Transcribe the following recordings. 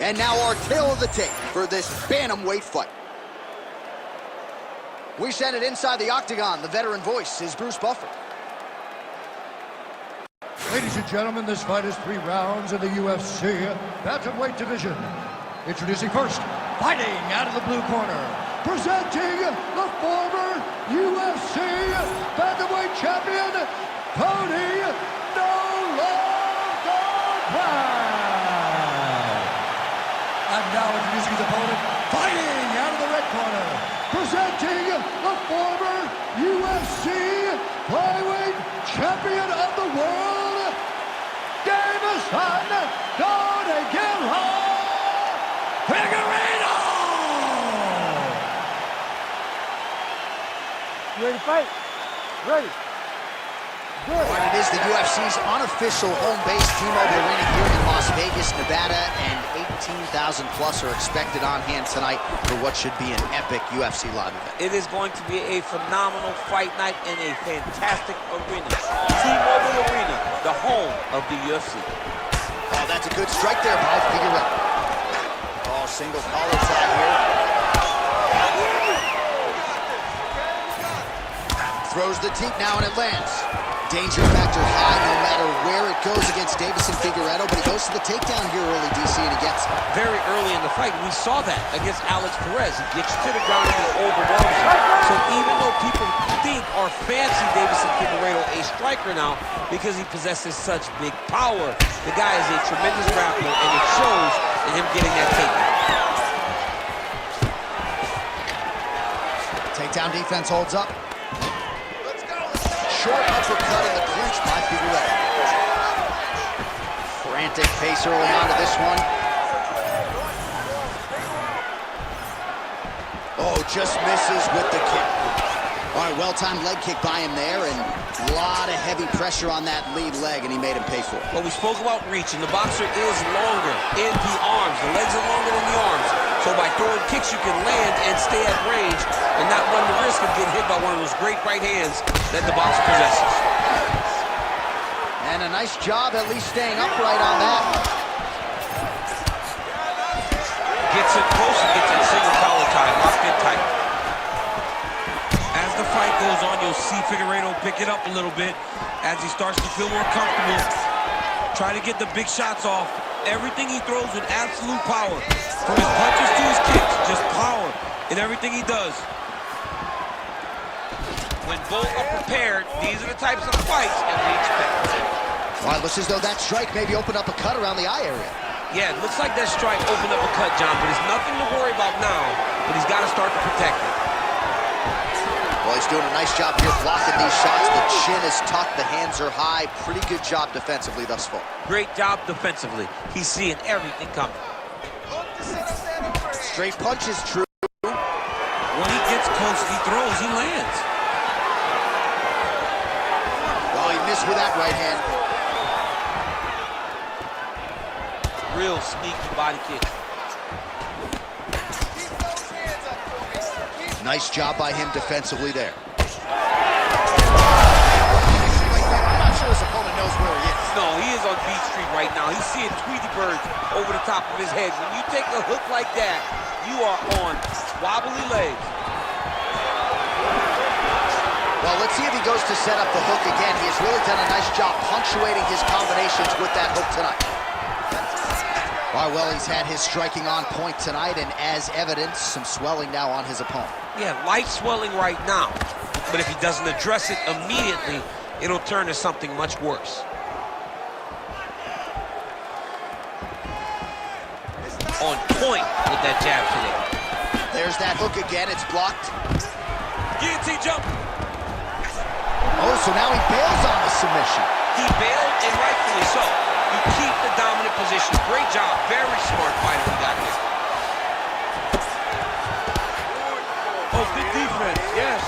And now our tale of the tape for this bantamweight fight. We send it inside the octagon. The veteran voice is Bruce Buffer. Ladies and gentlemen, this fight is 3 rounds in the UFC bantamweight division. Introducing first, fighting out of the blue corner, presenting the former UFC bantamweight champion, Cody No Love Godwin. And now introducing his opponent, fighting out of the red corner, presenting the former UFC flyweight champion of the world, Deiveson Don Aguilera Figueiredo! You ready to fight? Ready. Good. And it is the UFC's unofficial home base, T-Mobile Arena here in Las Vegas, Nevada, and 18,000 plus are expected on hand tonight for what should be an epic UFC live event. It is going to be a phenomenal fight night in a fantastic arena. T-Mobile Arena, the home of the UFC. Oh, that's a good strike there by Figueiredo. Oh, single collar tie here. Throws the teep now and it lands. Danger factor high no matter where it goes against Deiveson Figueiredo, but he goes to the takedown here early, DC, and he gets it. Very early in the fight, we saw that against Alex Perez. He gets to the ground and he overwhelms him. So even though people think or fancy Deiveson Figueiredo a striker now because he possesses such big power, the guy is a tremendous grappler, and it shows in him getting that takedown. Takedown defense holds up. Short uppercut in the clinch by Figueiredo. Frantic pace early on to this one. Oh, just misses with the kick. All right, well-timed leg kick by him there, and a lot of heavy pressure on that lead leg, and he made him pay for it. Well, we spoke about reach, and the boxer is longer in the arms. The legs are longer than the arms. So by throwing kicks, you can land and stay at range and not run the risk of getting hit by one of those great right hands that the boxer possesses. And a nice job at least staying upright on that. Gets it close and gets that single collar tie, locked in tight. As the fight goes on, you'll see Figueiredo pick it up a little bit as he starts to feel more comfortable. Try to get the big shots off. Everything he throws with absolute power. From his punches to his kicks, just power in everything he does. When both are prepared, these are the types of fights that we expect. Well, it looks as though that strike maybe opened up a cut around the eye area. Yeah, it looks like that strike opened up a cut, John, but it's nothing to worry about now, but he's got to start to protect it. Well, he's doing a nice job here blocking these shots. The chin is tucked, the hands are high. Pretty good job defensively thus far. Great job defensively. He's seeing everything coming. Straight punches, true. When he gets close, he throws, he lands. Oh, he missed with that right hand. Real sneaky body kick. Nice job by him defensively there. I'm not sure his opponent knows where he is. No, he is on Beach Street right now. He's seeing Tweety Birds over the top of his head. When you take a hook like that, you are on wobbly legs. Well, let's see if he goes to set up the hook again. He has really done a nice job punctuating his combinations with that hook tonight. All right, well, he's had his striking on point tonight, and as evidence, some swelling now on his opponent. Yeah, light swelling right now. But if he doesn't address it immediately, it'll turn to something much worse. On point with that jab today. There's that hook again. It's blocked. Guillotine jump. Oh, so now he bails on the submission. He bailed, and rightfully so. You keep the dominant position. Great job. Very smart fighter we got here. Oh, good defense. Yes.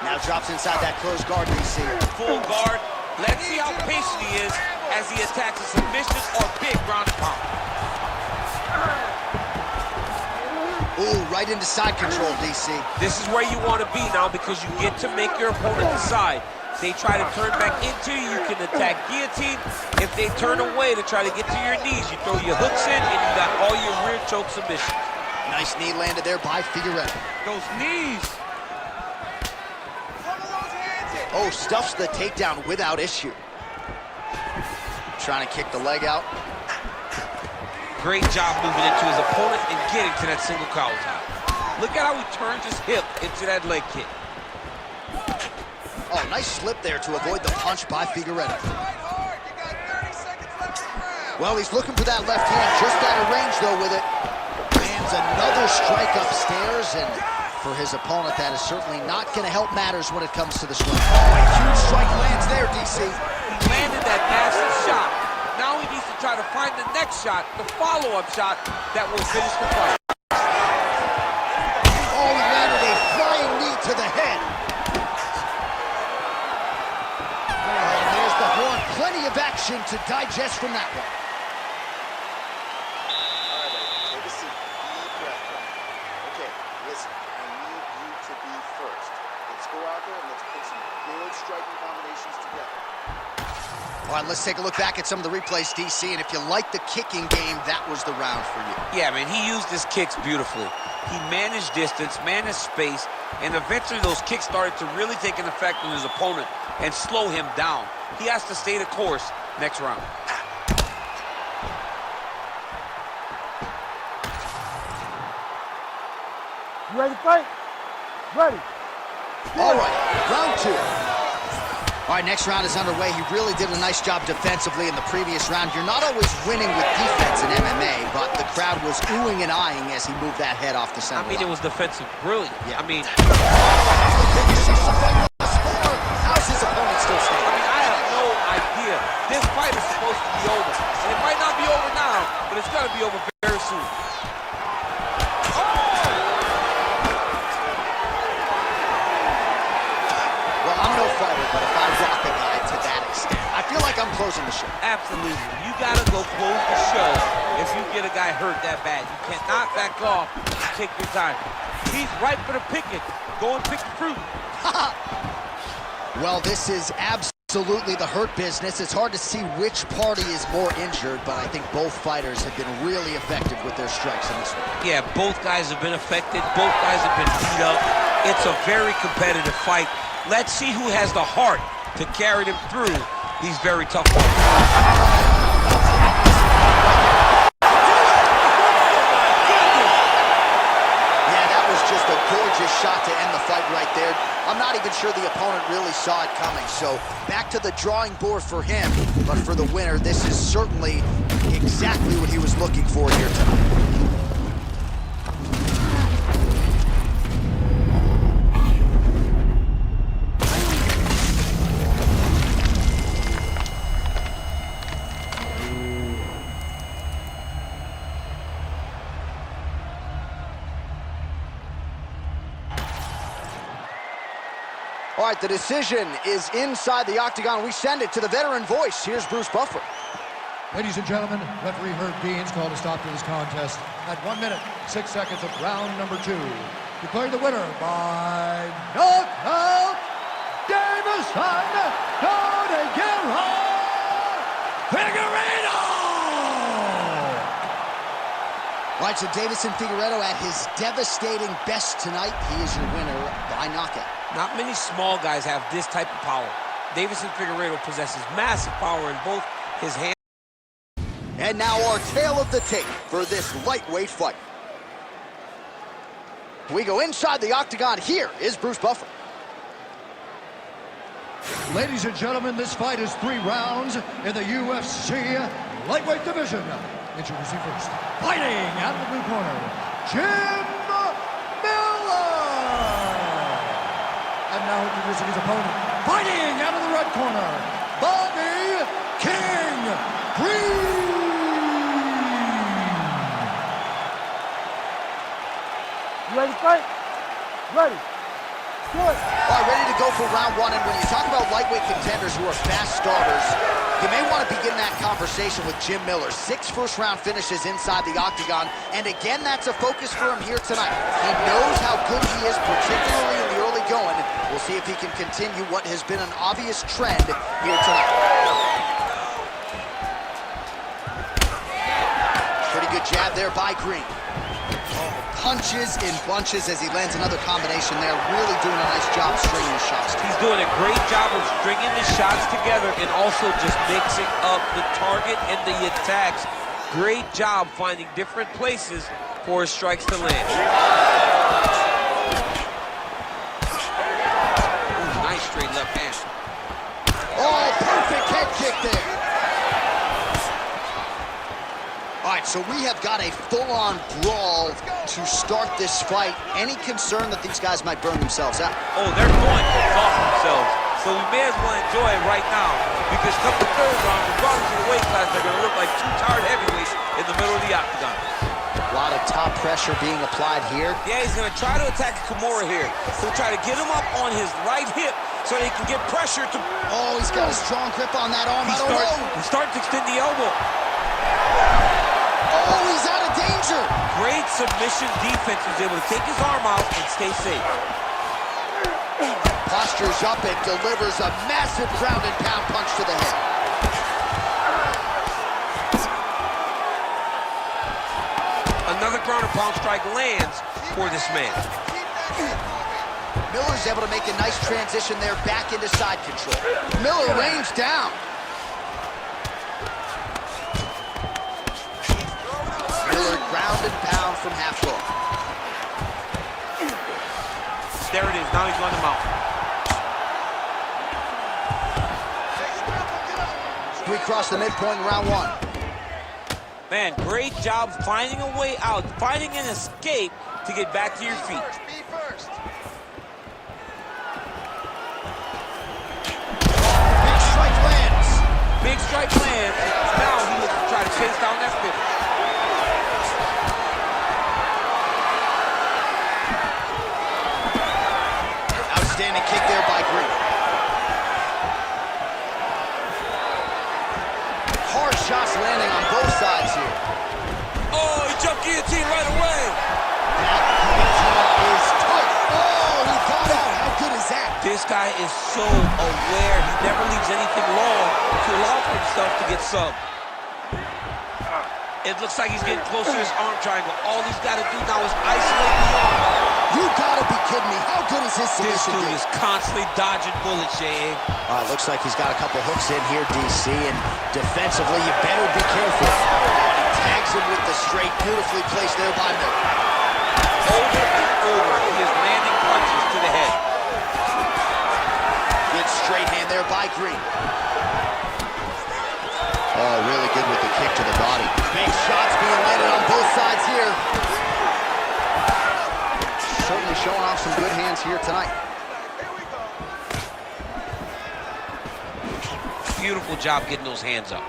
Now drops inside that closed guard, DC. Full guard. Let's see how patient he is as he attacks a submission or big ground and pound. Ooh, right into side control, DC. This is where you want to be now because you get to make your opponent decide. They try to turn back into you, you can attack guillotine. If they turn away to try to get to your knees. You throw your hooks in, and you got all your rear choke submissions. Nice knee landed there by Figueiredo. Those knees. Oh, stuffs the takedown without issue. Trying to kick the leg out. Great job moving into his opponent and getting to that single collar tie. Look at how he turns his hip into that leg kick. Oh, nice slip there to avoid the punch by Figueiredo. Well, he's looking for that left hand, just out of range, though, with it. Lands another strike upstairs, and for his opponent, that is certainly not going to help matters when it comes to the strike. Oh, a huge strike lands there, DC. He landed that massive shot. Now he needs to try to find the next shot, the follow-up shot that will finish the fight. Oh, he landed a flying knee to the head. And there's the horn. Plenty of action to digest from that one. Take a seat. Deep breath. Okay, listen. I need you to be first. Let's go out there and let's put some good striking combinations together. All right, let's take a look back at some of the replays, DC, and if you like the kicking game, that was the round for you. Yeah, man, he used his kicks beautifully. He managed distance, managed space, and eventually those kicks started to really take an effect on his opponent and slow him down. He has to stay the course next round. You ready to fight? Ready. All right, round two. All right, next round is underway. He really did a nice job defensively in the previous round. You're not always winning with defense in MMA, but the crowd was oohing and eyeing as he moved that head off the center I mean, line. it was defensive brilliant. Yeah. I mean, How's his opponent still standing? I have no idea. This fight is supposed to be over. And it might not be over now, but it's going to be over very soon. Well, I'm no fighter, but if I rock a guy to that extent, I feel like I'm closing the show. Absolutely. You got to go close the show if you get a guy hurt that bad. You cannot back off and take your time. He's ripe for the picking. Go and pick the fruit. Well, this is absolutely the hurt business. It's hard to see which party is more injured, but I think both fighters have been really effective with their strikes in this one. Yeah, both guys have been affected. Both guys have been beat up. It's a very competitive fight. Let's see who has the heart to carry them through these very tough fights. Just a gorgeous shot to end the fight right there. I'm not even sure the opponent really saw it coming. So back to the drawing board for him. But for the winner, this is certainly exactly what he was looking for here tonight. All right, the decision is inside the octagon. We send it to the veteran voice. Here's Bruce Buffer. Ladies and gentlemen, referee Herb Deans called a stop to this contest at 1 minute, 6 seconds of round number 2. Declaring the winner by knockout, Deiveson Figueiredo! All right, so Deiveson Figueiredo at his devastating best tonight. He is your winner by knockout. Not many small guys have this type of power. Deiveson Figueiredo possesses massive power in both his hands. And now our tale of the tape for this lightweight fight. We go inside the octagon. Here is Bruce Buffer. Ladies and gentlemen, this fight is 3 rounds in the UFC lightweight division. Introducing first, fighting out of the blue corner, Jim Miller. And now introducing his opponent, fighting out of the red corner, Bobby King Green. You ready to fight? Ready. Good. All right, ready to go for round 1. And when you talk about lightweight contenders who are fast starters, you may want to begin that conversation with Jim Miller. 6 first-round finishes inside the octagon. And again, that's a focus for him here tonight. He knows how good he is, particularly in the early going. We'll see if he can continue what has been an obvious trend here tonight. jab there by Green. Punches in bunches as he lands another combination there. Really doing a nice job stringing the shots. He's doing a great job of stringing the shots together and also just mixing up the target and the attacks. Great job finding different places for his strikes to land. Ooh, nice straight left hand. Oh, perfect head kick there. All right, so we have got a full-on brawl to start this fight. Any concern that these guys might burn themselves out? Oh, they're going to exhaust themselves. So we may as well enjoy it right now, because come the third round, regardless of the weight class, they're going to look like two tired heavyweights in the middle of the octagon. A lot of top pressure being applied here. Yeah, he's going to try to attack Kimura here. He'll try to get him up on his right hip so he can get pressure to... Oh, he's got a strong grip on that arm. He's starting to extend the elbow. Oh, he's out of danger. Great submission defense. He's able to take his arm out and stay safe. Postures up and delivers a massive ground and pound punch to the head. Another ground and pound strike lands for this man. Miller's able to make a nice transition there back into side control. Miller rains down. Miller ground and pound from half guard. There it is. Now he's running him out. We cross the midpoint in round one. Man, great job finding a way out, finding an escape to get back to your feet. Big strike lands. Big strike lands. Now he looks to try to chase down that finish. Outstanding kick there by Green. Hard shots landing on both sides here. Oh, he jumped guillotine right away. That guillotine is tough. Oh, he got out. How good is that? This guy is so aware. He never leaves anything long to allow for himself to get subbed. It looks like he's getting closer to his arm triangle. All he's got to do now is isolate the arm. You gotta be kidding me. How good is his This submission dude game? is constantly dodging bullets, Jay. Looks like he's got a couple hooks in here, DC, and defensively, you better be careful. He tags him with the straight, beautifully placed there by Miller. Over and over, he is landing punches to the head. Good straight hand there by Green. Oh, really good with the kick to the body. Big shots being landed on both sides here. Certainly showing off some good hands here tonight. Beautiful job getting those hands up.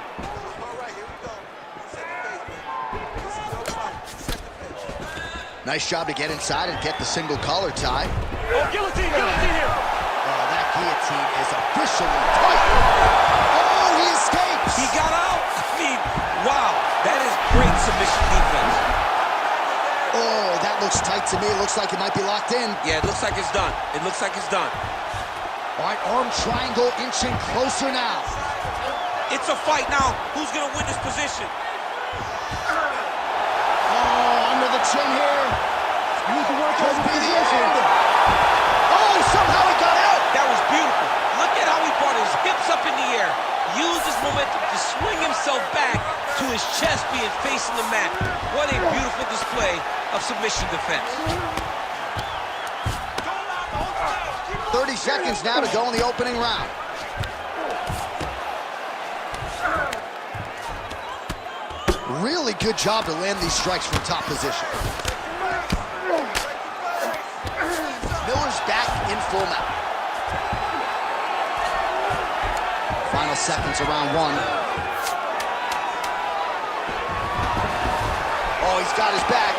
Nice job to get inside and get the single collar tie. Oh, guillotine here. Oh, that guillotine is officially tight. Oh, he escapes. He got out. I mean, wow, that is great submission defense. Oh, that looks tight to me. It looks like it might be locked in. Yeah, it looks like it's done. It looks like it's done. All right, arm triangle inching closer now. It's a fight now. Who's gonna win this position? Oh, under the chin here. Could be the end. Oh, somehow he got out. That was beautiful. Look at how he brought his hips up in the air. Used his momentum to swing himself back to his chest being facing the mat. What a beautiful display of submission defense. 30 seconds now to go in the opening round. Really good job to land these strikes from top position. Miller's back in full mount. Final seconds of round one. Oh, he's got his back.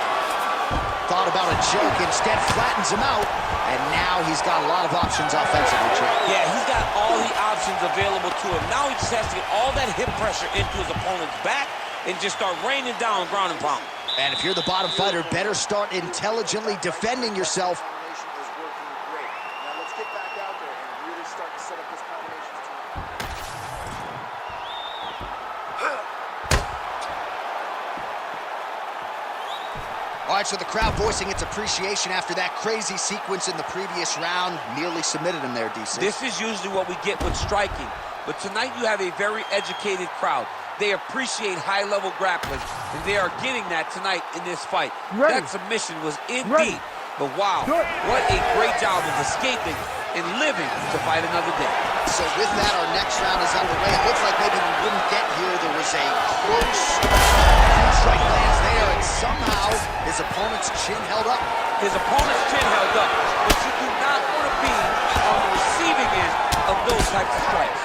Thought about a choke, instead flattens him out. And now he's got a lot of options offensively, Jay. Yeah, he's got all the options available to him. Now he just has to get all that hip pressure into his opponent's back and just start raining down ground and pound. And if you're the bottom fighter, better start intelligently defending yourself. Combination is working great. Now let's get back out there and really start to set up this combination tonight. All right, so the crowd voicing its appreciation after that crazy sequence in the previous round. Nearly submitted him there, DC. This is usually what we get with striking. But tonight you have a very educated crowd. They appreciate high-level grappling, and they are getting that tonight in this fight. That submission was indeed. But wow, what a great job of escaping and living to fight another day. So with that, our next round is underway. It looks like maybe we wouldn't get here. There was a close strike lands there, and somehow his opponent's chin held up. His opponent's chin held up, but you do not want to be on the receiving end of those types of strikes.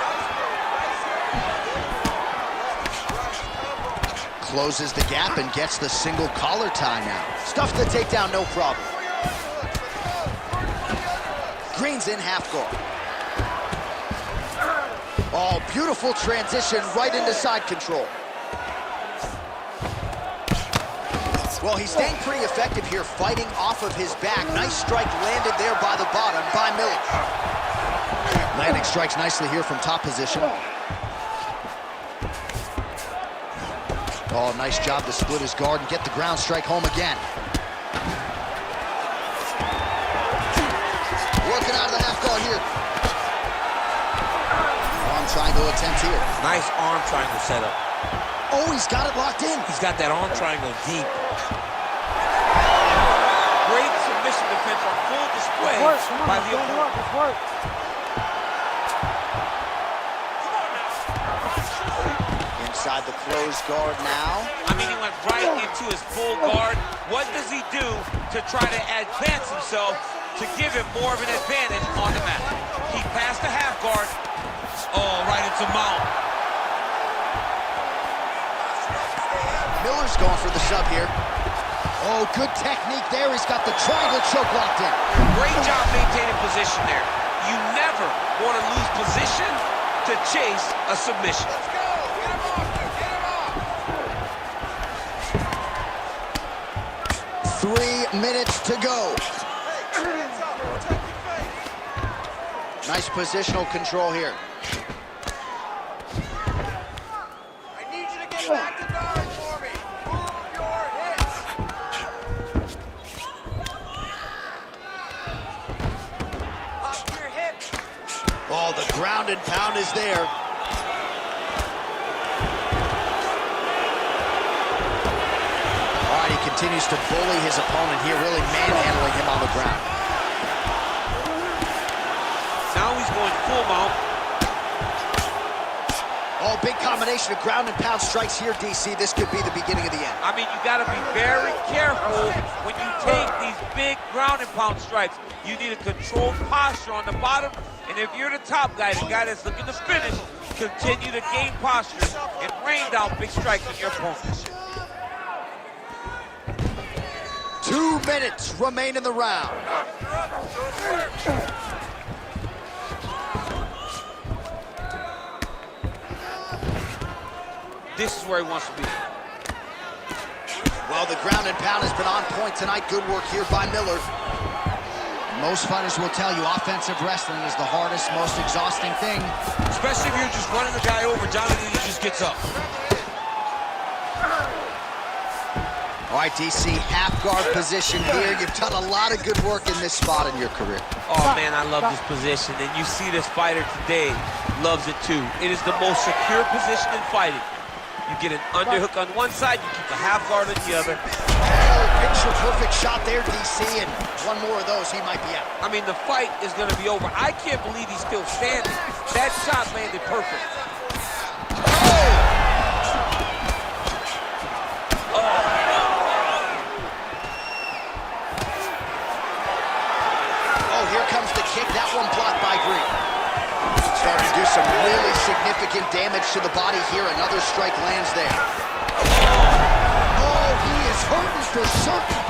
Closes the gap and gets the single collar tie now. Stuffs the takedown, no problem. Green's in half guard. Oh, beautiful transition right into side control. Well, he's staying pretty effective here, fighting off of his back. Nice strike landed there by the bottom by Miller. Landing strikes nicely here from top position. Oh, nice job to split his guard and get the ground strike home again. Working out of the half guard here. Arm triangle attempt here. Nice arm triangle setup. Oh, he's got it locked in. He's got that arm triangle deep. Great submission defense on full display by the opponent. Inside the closed guard now. I mean, he went right into his full guard. What does he do to try to advance himself to give him more of an advantage on the mat? He passed the half guard. Oh, right into mount. Miller's going for the sub here. Oh, good technique there. He's got the triangle choke locked in. Great job maintaining position there. You never want to lose position to chase a submission. 3 minutes to go. Nice positional control here. I need you to get back to guard for me. Move your hips. Up your hips. Oh, the ground and pound is there. All right, he continues to bully his opponent here, really manhandling him on the ground. Now he's going full mount. Oh, big combination of ground and pound strikes here, DC. This could be the beginning of the end. I mean, you got to be very careful when you take these big ground and pound strikes. You need a controlled posture on the bottom, and if you're the top guy, the guy that's looking to finish, continue to gain posture and rain down big strikes on your opponent. 2 minutes remain in the round. This is where he wants to be. Well, the ground and pound has been on point tonight. Good work here by Miller. Most fighters will tell you offensive wrestling is the hardest, most exhausting thing. Especially if you're just running the guy over. Jonathan, he just gets up. All right, DC, half guard position here. You've done a lot of good work in this spot in your career. Oh, man, I love this position. And you see this fighter today loves it, too. It is the most secure position in fighting. You get an underhook on one side, you keep the half guard on the other. Oh, picture-perfect shot there, DC, and one more of those, he might be out. I mean, the fight is going to be over. I can't believe he's still standing. That shot landed perfect. Oh, here comes the kick. That one blocked by Green. Starting to do some really significant damage to the body here. Another strike lands there. Oh, he is hurting for certain.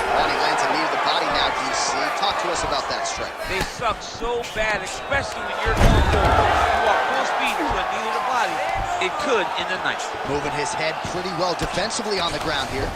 And he lands a knee to the body now, DC. Talk to us about that strike. They suck so bad, especially when you're going forward. You walk full speed to a knee to the body. It could in the night. Moving his head pretty well defensively on the ground here.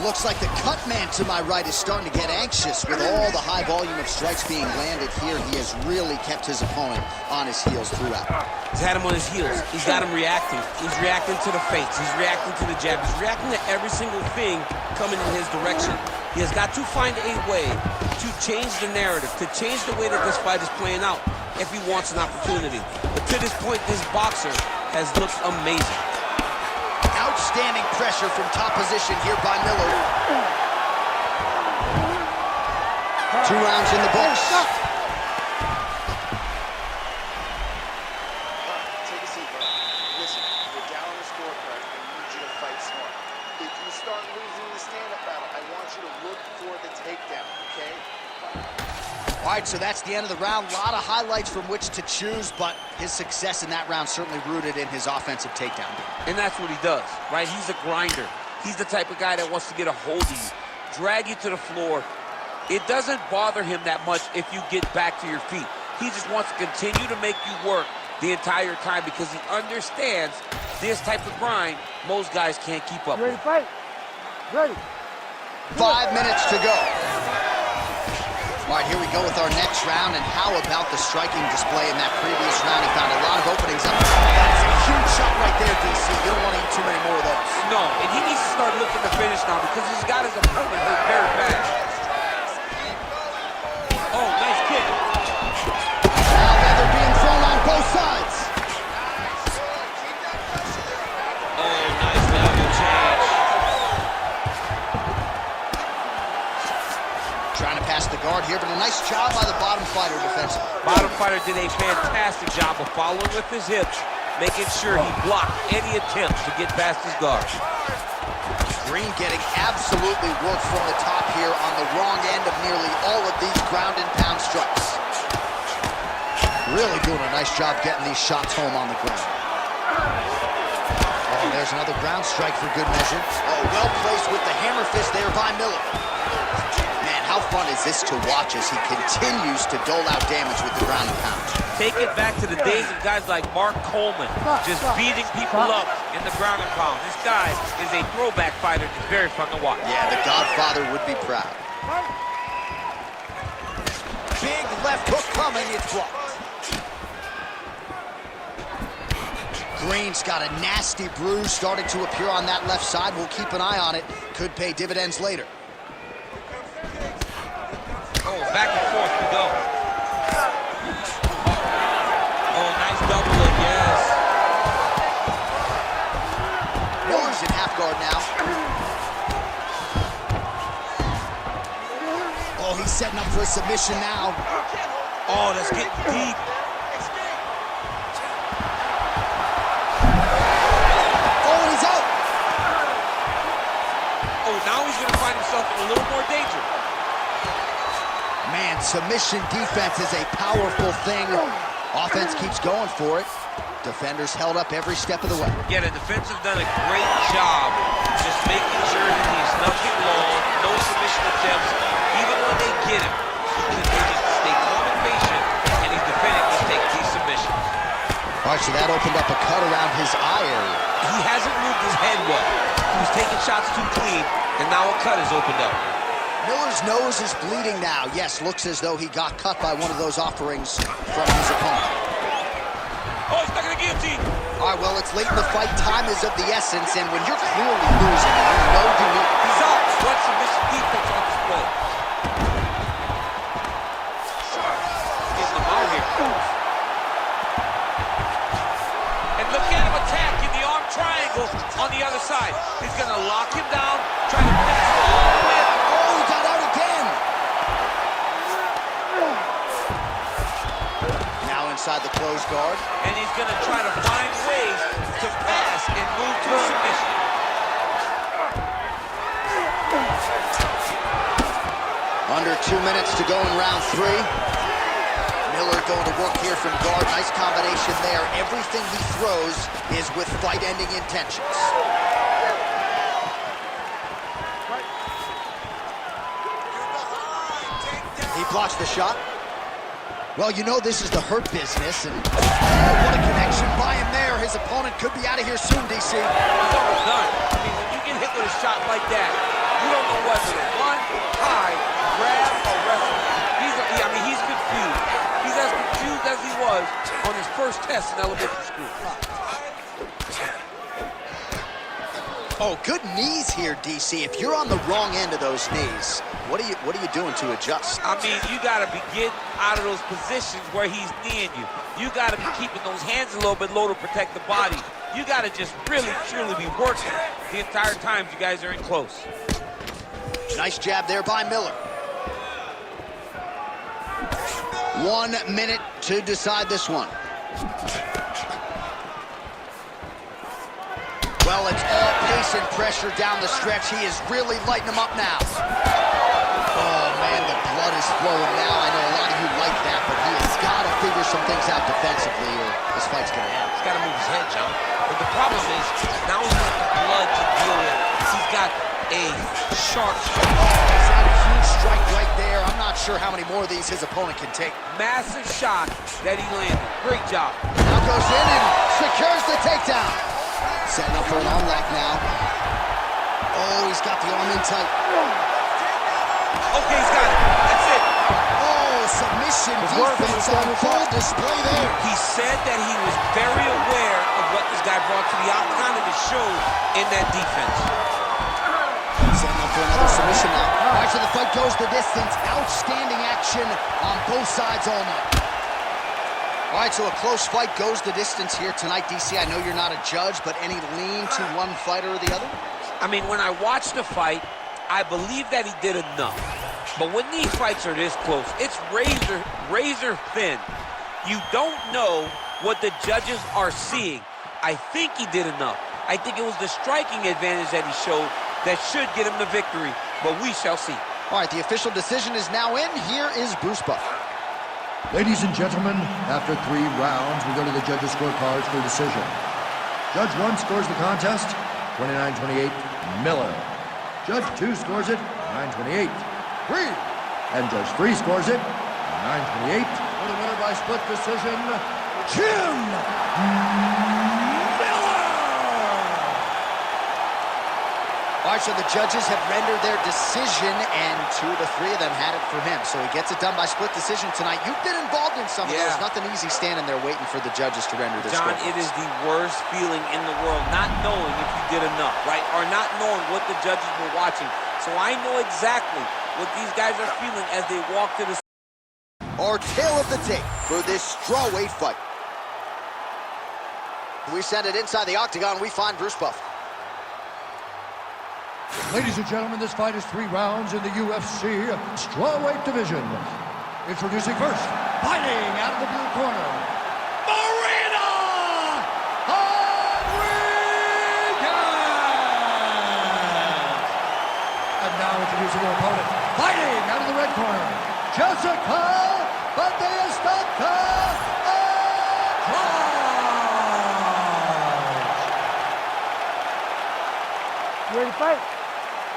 Looks like the cut man to my right is starting to get anxious with all the high volume of strikes being landed here. He has really kept his opponent on his heels throughout. He's had him on his heels. He's got him reacting. He's reacting to the feints. He's reacting to the jab. He's reacting to every single thing coming in his direction. He has got to find a way to change the narrative, to change the way that this fight is playing out if he wants an opportunity. But to this point, this boxer has looked amazing. Outstanding pressure from top position here by Miller. 2 rounds in the books. Take a seat, bro. Listen, you're down on the scorecard. I need you to fight smart. If you start losing the stand-up battle, I want you to look for the takedown, okay? All right, so that's the end of the round. A lot of highlights from which to choose, but his success in that round certainly rooted in his offensive takedown. And that's what he does, right? He's a grinder. He's the type of guy that wants to get a hold of you, drag you to the floor. It doesn't bother him that much if you get back to your feet. He just wants to continue to make you work the entire time because he understands this type of grind most guys can't keep up Ready with. to fight? Ready. 5 minutes to go. All right, here we go with our next round, and how about the striking display in that previous round? He found a lot of openings up. That's a huge shot right there, DC. You don't want to eat too many more of those. No, and he needs to start looking to finish now because he's got his opponent hurt very bad. Oh, nice kick. Now leather being thrown on both sides. Oh, nice level change. Trying to pass the guard here, but a nice job by the bottom fighter defensively. Bottom fighter did a fantastic job of following with his hips, making sure he blocked any attempt to get past his guard. Green getting absolutely worked from the top here on the wrong end of nearly all of these ground and pound strikes. Really doing a nice job getting these shots home on the ground. Oh, there's another ground strike for good measure. Oh, well placed with the hammer fist there by Miller. Man, how fun is this to watch as he continues to dole out damage with the ground and pound. Take it back to the days of guys like Mark Coleman, just beating people up in the ground and pound. This guy is a throwback fighter. It's very fun to watch. Yeah, the Godfather would be proud. Big left hook coming, it's blocked. Green's got a nasty bruise starting to appear on that left side. We'll keep an eye on it. Could pay dividends later. Oh, back and forth we go. Oh, nice double leg, yes. Miller's in half guard now. Oh, he's setting up for a submission now. Oh, that's getting deep. Oh, and he's out. Oh, now he's going to find himself in a little more danger. Man, submission defense is a powerful thing. Offense keeps going for it. Defenders held up every step of the way. Yeah, the defense have done a great job just making sure that he's nothing long, no submission attempts. Even when they get him, he continues to stay calm and patient, and he's defending to take these submissions. All right, so that opened up a cut around his eye area. He hasn't moved his head well. He was taking shots too clean, and now a cut has opened up. Miller's nose is bleeding now. Yes, looks as though he got cut by one of those offerings from his opponent. Oh, he's stuck in the guillotine. All right, well, it's late in the fight. Time is of the essence, and when you're clearly losing, you know you need... He's out. What submission defense on display. Getting him out here. And look at him attack in the arm triangle on the other side. He's going to lock him down, try to finish him all the way. Oh, he got out again! Now inside the closed guard. And he's going to try to find ways to pass and move to a submission. Under 2 minutes to go in round 3. Miller going to work here from guard. Nice combination there. Everything he throws is with fight-ending intentions. He blocks the shot. Well, you know this is the hurt business, and oh, what a connection by him there. His opponent could be out of here soon, DC. He's almost done. I mean, when you get hit with a shot like that, you You don't know whether to run, hide, grab, or wrestle. He's confused. He's as confused as he was on his first test in elementary school. Oh, good knees here, DC. If you're on the wrong end of those knees, what are you doing to adjust? I mean, you got to be getting out of those positions where he's kneeing you. You got to be keeping those hands a little bit low to protect the body. You got to just really, truly be working the entire time you guys are in close. Nice jab there by Miller. 1 minute to decide this one. Well, it's all pace and pressure down the stretch. He is really lighting him up now. Oh, man, the blood is flowing now. I know a lot of you like that, but he has got to figure some things out defensively or this fight's going to end. He's got to move his head, John. But the problem is, now he's got the blood to deal with. He's got a sharp strike. Oh, he's had a huge strike right there. I'm not sure how many more of these his opponent can take. Massive shot that he landed. Great job. Now goes in and secures the takedown. Setting up for an arm lock now. Oh, he's got the arm in tight. Okay, he's got it. That's it. Oh, submission defense on full display there. He said that he was very aware of what this guy brought to the octagon, and it showed in that defense. Setting up for another submission now. All right, so the fight goes the distance. Outstanding action on both sides all night. All right, so a close fight goes the distance here tonight, DC. I know you're not a judge, but any lean to one fighter or the other? I mean, when I watched the fight, I believe that he did enough. But when these fights are this close, it's razor thin. You don't know what the judges are seeing. I think he did enough. I think it was the striking advantage that he showed that should get him the victory, but we shall see. All right, the official decision is now in. Here is Bruce Buffer. Ladies and gentlemen, after 3 rounds, we go to the judges' scorecards for decision. Judge 1 scores the contest, 29-28, Miller. Judge 2 scores it, 9-28, Free. And Judge 3 scores it, 9-28. For the winner by split decision, Jim Miller! All right, so the judges have rendered their decision, and 2 of the 3 of them had it for him. So he gets it done by split decision tonight. You've been involved in some of those. Nothing easy standing there waiting for the judges to render this. John, it is the worst feeling in the world, not knowing if you did enough, right? Or not knowing what the judges were watching. So I know exactly what these guys are feeling as they walk to the... Our tail of the tape for this strawweight fight. We send it inside the octagon. We find Bruce Buffer. Ladies and gentlemen, this fight is 3 rounds in the UFC strawweight division. Introducing first, fighting out of the blue corner, Marina Rodriguez! And now introducing her opponent, fighting out of the red corner, Jessica Batistaca Andrade! You ready to fight?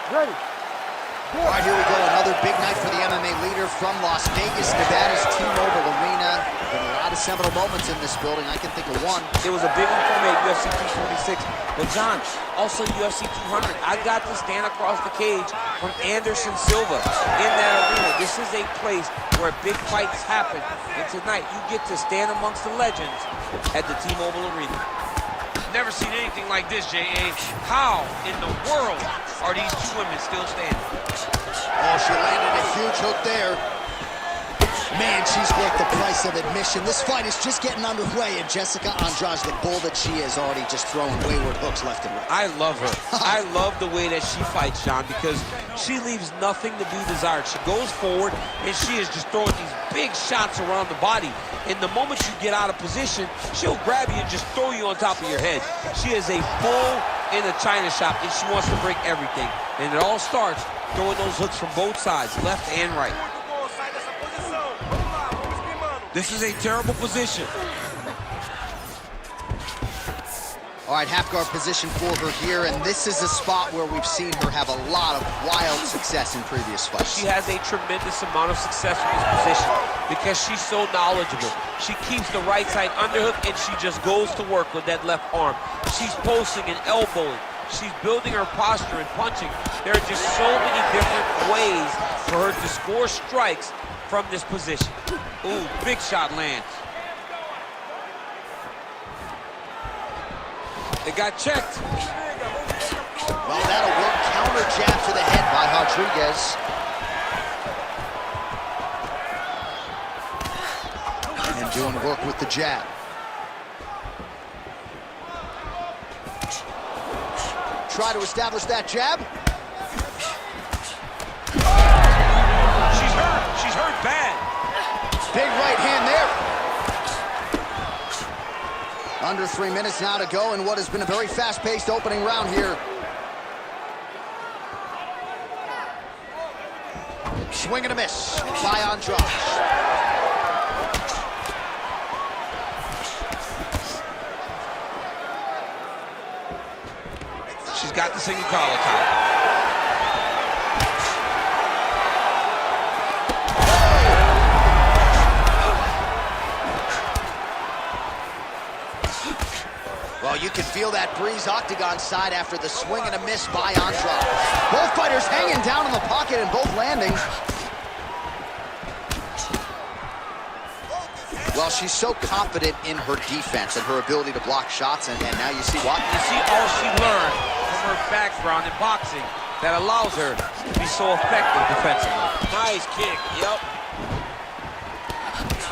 Ready. All right, here we go. Another big night for the MMA leader from Las Vegas, Nevada's T-Mobile Arena. Been a lot of seminal moments in this building. I can think of one. It was a big one for me at UFC 226. But John, also UFC 200. I got to stand across the cage from Anderson Silva in that arena. This is a place where big fights happen. And tonight, you get to stand amongst the legends at the T-Mobile Arena. Never seen anything like this, J.A. How in the world are these 2 women still standing? Oh, she landed a huge hook there. Man, she's worth the price of admission. This fight is just getting underway, and Jessica Andrade, the bull that she is, already just throwing wayward hooks left and right. I love her. I love the way that she fights, John, because she leaves nothing to be desired. She goes forward, and she is just throwing these big shots around the body. And the moment you get out of position, she'll grab you and just throw you on top of your head. She is a bull in a china shop, and she wants to break everything. And it all starts throwing those hooks from both sides, left and right. This is a terrible position. All right, half guard position for her here, and this is a spot where we've seen her have a lot of wild success in previous fights. She has a tremendous amount of success in this position because she's so knowledgeable. She keeps the right side underhook, and she just goes to work with that left arm. She's posting and elbowing She's building her posture and punching. There are just so many different ways for her to score strikes from this position. Ooh, big shot lands. It got checked. Well, that'll work. Counter jab to the head by Rodriguez. And doing work with the jab. Try to establish that jab. She's hurt. She's hurt bad. Big right hand there. Under 3 minutes now to go in what has been a very fast-paced opening round here. Swing and a miss by Andrade. She's got the single collar tie. Well, you can feel that breeze octagon side after the swing and a miss by Andrade. Both fighters hanging down in the pocket and both landing. Well, she's so confident in her defense and her ability to block shots, and now you see what? You see all she learned from her background in boxing that allows her to be so effective defensively. Nice kick, yep.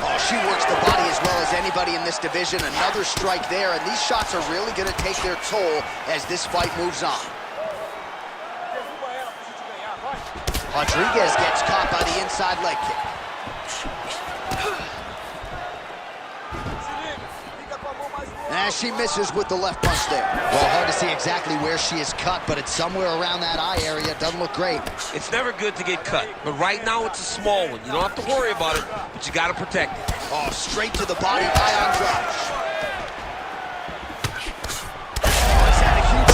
Oh, she works the body as well as anybody in this division. Another strike there, and these shots are really going to take their toll as this fight moves on. Rodriguez gets caught by the inside leg kick. And she misses with the left punch there. Well, hard to see exactly where she is cut, but it's somewhere around that eye area. Doesn't look great. It's never good to get cut, but right now it's a small one. You don't have to worry about it, but you got to protect it. Oh, straight to the body by Andrade. Oh, he's had a huge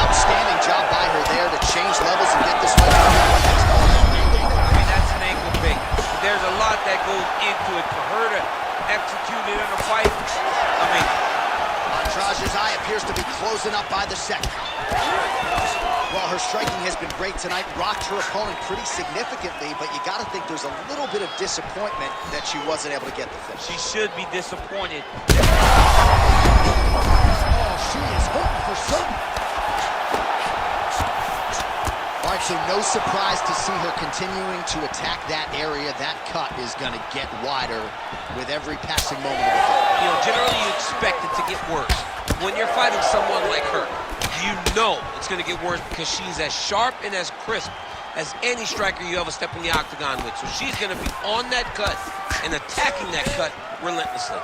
outstanding job by her there to change levels and get this fight going. There's a lot that goes into it for her to execute it in a fight. I mean, Andrade's eye appears to be closing up by the second. Well, her striking has been great tonight, rocked her opponent pretty significantly, but you got to think there's a little bit of disappointment that she wasn't able to get the finish. She should be disappointed. Oh, she is hoping for something. All right, so no surprise to see her continuing to attack that area. That cut is going to get wider with every passing moment of the fight. You know, generally you expect it to get worse. When you're fighting someone like her, you know it's going to get worse because she's as sharp and as crisp as any striker you ever step in the octagon with. So she's going to be on that cut and attacking that cut relentlessly.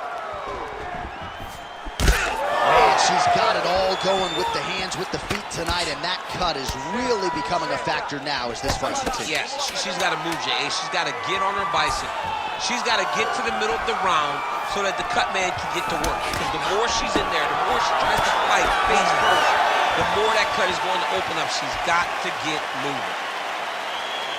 Man, she's got it all going with the hands, with the feet tonight, and that cut is really becoming a factor now as this fight continues. Yes, she's got to move, Jay. She's got to get on her bicycle. She's got to get to the middle of the round so that the cut man can get to work. Because the more she's in there, the more she tries to fight face first, the more that cut is going to open up. She's got to get moving.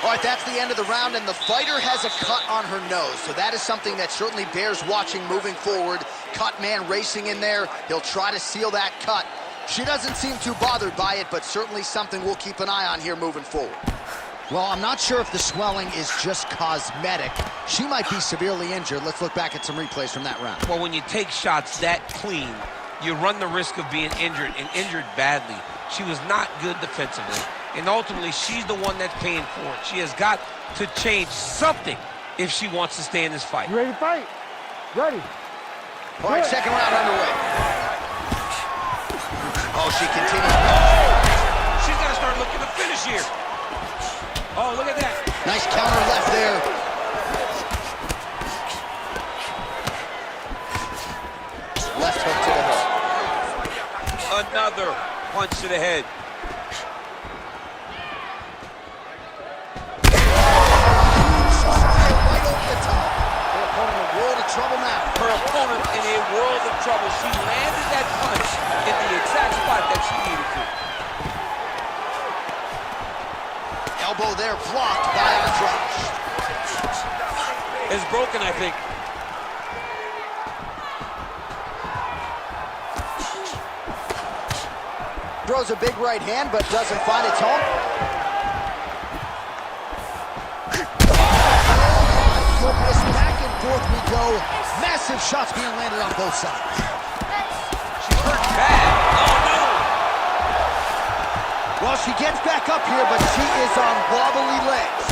All right, that's the end of the round, and the fighter has a cut on her nose. So that is something that certainly bears watching moving forward. Cut man racing in there. He'll try to seal that cut. She doesn't seem too bothered by it, but certainly something we'll keep an eye on here moving forward. Well, I'm not sure if the swelling is just cosmetic. She might be severely injured. Let's look back at some replays from that round. Well, when you take shots that clean, you run the risk of being injured, and injured badly. She was not good defensively, and ultimately she's the one that's paying for it. She has got to change something if she wants to stay in this fight. You ready to fight? Ready. All right, second round underway. Oh, she continues. Oh! She's got to start looking to finish here. Oh, look at that. Nice counter left there. Left hook to the head. Another punch to the head. Right over the top. Her opponent in a world of trouble now. Her opponent in a world of trouble. She landed that punch in the exact spot that she needed to. Elbow there blocked by Andrade. It's broken, I think. throws a big right hand, but doesn't find its home. Goodness, back and forth we go. Massive shots being landed on both sides. She's hurt bad. Oh, no. Well, she gets back up here, but she is on wobbly legs.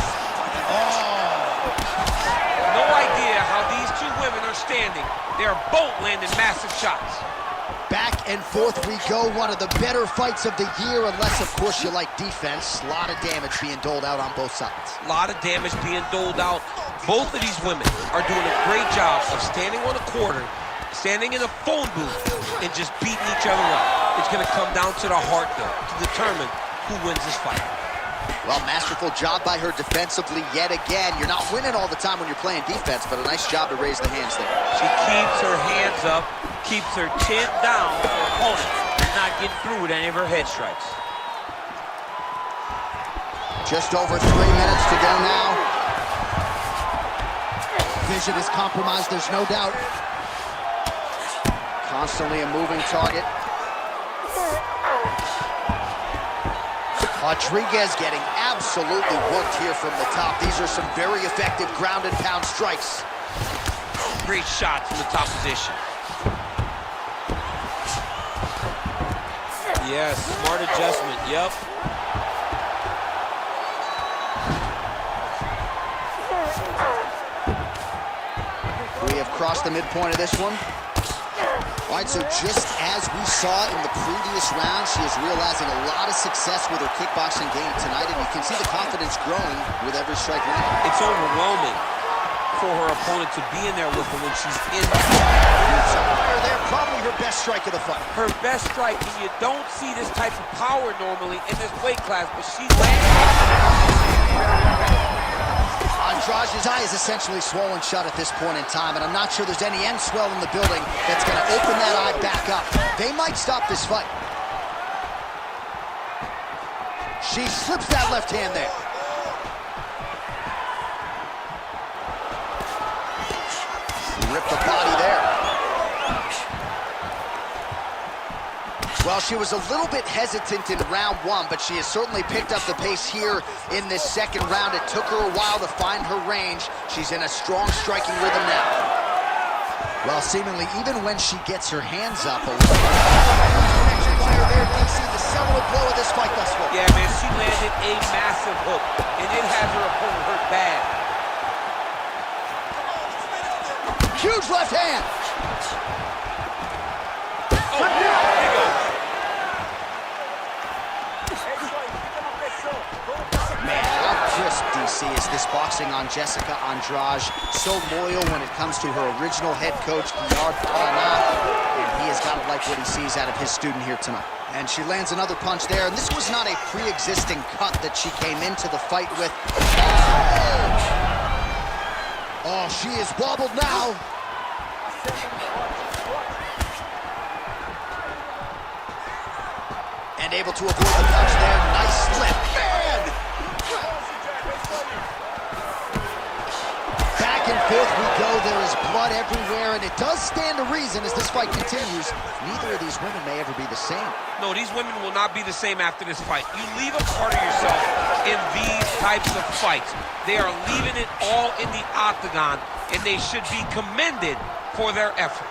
No idea how these two women are standing. They're both landing massive shots. Back and forth we go. One of the better fights of the year, unless, of course, you like defense. A lot of damage being doled out on both sides. A lot of damage being doled out. Both of these women are doing a great job of standing on a quarter, standing in a phone booth, and just beating each other up. It's going to come down to the heart, though, to determine who wins this fight. Well, masterful job by her defensively yet again. You're not winning all the time when you're playing defense, but a nice job to raise the hands there. She keeps her hands up, keeps her chin down for her opponent, and not getting through with any of her head strikes. Just over 3 minutes to go now. Vision is compromised, there's no doubt. Constantly a moving target. Rodriguez getting absolutely worked here from the top. These are some very effective ground and pound strikes. Great shot from the top position. Yes, smart adjustment, yep. We have crossed the midpoint of this one. All right, so just as we saw in the previous round, she is realizing a lot of success with her kickboxing game tonight, and you can see the confidence growing with every strike landed. It's overwhelming for her opponent to be in there with her when she's in There, probably her best strike of the fight. her best strike, and you don't see this type of power normally in this weight class, but she's landing. Andrade's eye is essentially swollen shut at this point in time, and I'm not sure there's any end swell in the building that's going to open that eye back up. They might stop this fight. She slips that left hand there. Rip the body there. Well, she was a little bit hesitant in round one, but she has certainly picked up the pace here in this second round. It took her a while to find her range. She's in a strong striking rhythm now. Well, seemingly, even when she gets her hands up a little connection fire there, DC, the seminal blow of this fight thus far. Yeah, man, she landed a massive hook, and it has her opponent hurt bad. Huge left hand. Oh, there you go. Man, how crisp, DC, is this boxing on Jessica Andrade. So loyal when it comes to her original head coach, Guillard Paulina, and he has got to like what he sees out of his student here tonight. And she lands another punch there, and this was not a pre-existing cut that she came into the fight with. Oh, she is wobbled now. And able to avoid the punch there. Nice slip. Man! Back and forth we go. There is blood everywhere, and it does stand to reason as this fight continues. Neither of these women may ever be the same. No, these women will not be the same after this fight. You leave a part of yourself in these types of fights. They are leaving it all in the octagon, and they should be commended for their effort.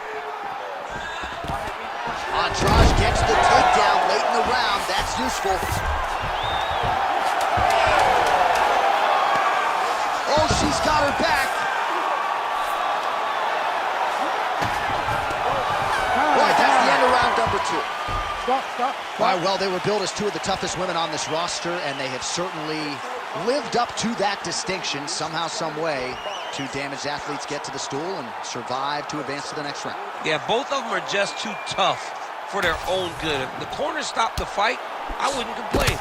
Andrade gets the takedown late in the round. That's useful. Oh, she's got her back. Boy, that's the end of round number 2. Stop. All right, well, they were billed as two of the toughest women on this roster, and they have certainly lived up to that distinction somehow, some way. Two damaged athletes get to the stool and survive to advance to the next round. Yeah, both of them are just too tough for their own good. If the corner stopped the fight, I wouldn't complain.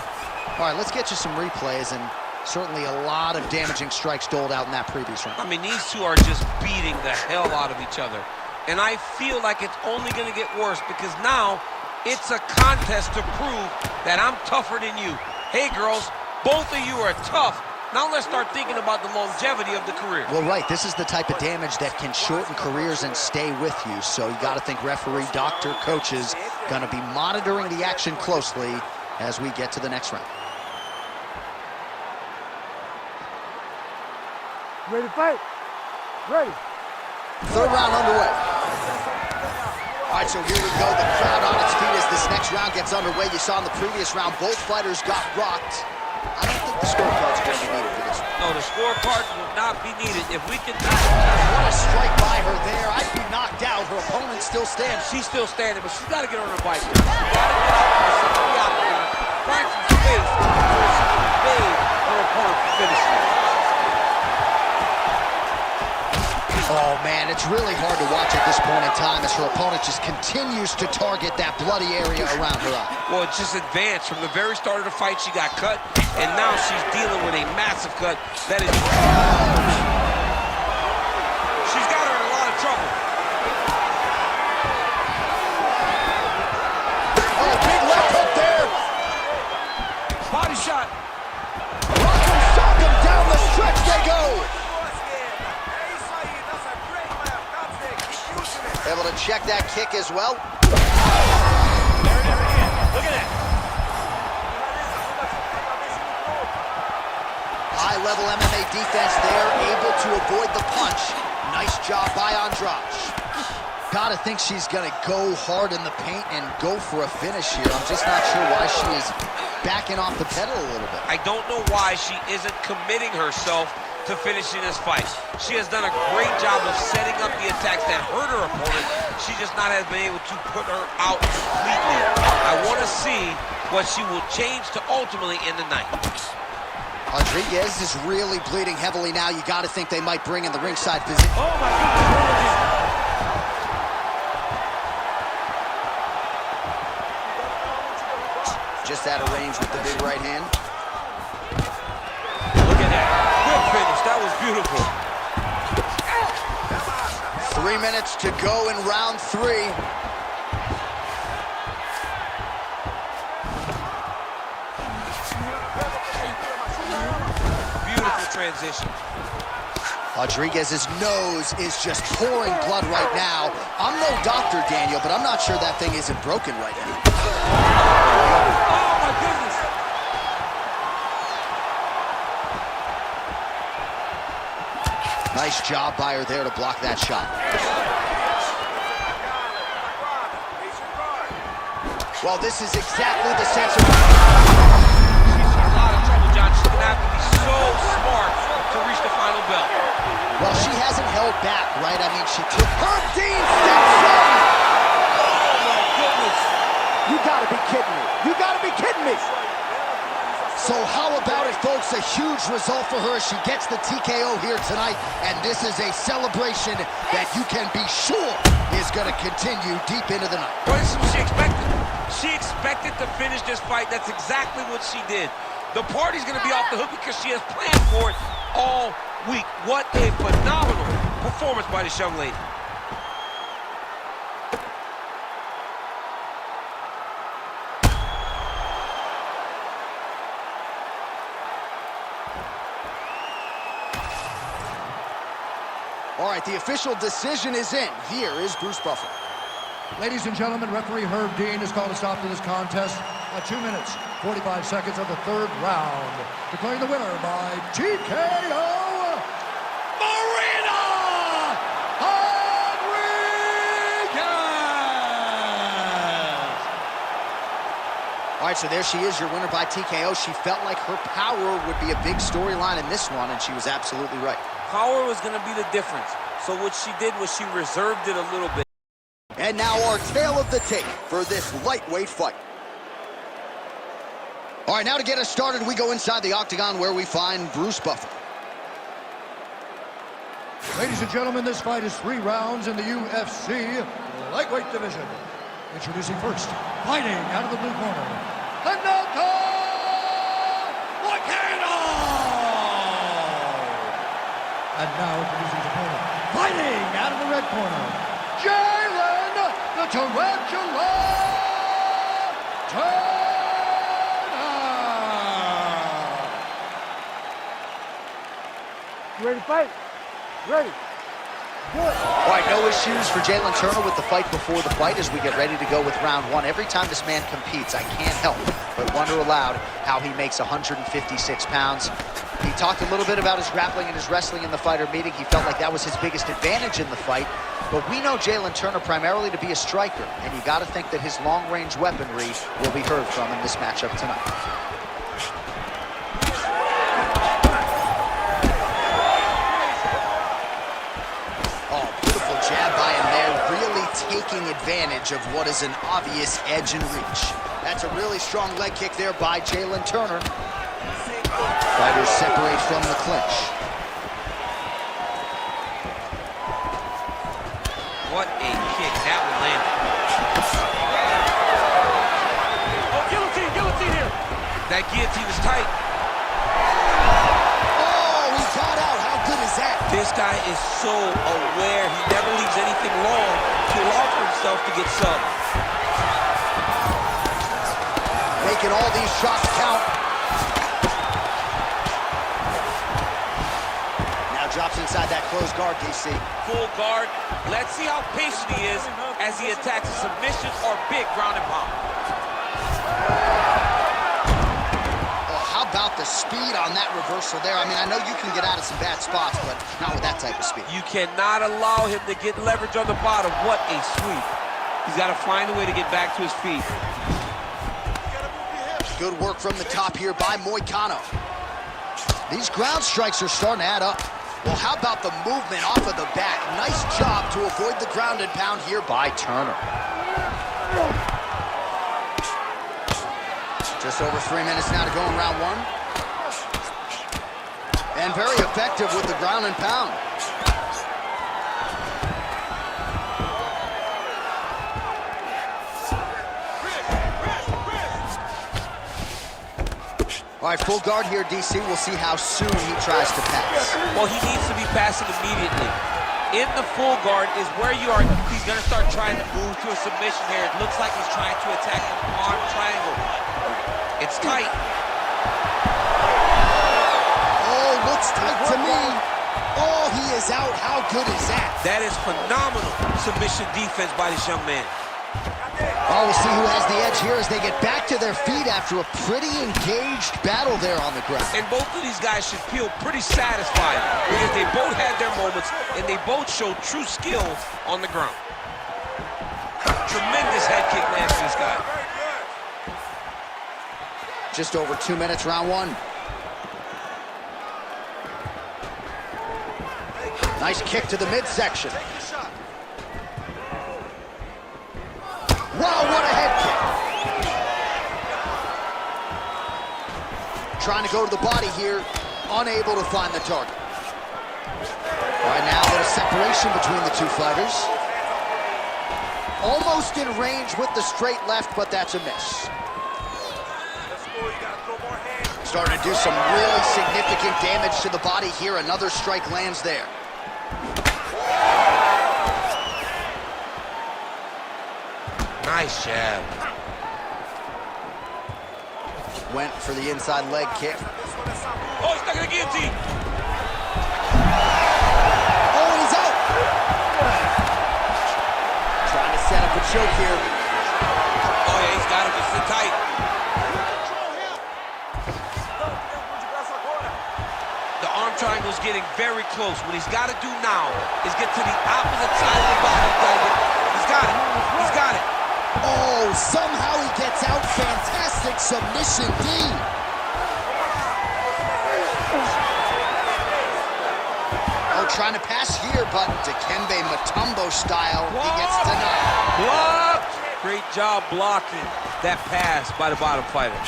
All right, let's get you some replays, and certainly a lot of damaging strikes doled out in that previous round. I mean, these two are just beating the hell out of each other. And I feel like it's only going to get worse because now it's a contest to prove that I'm tougher than you. Hey, girls, both of you are tough, Now let's start thinking about the longevity of the career. Well, right, this is the type of damage that can shorten careers and stay with you. So you got to think referee, doctor, coaches going to be monitoring the action closely as we get to the next round. Ready to fight? Ready. Third round underway. All right, so here we go. The crowd on its feet as this next round gets underway. You saw in the previous round, both fighters got rocked. I don't think the scorecard's going to be needed for this one. No, the scorecard will not be needed. If we can... What a strike by her there. I'd be knocked out. Her opponent still stands. She's still standing, but she's got to get on her bike. She's got to get out and sit on the octagon, find some space so she can evade her opponent from finishing. Oh, man, it's really hard to watch at this point in time as her opponent just continues to target that bloody area around her eye. Well, it just advanced. From the very start of the fight, she got cut, and now she's dealing with a massive cut that is... She's got her in a lot of trouble. Oh, big left hook there. Body shot. Rock'em sock'em down the stretch they go. Able to check that kick as well. There it is again. Look at that. High-level MMA defense there, able to avoid the punch. Nice job by Andrade. Gotta think she's gonna go hard in the paint and go for a finish here. I'm just not sure why she is backing off the pedal a little bit. I don't know why she isn't committing herself to finishing this fight. She has done a great job of setting up the attacks that hurt her opponent. She just not has been able to put her out completely. I want to see what she will change to ultimately end the night. Rodriguez is really bleeding heavily now. You got to think they might bring in the ringside physician. Oh my goodness. Just out of range with the big right hand. Look at that. Good finish. That was beautiful. 3 minutes to go in round 3. Beautiful transition. Rodriguez's nose is just pouring blood right now. I'm no doctor, Daniel, but I'm not sure that thing isn't broken right now. Oh my goodness. Nice job by her there to block that shot. Well, this is exactly the sense of... She's in a lot of trouble, John. She's going to have to be so smart to reach the final belt. Well, she hasn't held back, right? I mean, she took... Herb Dean steps in! Oh my goodness. You gotta be kidding me. You gotta be kidding me. So how about it, folks? A huge result for her. She gets the TKO here tonight, and this is a celebration that you can be sure is going to continue deep into the night. Well, this is what she expected. She expected to finish this fight. That's exactly what she did. The party's going to be off the hook because she has planned for it all week. What a phenomenal performance by this young lady. All right, the official decision is in. Here is Bruce Buffer. Ladies and gentlemen, referee Herb Dean has called a stop to this contest at 2 minutes, 45 seconds of the third round, declaring the winner by TKO, Marina Rodriguez! All right, so there she is, your winner by TKO. She felt like her power would be a big storyline in this one, and she was absolutely right. Power was going to be the difference. So what she did was she reserved it a little bit. And now our tale of the tape for this lightweight fight. All right, now to get us started, we go inside the octagon where we find Bruce Buffer. Ladies and gentlemen, this fight is 3 rounds in the UFC lightweight division. Introducing first, fighting out of the blue corner, Renato Moicano! And now introducing his opponent, fighting out of the red corner, Jalen the Tarantula Turner! You ready to fight? Ready. Do it. All right, no issues for Jalen Turner with the fight before the fight as we get ready to go with round one. Every time this man competes, I can't help but wonder aloud how he makes 156 pounds. He talked a little bit about his grappling and his wrestling in the fighter meeting. He felt like that was his biggest advantage in the fight. But we know Jalen Turner primarily to be a striker, and you got to think that his long-range weaponry will be heard from in this matchup tonight. Jab by him there, really taking advantage of what is an obvious edge and reach. That's a really strong leg kick there by Jalen Turner. Fighters separate from the clinch. What a kick. That one landed. Oh, guillotine, guillotine here. That guillotine is tight. Oh, he got out. How good is that? This guy is so aware. He never leaves anything long to allow for himself to get subbed. Making all these shots count. Now drops inside that closed guard, DC. Full guard. Let's see how patient he is as he attacks a submission or big ground and pound. How about the speed on that reversal there? I mean, I know you can get out of some bad spots, but not with that type of speed. You cannot allow him to get leverage on the bottom. What a sweep. He's got to find a way to get back to his feet. Good work from the top here by Moicano. These ground strikes are starting to add up. Well, how about the movement off of the back? Nice job to avoid the ground and pound here by Turner. Just over 3 minutes now to go in round one. And very effective with the ground and pound. All right, full guard here, DC. We'll see how soon he tries to pass. Well, he needs to be passing immediately. In the full guard is where you are. He's going to start trying to move to a submission here. It looks like he's trying to attack an arm triangle. It's tight. Oh, looks tight to me. Oh, he is out. How good is that? That is phenomenal submission defense by this young man. Oh, we'll see who has the edge here as they get back to their feet after a pretty engaged battle there on the ground. And both of these guys should feel pretty satisfied because they both had their moments and they both showed true skill on the ground. Tremendous head kick lands for this guy. Just over 2 minutes, round one. Nice kick to the midsection. Wow, what a head kick. Trying to go to the body here, unable to find the target. All right, now a little separation between the two fighters. Almost in range with the straight left, but that's a miss. Starting to do some really significant damage to the body here. Another strike lands there. Nice jab. Went for the inside leg kick. Oh, he's stuck in the guillotine. Oh, he's out. Trying to set up a choke here. Oh, yeah, he's got him. It's in tight. The arm triangle's getting very close. What he's got to do now is get to the opposite side of the body. He's got it. He's got it. Oh, somehow he gets out. Fantastic submission D. Oh, trying to pass here, but Dikembe Mutombo style, he gets denied. Blocked. Great job blocking that pass by the bottom fighter.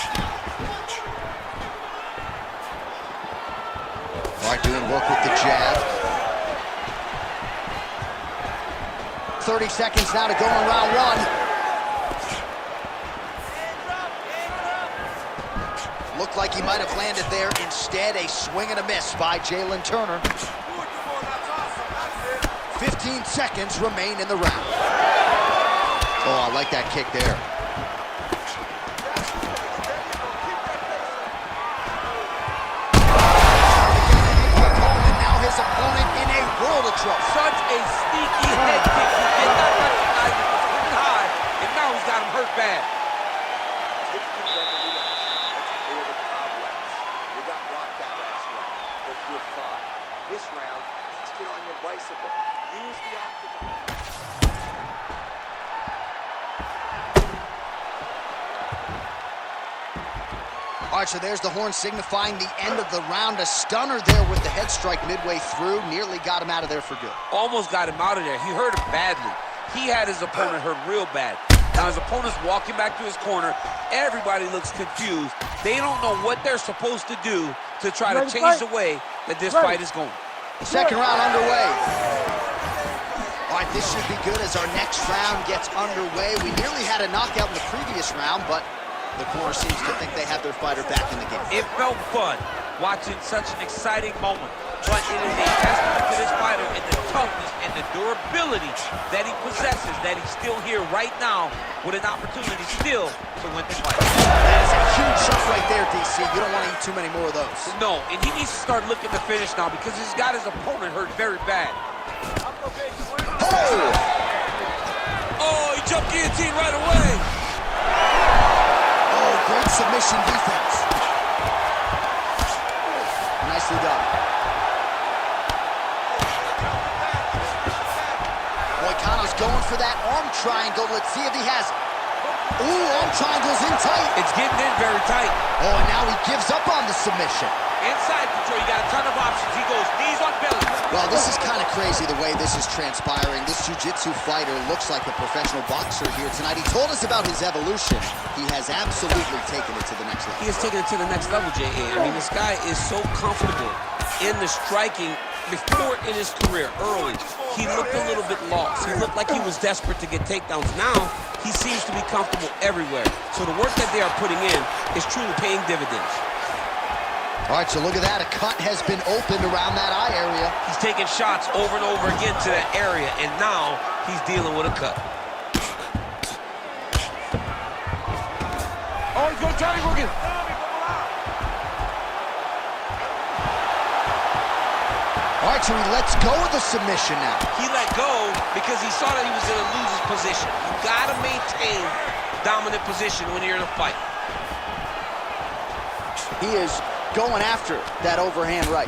All right, doing work with the jab. 30 seconds now to go in round one. Looked like he might have landed there. Instead, a swing and a miss by Jalen Turner. 15 seconds remain in the round. Oh, I like that kick there. Now opponent in a world of trouble. Such a sneaky head kick. He did not recognize it was hitting high, and now he's got him hurt bad. Take things on the relax. Let's clear the cobwebs. You got rocked out last round, but you're fine. This round, let's get on your bicycle. Use the octagon. All right, so there's the horn signifying the end of the round. A stunner there with the head strike midway through. Nearly got him out of there for good. Almost got him out of there. He hurt him badly. He had his opponent hurt real bad. Now his opponent's walking back to his corner. Everybody looks confused. They don't know what they're supposed to do to try to change the way that this fight is going. Second round underway. All right, this should be good as our next round gets underway. We nearly had a knockout in the previous round, but the corner seems to think they have their fighter back in the game. It felt fun watching such an exciting moment, but it is a testament to this fighter and the toughness and the durability that he possesses, that he's still here right now with an opportunity still to win this fight. That is a huge shot right there, DC. You don't want to eat too many more of those. No, and he needs to start looking to finish now because he's got his opponent hurt very bad. Oh, he jumped guillotine right away. Great submission defense. Nicely done. Moicano's going for that arm triangle. Let's see if he has it. Ooh, arm triangle's in tight. It's getting in very tight. Oh, and now he gives up on the submission. Inside control, you got a ton of options. He goes knees on belly. Well, this is kind of crazy the way this is transpiring. This jiu-jitsu fighter looks like a professional boxer here tonight. He told us about his evolution. He has absolutely taken it to the next level. He has taken it to the next level, J.A. I mean, this guy is so comfortable in the striking. Before in his career, early, he looked a little bit lost. He looked like he was desperate to get takedowns. Now, he seems to be comfortable everywhere. So the work that they are putting in is truly paying dividends. All right, so look at that. A cut has been opened around that eye area. He's taking shots over and over again to that area, and now he's dealing with a cut. Oh, he's going to try to go again. All right, so he lets go of the submission now. He let go because he saw that he was in a loser's position. You got to maintain dominant position when you're in a fight. He is going after that overhand right.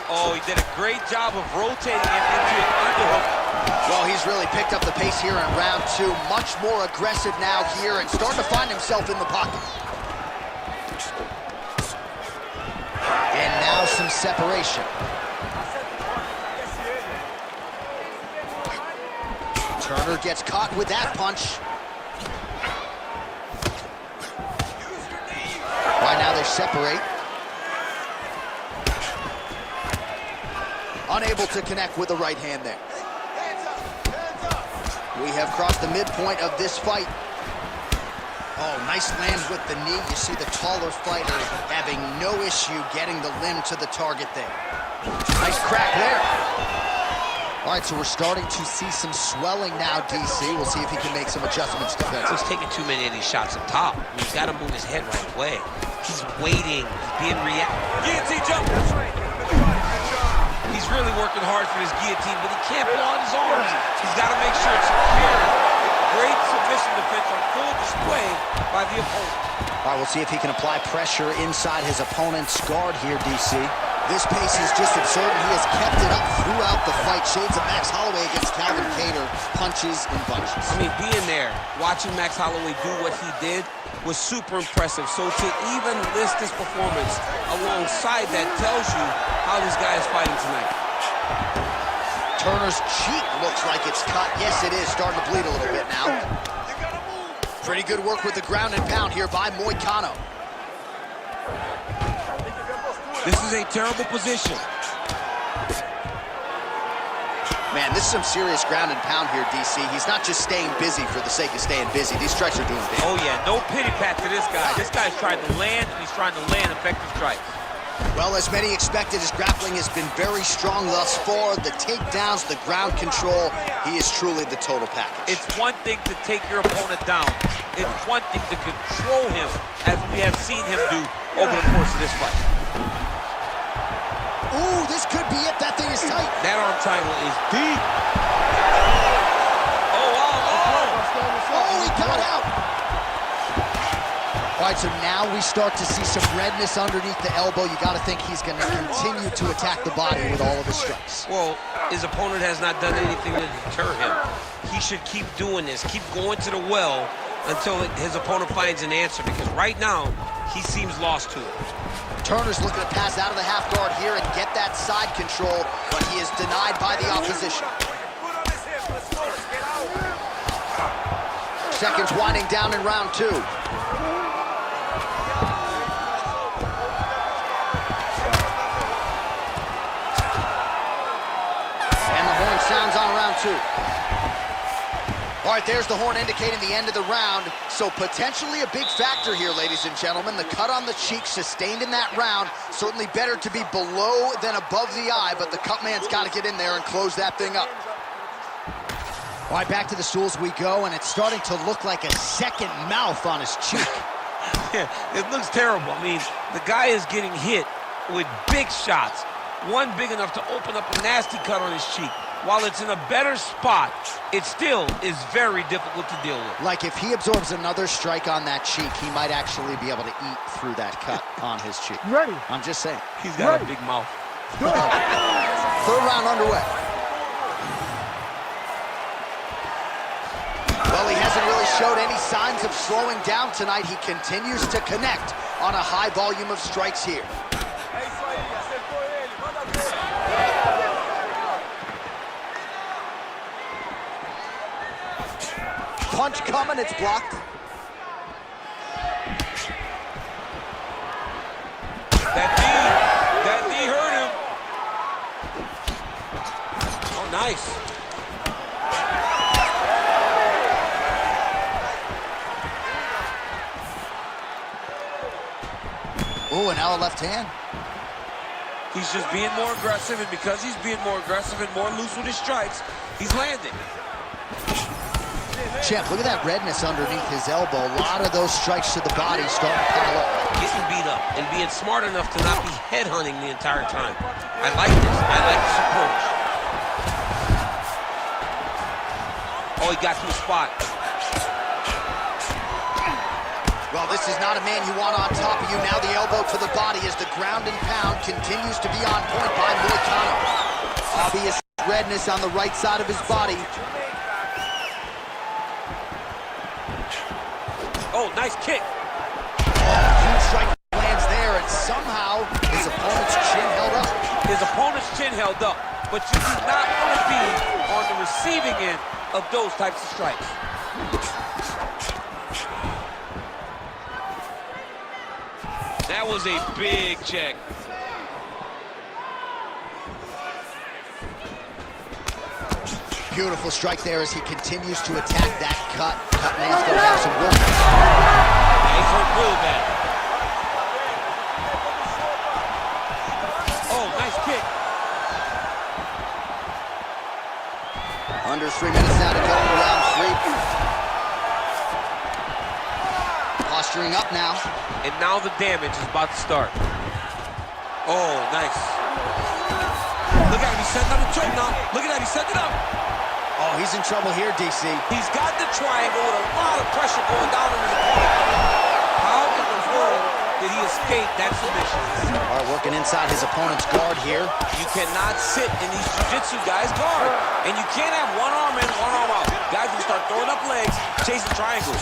Oh, he did a great job of rotating him into an underhook. Well, he's really picked up the pace here in round two. Much more aggressive now here and starting to find himself in the pocket. And now some separation. Turner gets caught with that punch. Right now they separate. Unable to connect with the right hand there. We have crossed the midpoint of this fight. Oh, nice land with the knee. You see the taller fighter having no issue getting the limb to the target there. Nice crack there. All right, so we're starting to see some swelling now, DC. We'll see if he can make some adjustments defensively. He's taking too many of these shots up top. He's got to move his head right away. He's waiting. He's being reactive. Guillotine jump. He's really working hard for his guillotine, but he can't pull out his arms. He's got to make sure it's secure. Great submission defense on full display by the opponent. All right, we'll see if he can apply pressure inside his opponent's guard here, DC. This pace is just absurd, and he has kept it up throughout the fight. Shades of Max Holloway against Calvin Kattar, punches and bunches. I mean, being there, watching Max Holloway do what he did was super impressive. So to even list this performance alongside that tells you how this guy is fighting tonight. Turner's cheek looks like it's cut. Yes, it is. Starting to bleed a little bit now. Pretty good work with the ground and pound here by Moicano. This is a terrible position. Man, this is some serious ground and pound here, DC. He's not just staying busy for the sake of staying busy. These strikes are doing damage. Oh, yeah. No pity pat to this guy. This guy's trying to land, and he's trying to land effective strikes. Well, as many expected, his grappling has been very strong thus far. The takedowns, the ground control, he is truly the total package. It's one thing to take your opponent down. It's one thing to control him, as we have seen him do over the course of this fight. Ooh, this could be it. That thing is tight. That arm triangle is deep. Oh, wow. Oh, he got out. All right, so now we start to see some redness underneath the elbow. You got to think he's going to continue to attack the body with all of his strikes. Well, his opponent has not done anything to deter him. He should keep doing this, keep going to the well until his opponent finds an answer, because right now, he seems lost to it. Turner's looking to pass out of the half guard here and get that side control, but he is denied by the opposition. Seconds winding down in round 2. And the horn sounds on round 2. All right, there's the horn indicating the end of the round. So potentially a big factor here, ladies and gentlemen. The cut on the cheek sustained in that round. Certainly better to be below than above the eye, but the cut man's got to get in there and close that thing up. All right, back to the stools we go, and it's starting to look like a second mouth on his cheek. Yeah, it looks terrible. I mean, the guy is getting hit with big shots. One big enough to open up a nasty cut on his cheek. While it's in a better spot, it still is very difficult to deal with. Like if he absorbs another strike on that cheek, he might actually be able to eat through that cut on his cheek. You ready? I'm just saying. He's got a big mouth. Third round underway. Well, he hasn't really showed any signs of slowing down tonight. He continues to connect on a high volume of strikes here. Punch coming, it's blocked. That knee hurt him. Oh, nice. Ooh, and now a left hand. He's just being more aggressive, and because he's being more aggressive and more loose with his strikes, he's landing. Champ, look at that redness underneath his elbow. A lot of those strikes to the body starting to pile up. Getting beat up and being smart enough to not be headhunting the entire time. I like this. I like this approach. Oh, he got to the spot. Well, this is not a man you want on top of you. Now the elbow to the body as the ground and pound continues to be on point by Moicano. Obvious redness on the right side of his body. Oh, nice kick. Huge strike lands there, and somehow his opponent's chin held up. His opponent's chin held up, but you do not want to be on the receiving end of those types of strikes. That was a big check. Beautiful strike there as he continues to attack that cut. Cut man's going to have some work. He's hurt real bad. Oh, nice kick. Under 3 minutes now to go in round 3. Posturing up now. And now the damage is about to start. Oh, nice. Look at him, he's setting up a choke now. Look at that, he's setting it up. Oh, he's in trouble here, DC. He's got the triangle with a lot of pressure going down on his opponent. How in the world did he escape that submission? All right, working inside his opponent's guard here. You cannot sit in these jiu-jitsu guys' guard. And you can't have one arm in, one arm out. Guys will start throwing up legs, chasing triangles.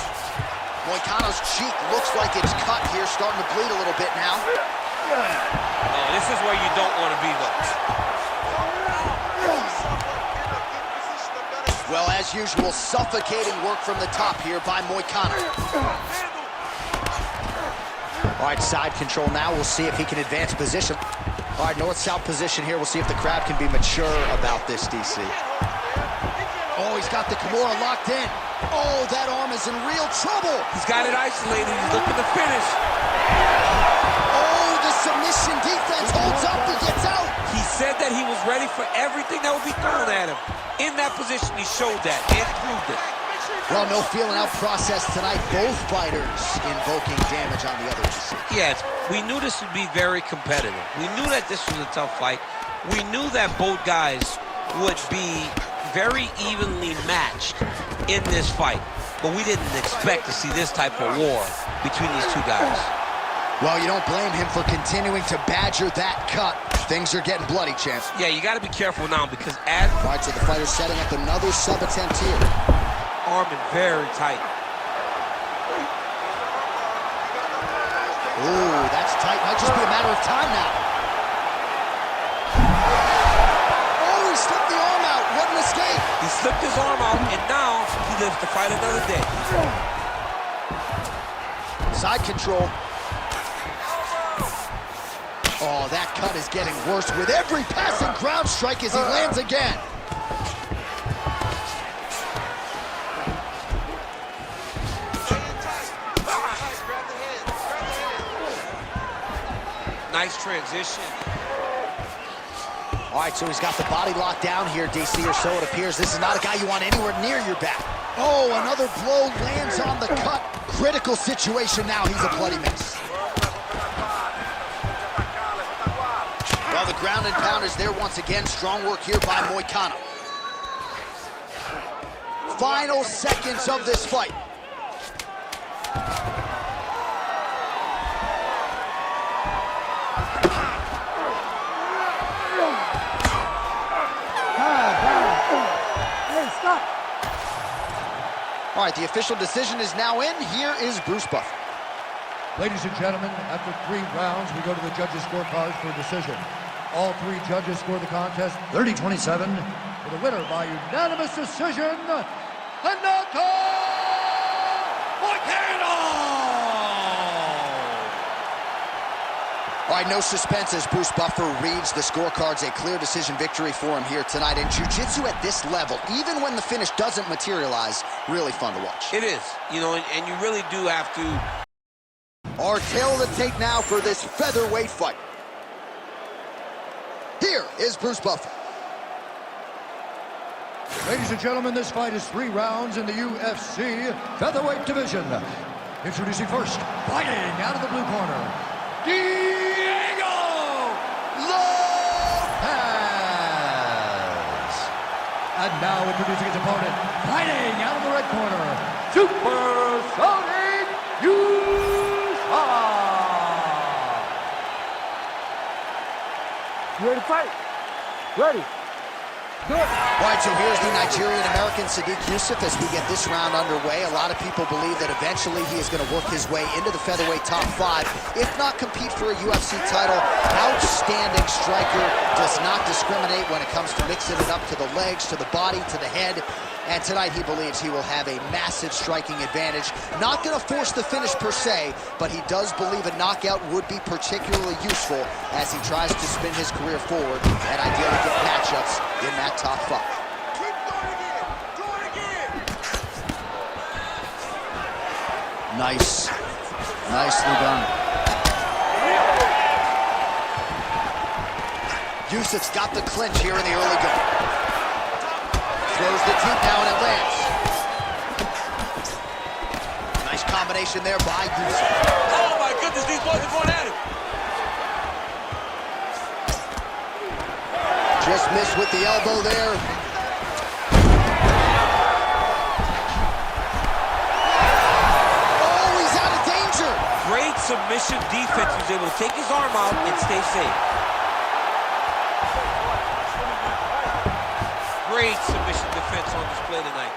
Moicano's cheek looks like it's cut here, starting to bleed a little bit now. Oh, this is where you don't want to be, though. Well, as usual, suffocating work from the top here by Moicano. All right, side control now. We'll see if he can advance position. All right, north-south position here. We'll see if the crowd can be mature about this, DC. Oh, he's got the Kimura locked in. Oh, that arm is in real trouble. He's got it isolated. He's looking to finish. Oh, the submission defense holds up. He gets out. He said that he was ready for everything that would be thrown at him. In that position, he showed that and proved it. Well, no feeling out process tonight. Both fighters invoking damage on the other's. Yes, we knew this would be very competitive. We knew that this was a tough fight. We knew that both guys would be very evenly matched in this fight. But we didn't expect to see this type of war between these two guys. Well, you don't blame him for continuing to badger that cut. Things are getting bloody, champ. Yeah, you got to be careful now because as... All right, so the fighter's setting up another sub-attempt here. Arm very tight. Ooh, that's tight. Might just be a matter of time now. Oh, he slipped the arm out. What an escape. He slipped his arm out, and now he lives to fight another day. Side control. Oh, that cut is getting worse with every passing ground strike as he lands again. Nice transition. All right, so he's got the body locked down here, DC, or so it appears. This is not a guy you want anywhere near your back. Oh, another blow lands on the cut. Critical situation now. He's a bloody mess. Well, the ground and pound is there once again. Strong work here by Moicano. Final seconds of this fight. Hey, stop. All right, the official decision is now in. Here is Bruce Buffer. Ladies and gentlemen, after 3 rounds, we go to the judges' scorecards for a decision. All 3 judges score the contest 30-27 for the winner by unanimous decision, Renato Moicano! All right, no suspense as Bruce Buffer reads the scorecards. A clear decision victory for him here tonight. And jiu-jitsu at this level, even when the finish doesn't materialize, really fun to watch. It is, you know, and you really do have to. Our tail of the tape now for this featherweight fight. Here is Bruce Buffer. Ladies and gentlemen, this fight is 3 rounds in the UFC featherweight division. Introducing first, fighting out of the blue corner, Diego Lopez. And now introducing his opponent, fighting out of the red corner, Supersonic Usman. You ready to fight? Ready. Do it. All right, so here's the Nigerian-American Sadiq Yusuff as we get this round underway. A lot of people believe that eventually he is going to work his way into the featherweight top 5, if not compete for a UFC title. Outstanding striker, does not discriminate when it comes to mixing it up to the legs, to the body, to the head. And tonight he believes he will have a massive striking advantage. Not going to force the finish per se, but he does believe a knockout would be particularly useful as he tries to spin his career forward and ideally get matchups in that top 5. Keep going again. Do it again. Nice. Nicely done. Yusuff's got the clinch here in the early going. Throws the teep now and it lands. Nice combination there by Yusuff. Oh my goodness, these boys are going at it. Just missed with the elbow there. Oh, he's out of danger. Great submission defense. He was able to take his arm out and stay safe. Great submission defense on display tonight.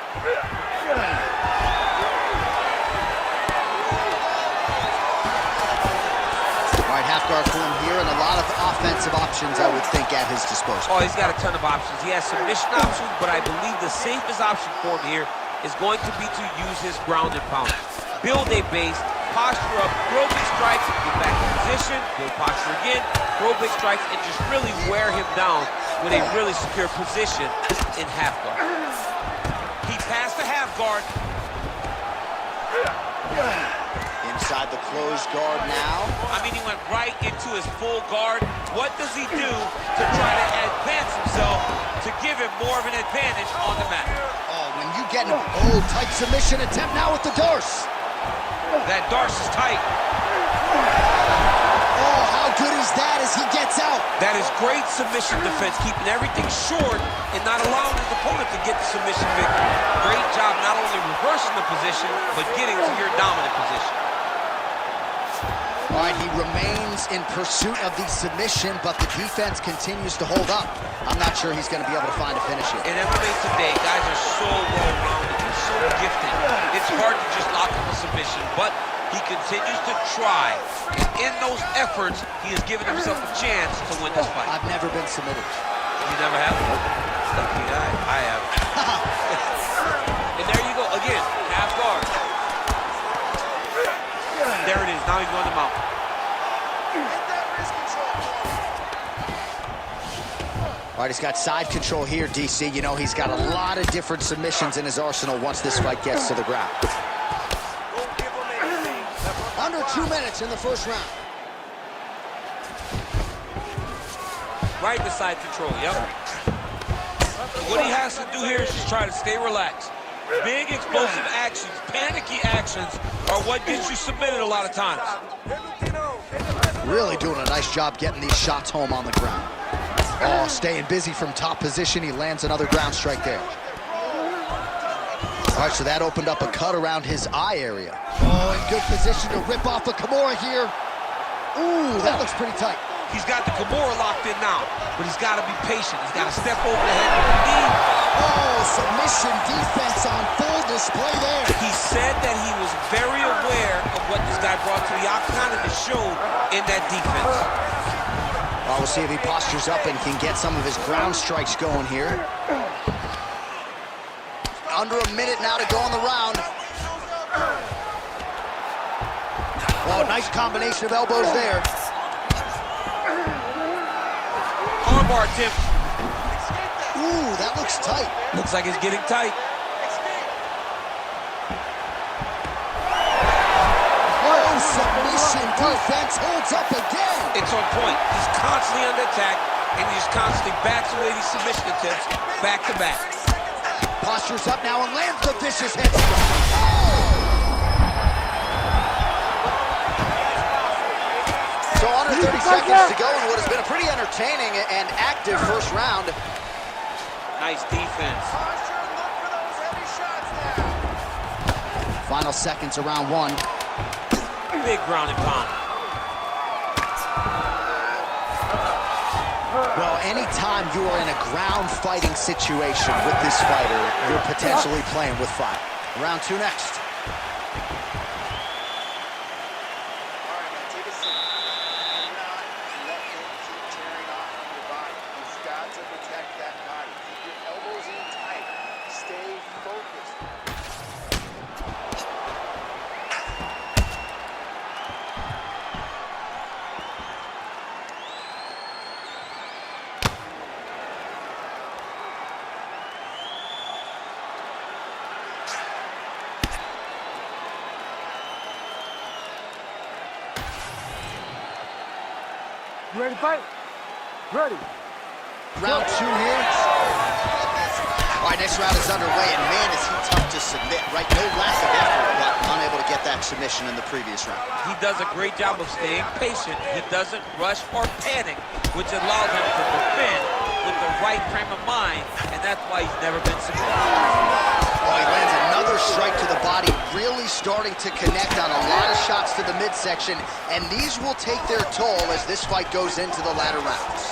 All right, half guard for him here, and a lot of offensive options, I would think, at his disposal. Oh, he's got a ton of options. He has submission options, but I believe the safest option for him here is going to be to use his ground and pound. Build a base, posture up, throw big strikes, get back in position, build posture again, throw big strikes, and just really wear him down with a really secure position in half guard. He passed the half guard. Inside the closed guard now. I mean, he went right into his full guard. What does he do to try to advance himself to to give him more of an advantage on the mat. Oh, when you get an tight submission attempt now with the Darce. That Darce is tight. Oh, how good is that as he gets out? That is great submission defense, keeping everything short and not allowing his opponent to get the submission victory. Great job not only reversing the position, but getting to your dominant position. All right, he remains in pursuit of the submission, but the defense continues to hold up. I'm not sure he's going to be able to find a finish here. In MMA today, guys are so well-rounded and so gifted. It's hard to just lock up a submission, but he continues to try. And in those efforts, he has given himself a chance to win this fight. I've never been submitted. You never have? Lucky guy. I have. And there you go. Again, half guard. There it is. Now he's going to mount. All right, he's got side control here, DC. You know, he's got a lot of different submissions in his arsenal once this fight gets to the ground. Under 2 minutes in the first round. Right to side control, yep. What he has to do here is just try to stay relaxed. Big explosive actions, panicky actions are what gets you submitted a lot of times. Really doing a nice job getting these shots home on the ground. Oh, staying busy from top position. He lands another ground strike there. All right, so that opened up a cut around his eye area. Oh, in good position to rip off a Kimura here. Ooh, that looks pretty tight. He's got the Kimura locked in now, but he's got to be patient. He's got to step over the head with the knee. Oh, submission defense on full display there. He said that he was very aware of what this guy brought to the octagon and it showed in that defense. Well, we'll see if he postures up and can get some of his ground strikes going here. Under a minute now to go in the round. Oh, nice combination of elbows there. Armbar attempt. Ooh, that looks tight. Looks like it's getting tight. Oh, submission defense holds up again. It's on point. He's constantly under attack, and he just constantly backs away these submission attempts back to back. Postures up now and lands the vicious head strike. So under 30 seconds to go in what has been a pretty entertaining and active first round. Nice defense. Final seconds of round one. Big ground and pound. Well, anytime you are in a ground fighting situation with this fighter, you're potentially playing with fire. Round two next. You ready to fight? Ready. Round two here. All right, next round is underway, and man, is he tough to submit, right? No lack of effort, but unable to get that submission in the previous round. He does a great job of staying patient. He doesn't rush or panic, which allows him to defend with the right frame of mind, and that's why he's never been submitted. Oh, he lands another strike to the body, really starting to connect on a lot of shots to the midsection, and these will take their toll as this fight goes into the latter rounds.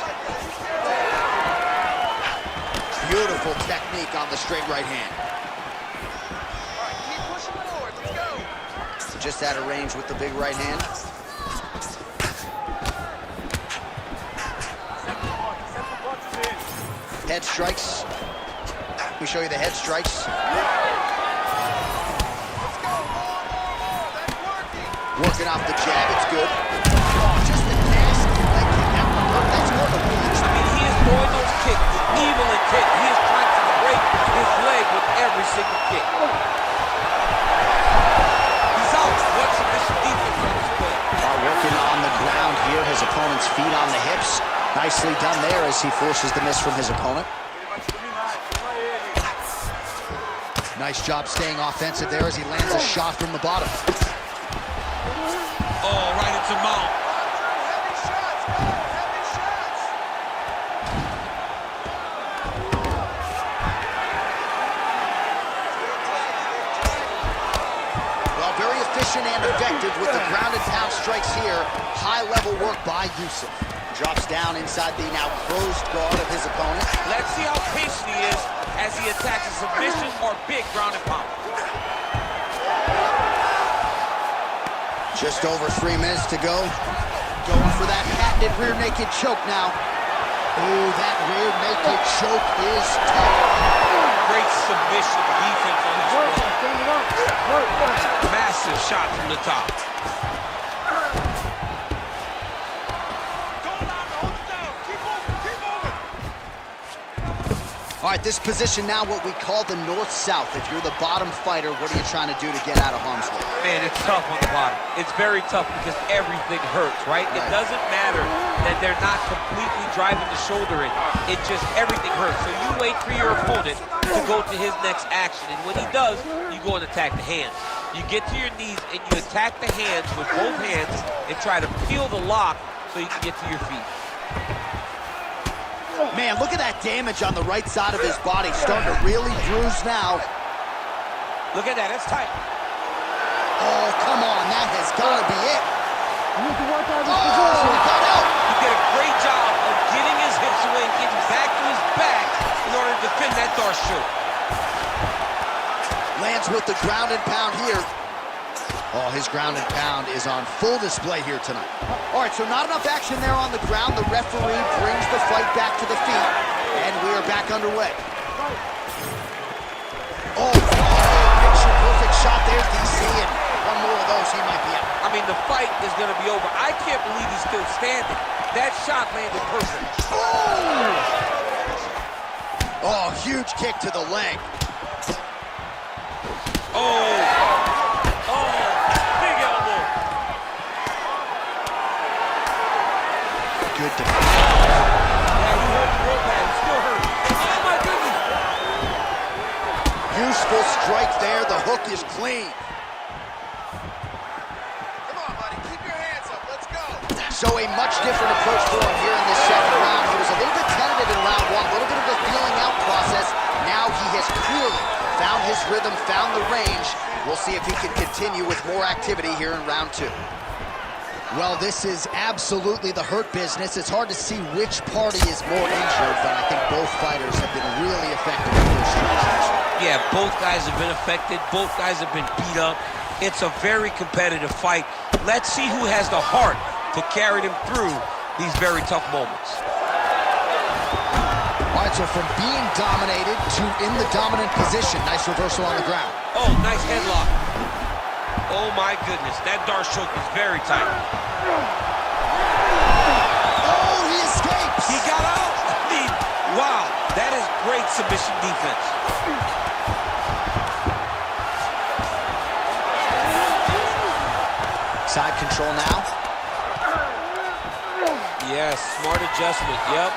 Beautiful technique on the straight right hand. Keep pushing forward. Let's go. Just out of range with the big right hand. Head strikes. Let me show you the head strikes. Working off the jab, it's good. Oh, just a nasty leg kick. That's more than one. I mean, he is throwing those kicks, evil intent. He is trying to break his leg with every single kick. He's out. What submission defense on this play? Working on the ground here, his opponent's feet on the hips. Nicely done there as he forces the miss from his opponent. Pretty much Nice job staying offensive there as he lands a shot from the bottom. Oh, right into mount. Heavy shots, heavy shots. Well, very efficient and effective with the ground and pound strikes here. High-level work by Yusuf. Drops down inside the now closed guard of his opponent. Let's see how patient he is as he attacks a submission or big ground and pound. Just over 3 minutes to go. Going for that patented rear naked choke now. Ooh, that rear naked choke is tough. Great submission defense on his Work, front. stand it up. Work. Massive shot from the top. All right, this position now what we call the north-south. If you're the bottom fighter, what are you trying to do to get out of harm's way? Man, it's tough on the bottom. It's very tough because everything hurts, right? It doesn't matter that they're not completely driving the shoulder in. It just, everything hurts. So you wait for your opponent to go to his next action. And when he does, you go and attack the hands. You get to your knees and you attack the hands with both hands and try to peel the lock so you can get to your feet. Man, look at that damage on the right side of his body. Starting to really bruise now. Look at that, it's tight. Oh, come on, that has got to be it. You need to work out this Oh, position. he got out. He did a great job of getting his hips away and getting back to his back in order to defend that Darce choke. Lands with the ground and pound here. Oh, his ground and pound is on full display here tonight. All right, so not enough action there on the ground. The referee brings the fight back to the feet, and we are back underway. Oh, picture-perfect shot there, DC, and one more of those, he might be out. I mean, the fight is going to be over. I can't believe he's still standing. That shot landed perfect. Oh, huge kick to the leg. Big elbow. Good defense. Yeah, he hurt the rope pad. It still hurt. Oh, my goodness. Useful strike there. The hook is clean. Come on, buddy, keep your hands up. Let's go. So a much different approach for him here in this second round. He was a little bit tentative in round one, a little bit of a feeling out process. Now he has clearly found his rhythm, found the range. We'll see if he can continue with more activity here in round two. Well, this is absolutely the hurt business. It's hard to see which party is more injured, but I think both fighters have been really effective with their strikes. Yeah, both guys have been affected. Both guys have been beat up. It's a very competitive fight. Let's see who has the heart to carry them through these very tough moments. All right, so from being dominated to in the dominant position. Nice reversal on the ground. Oh, nice headlock. Oh, my goodness. That Darce choke is very tight. Oh, he escapes! He got out. I mean, wow. That is great submission defense. Side control now. Yes, smart adjustment. Yep.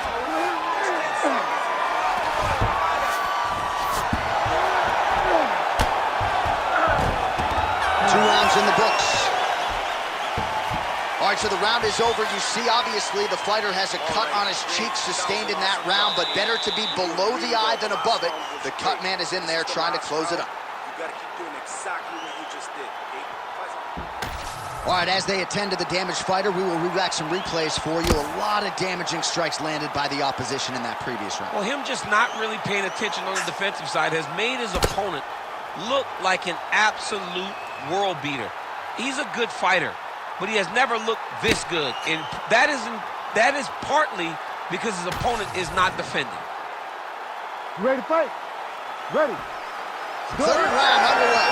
In the books. All right, so the round is over. You see, obviously, the fighter has a cut on his cheek sustained in that round, but better to be below the eye than above it. The cut man is in there trying to close it up. You gotta keep doing exactly what you just did. All right, as they attend to the damaged fighter, we will read back some replays for you. A lot of damaging strikes landed by the opposition in that previous round. Well, him just not really paying attention on the defensive side has made his opponent look like an absolute world beater. He's a good fighter, but he has never looked this good, and that is partly because his opponent is not defending. You ready to fight? Ready. Third round underway.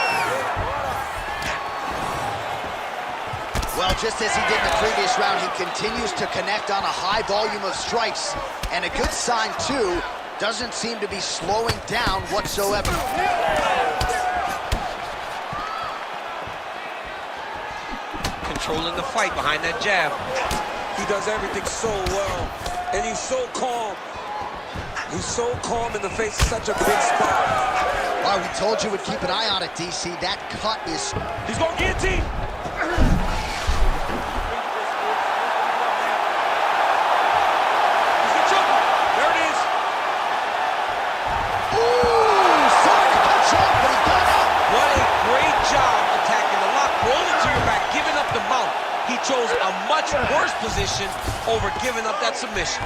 Well, just as he did in the previous round, he continues to connect on a high volume of strikes, and a good sign too, doesn't seem to be slowing down whatsoever. Controlling the fight behind that jab. He does everything so well, and he's so calm. He's so calm in the face of such a big spot. All right, we told you we'd keep an eye on it, DC. That cut is... He's going to guillotine. He's going to choke him. There it is. Ooh, sorry to cut short, but he got out. What a great job attacking the lock, rolling to your back, giving up the mount. He chose a much worse position over giving up that submission.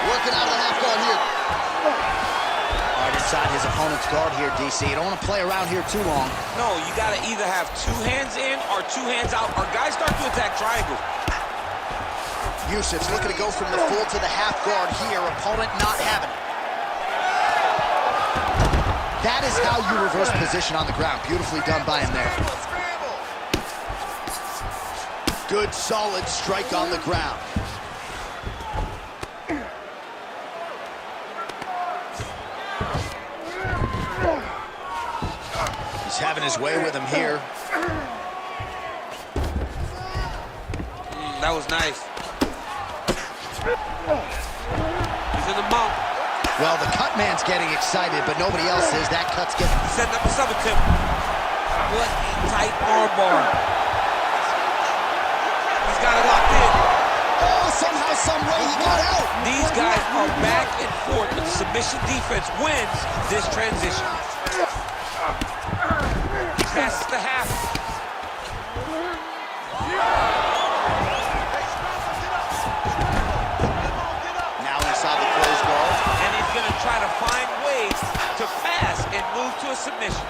Working out of the half guard here. All right, inside his opponent's guard here, DC. You don't want to play around here too long. No, you got to either have 2 hands in or 2 hands out, or guys start to attack triangle. Yusuf's looking to go from the full to the half guard here. Opponent not having it. That is how you reverse position on the ground. Beautifully done by him there. Good, solid strike on the ground. He's having his way with him here. That was nice. He's in the mount. Well, the cut man's getting excited, but nobody else is. That cut's getting... He's setting up a sub attempt. What a tight arm bar. He's got it locked in. Oh, somehow, some way he got out. These guys are back and forth, but the submission defense wins this transition. He passes the half. Now inside the closed guard. And he's going to try to find ways to pass and move to a submission.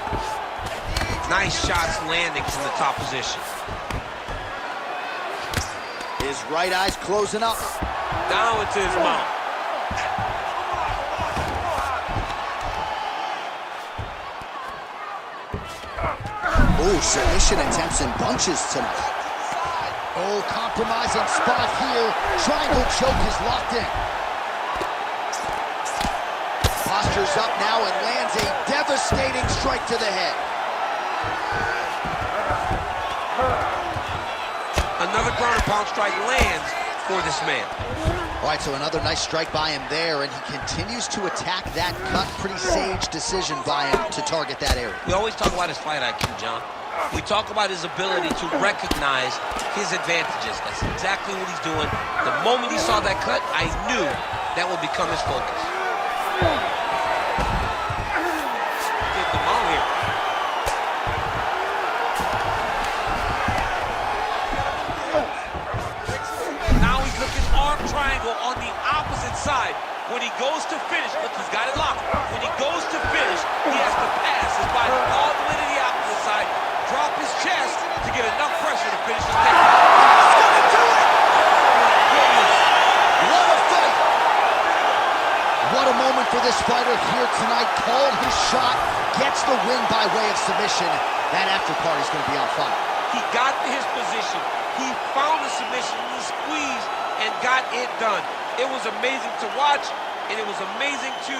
Nice shots landing from the top position. His right eye's closing up. Down into his mount. Oh, submission attempts in bunches tonight. Oh, compromising spot here. Triangle choke is locked in. Postures up now and lands a devastating strike to the head. Another ground and pound strike lands for this man. All right, so another nice strike by him there, and he continues to attack that cut. Pretty sage decision by him to target that area. We always talk about his fight IQ, John. We talk about his ability to recognize his advantages. That's exactly what he's doing. The moment he saw that cut, I knew that would become his focus. Get the mount here. Now he's looking arm triangle on the opposite side. When he goes to finish, look, he's got it locked. When he goes to finish, he has to pass his body all the way to the opposite side, drop his chest to get enough pressure to finish his takedown. He's gonna do it! What a fight! What a moment for this fighter here tonight. Called his shot, gets the win by way of submission. That after party's gonna be on fire. He got to his position. He found the submission, he squeezed, and got it done. It was amazing to watch, and it was amazing to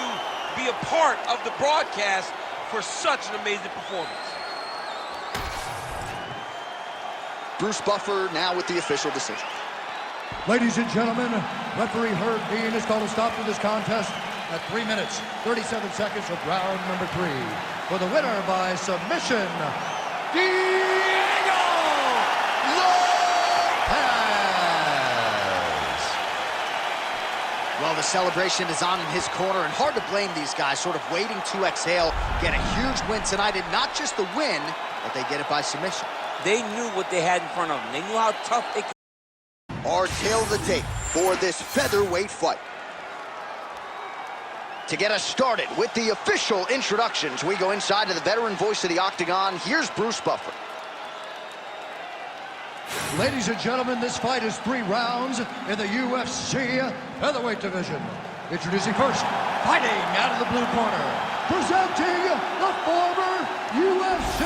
be a part of the broadcast for such an amazing performance. Bruce Buffer now with the official decision. Ladies and gentlemen, referee Herb Dean has called a stop to this contest at 3 minutes, 37 seconds of round number 3. For the winner by submission, Diego Lopez! Well, the celebration is on in his corner, and hard to blame these guys, sort of waiting to exhale, get a huge win tonight, and not just the win, but they get it by submission. They knew what they had in front of them. They knew how tough it could. Our tale of the tape for this featherweight fight. To get us started with the official introductions, we go inside to the veteran voice of the Octagon. Here's Bruce Buffer. Ladies and gentlemen, this fight is 3 rounds in the UFC featherweight division. Introducing first, fighting out of the blue corner, presenting the former UFC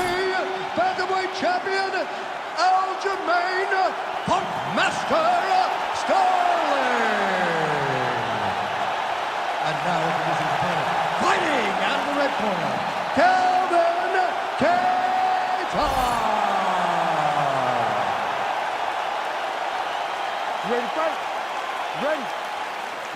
featherweight champion, Aljamain Punkmaster Sterling. And now introducing the opponent, fighting out of the red corner, Kelvin Keita. You ready to fight? You ready?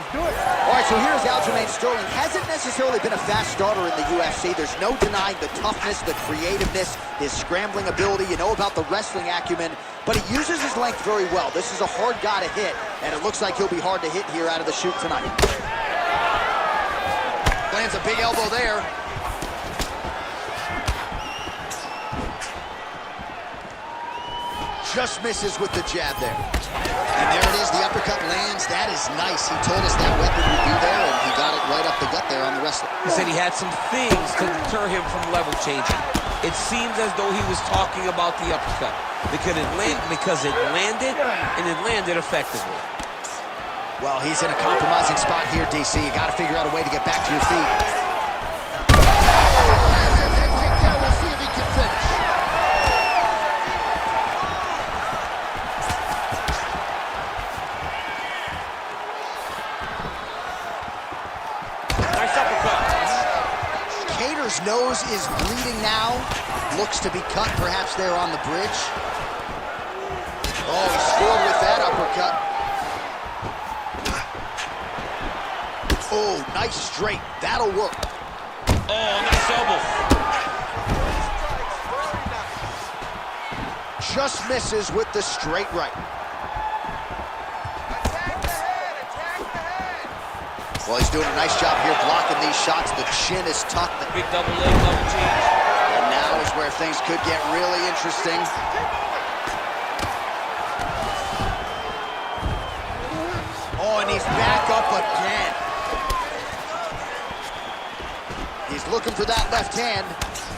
Let's do it. All right, so here's Aljamain Sterling. Hasn't necessarily been a fast starter in the UFC. There's no denying the toughness, the creativeness, his scrambling ability. You know about the wrestling acumen, but he uses his length very well. This is a hard guy to hit, and it looks like he'll be hard to hit here out of the chute tonight. Lands a big elbow there. Just misses with the jab there. And there it is, the uppercut lands. That is nice. He told us that weapon would be there, and he got it right up the gut there on the wrestler. He said he had some things to deter him from level changing. It seems as though he was talking about the uppercut because it landed, and it landed effectively. Well, he's in a compromising spot here, DC. You got to figure out a way to get back to your feet. We'll see if he can finish. Nice uppercut. Kattar's nose is bleeding now. Looks to be cut, perhaps there on the bridge. Oh, he scored with that uppercut. Oh, nice straight. That'll work. Oh, nice elbow. Just misses with the straight right. Attack the head! Attack the head! Well, he's doing a nice job here blocking these shots. The chin is tucked. Big double leg, double change. And now is where things could get really interesting. Oh, and he's back up again. He's looking for that left hand.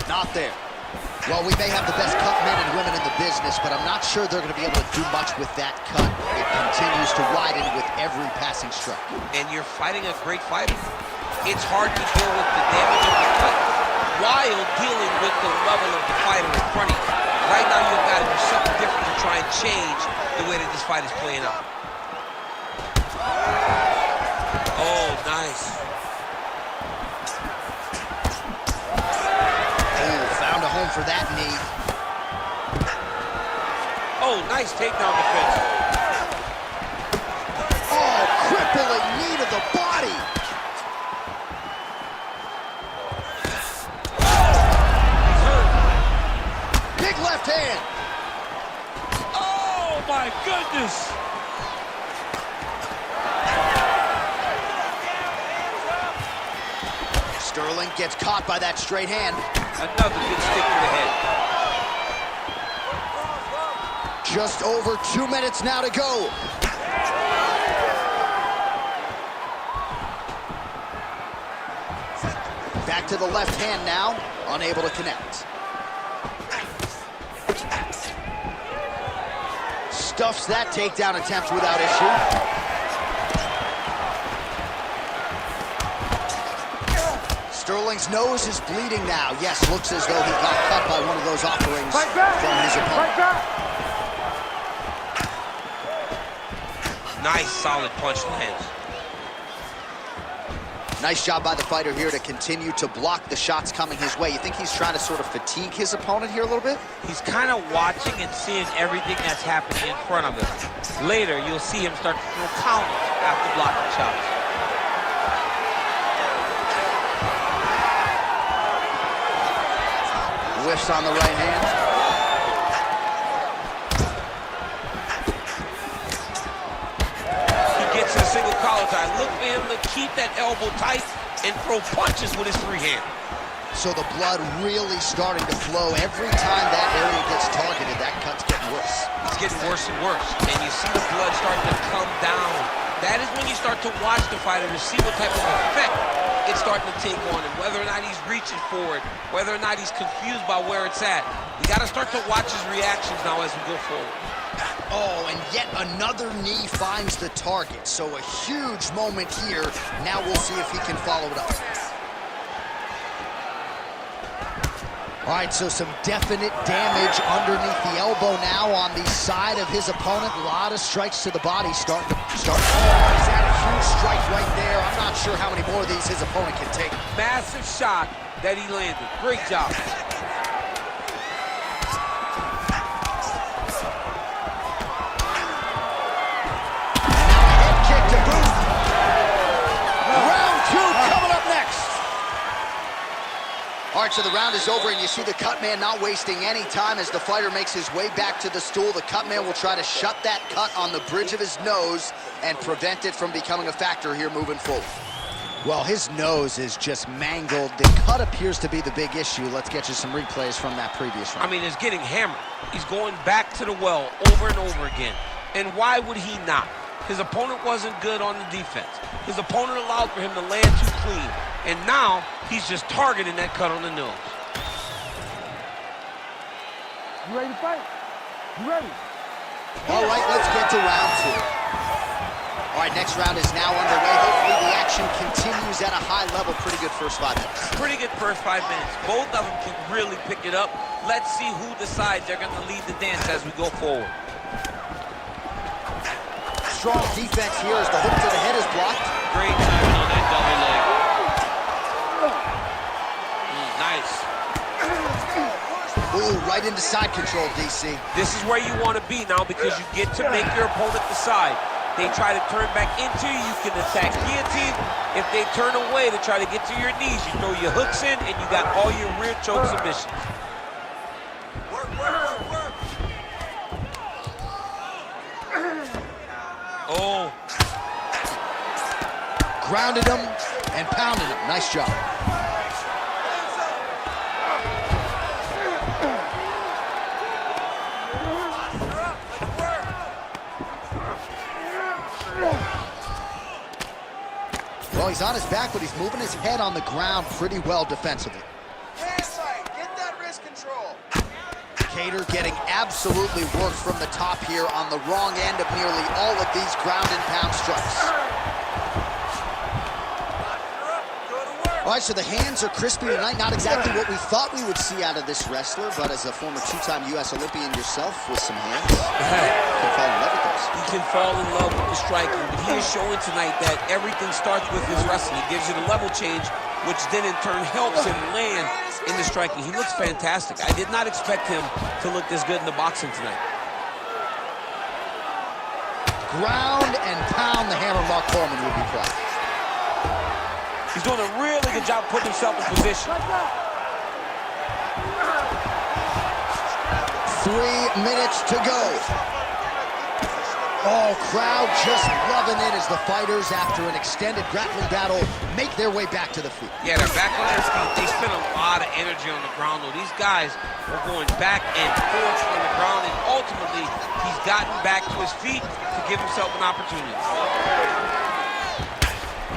Not there. Well, we may have the best cut men and women in the business, but I'm not sure they're going to be able to do much with that cut. It continues to widen with every passing strike. And you're fighting a great fighter. It's hard to deal with the damage of the cut while dealing with the level of the fighter in front of you. Right now, you've got to do something different to try and change the way that this fight is playing out. Oh, nice. Found a home for that knee. Oh, nice takedown defense. Oh, crippling knee to the body. He's hurt. Big left hand. Oh, my goodness. Sterling gets caught by that straight hand. Another good stick to the head. Just over 2 minutes now to go. Back to the left hand now, unable to connect. Stuffs that takedown attempt without issue. Sterling's nose is bleeding now. Yes, looks as though he got cut by one of those offerings from his opponent. Nice, solid punch lands. Nice job by the fighter here to continue to block the shots coming his way. You think he's trying to sort of fatigue his opponent here a little bit? He's kind of watching and seeing everything that's happening in front of him. Later, you'll see him start to throw counters after blocking shots. Whiffs on the right hand. He gets a single collar tie. Look for him to keep that elbow tight and throw punches with his free hand. So the blood really starting to flow. Every time that area gets targeted, that cut's getting worse. It's getting worse and worse. And you see the blood starting to come down. That is when you start to watch the fighter to see what type of effect it's starting to take on him, whether or not he's reaching for it, whether or not he's confused by where it's at. You got to start to watch his reactions now as we go forward. Oh, and yet another knee finds the target. So a huge moment here. Now we'll see if he can follow it up. All right, so some definite damage underneath the elbow now on the side of his opponent. A lot of strikes to the body starting to start. Oh, he's had a huge strike right there. I'm not sure how many more of these his opponent can take. Massive shot that he landed. Great job. Head kick to boot. stretch of the round is over, and you see the cut man not wasting any time as the fighter makes his way back to the stool. The cut man will try to shut that cut on the bridge of his nose and prevent it from becoming a factor here moving forward. Well, his nose is just mangled. The cut appears to be the big issue. Let's get you some replays from that previous round. I mean, it's getting hammered. He's going back to the well over and over again. And why would he not? His opponent wasn't good on the defense. His opponent allowed for him to land too clean. And now, he's just targeting that cut on the nose. You ready to fight? You ready? All right, let's get to round two. All right, next round is now underway. Hopefully the action continues at a high level. Pretty good first 5 minutes. Pretty good first 5 minutes. Both of them can really pick it up. Let's see who decides they're going to lead the dance as we go forward. Strong defense here as the hook to the head is blocked. Great timing on that double leg. Nice. Ooh, right into side control, DC. This is where you want to be now because you get to make your opponent decide. They try to turn back into you, you can attack guillotine. If they turn away to try to get to your knees, you throw your hooks in and you got all your rear choke submissions. Work, work, work, work. Oh. Grounded him and pounded him. Nice job. Well, he's on his back, but he's moving his head on the ground pretty well defensively. Hand sight, get that wrist control. Kattar getting absolutely worked from the top here on the wrong end of nearly all of these ground and pound strikes. All right, so the hands are crispy tonight. Not exactly what we thought we would see out of this wrestler, but as a former two-time U.S. Olympian yourself with some hands, you can fall in love with those. He can fall in love with the striking, but he is showing tonight that everything starts with his wrestling. He gives you the level change, which then in turn helps him land in the striking. He looks fantastic. I did not expect him to look this good in the boxing tonight. Ground and pound the hammer. Mark Coleman would be proud. He's doing a really good job putting himself in position. 3 minutes to go. Oh, crowd just loving it as the fighters, after an extended grappling battle, make their way back to the feet. Yeah, they're back on their feet. They spent a lot of energy on the ground, though. These guys were going back and forth on the ground, and ultimately, he's gotten back to his feet to give himself an opportunity.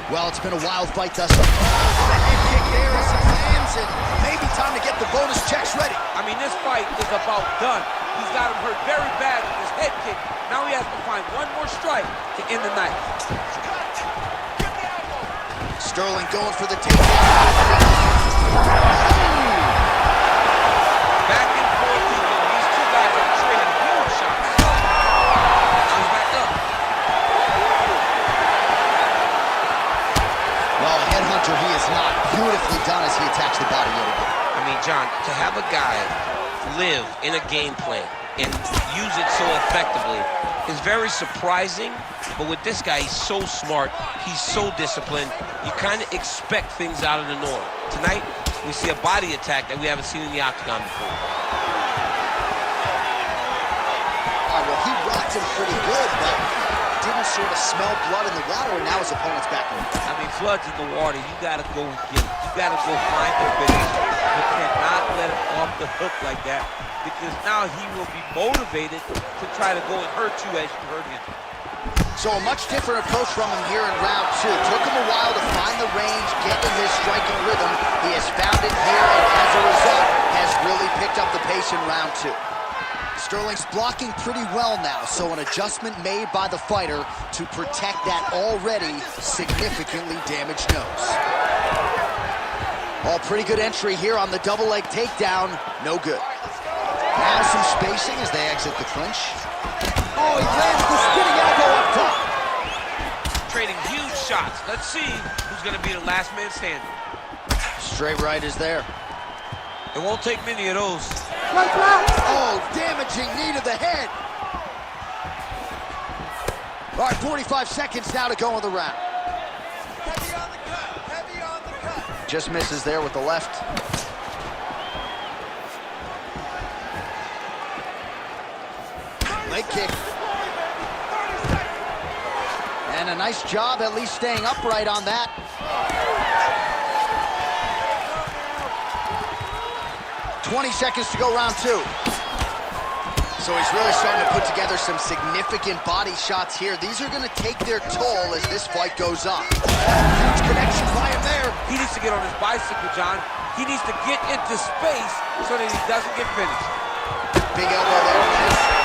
Well, it's been a wild fight thus far. The head kick there as he lands, and maybe time to get the bonus checks ready. I mean, this fight is about done. He's got him hurt very bad with his head kick. Now he has to find one more strike to end the night. Sterling going for the takedown. Back and forth he goes. These two guys are trading huge shots. He's back up. Well, headhunter he is not. Beautifully done as he attacks the body yet again. I mean, John, to have a guy live in a game plan and use it so effectively is very surprising, but with this guy, he's so smart, he's so disciplined, you kind of expect things out of the norm. Tonight, we see a body attack that we haven't seen in the octagon before. All right, well, he rocked him pretty good, but didn't sort of smell blood in the water, and now his opponent's back on. I mean, blood's in the water. You got to go get it. You got to go find the finish. You cannot let him off the hook like that, because now he will be motivated to try to go and hurt you as you hurt him. So a much different approach from him here in round two. Took him a while to find the range, get in his striking rhythm. He has found it here, and as a result, has really picked up the pace in round two. Sterling's blocking pretty well now, so an adjustment made by the fighter to protect that already significantly damaged nose. Oh, pretty good entry here on the double leg takedown. No good. Now some spacing as they exit the clinch. Oh, he lands the spinning elbow up top. Trading huge shots. Let's see who's going to be the last man standing. Straight right is there. It won't take many of those. Oh, damaging knee to the head. All right, 45 seconds now to go in the round. Heavy on the cut, heavy on the cut. Just misses there with the left. Leg kick. And a nice job at least staying upright on that. "20 seconds to go, round 2. So he's really starting to put together some significant body shots here. These are going to take their toll as this fight goes on. Huge connection by him there. He needs to get on his bicycle, John. He needs to get into space so that he doesn't get finished. Big elbow there, nice.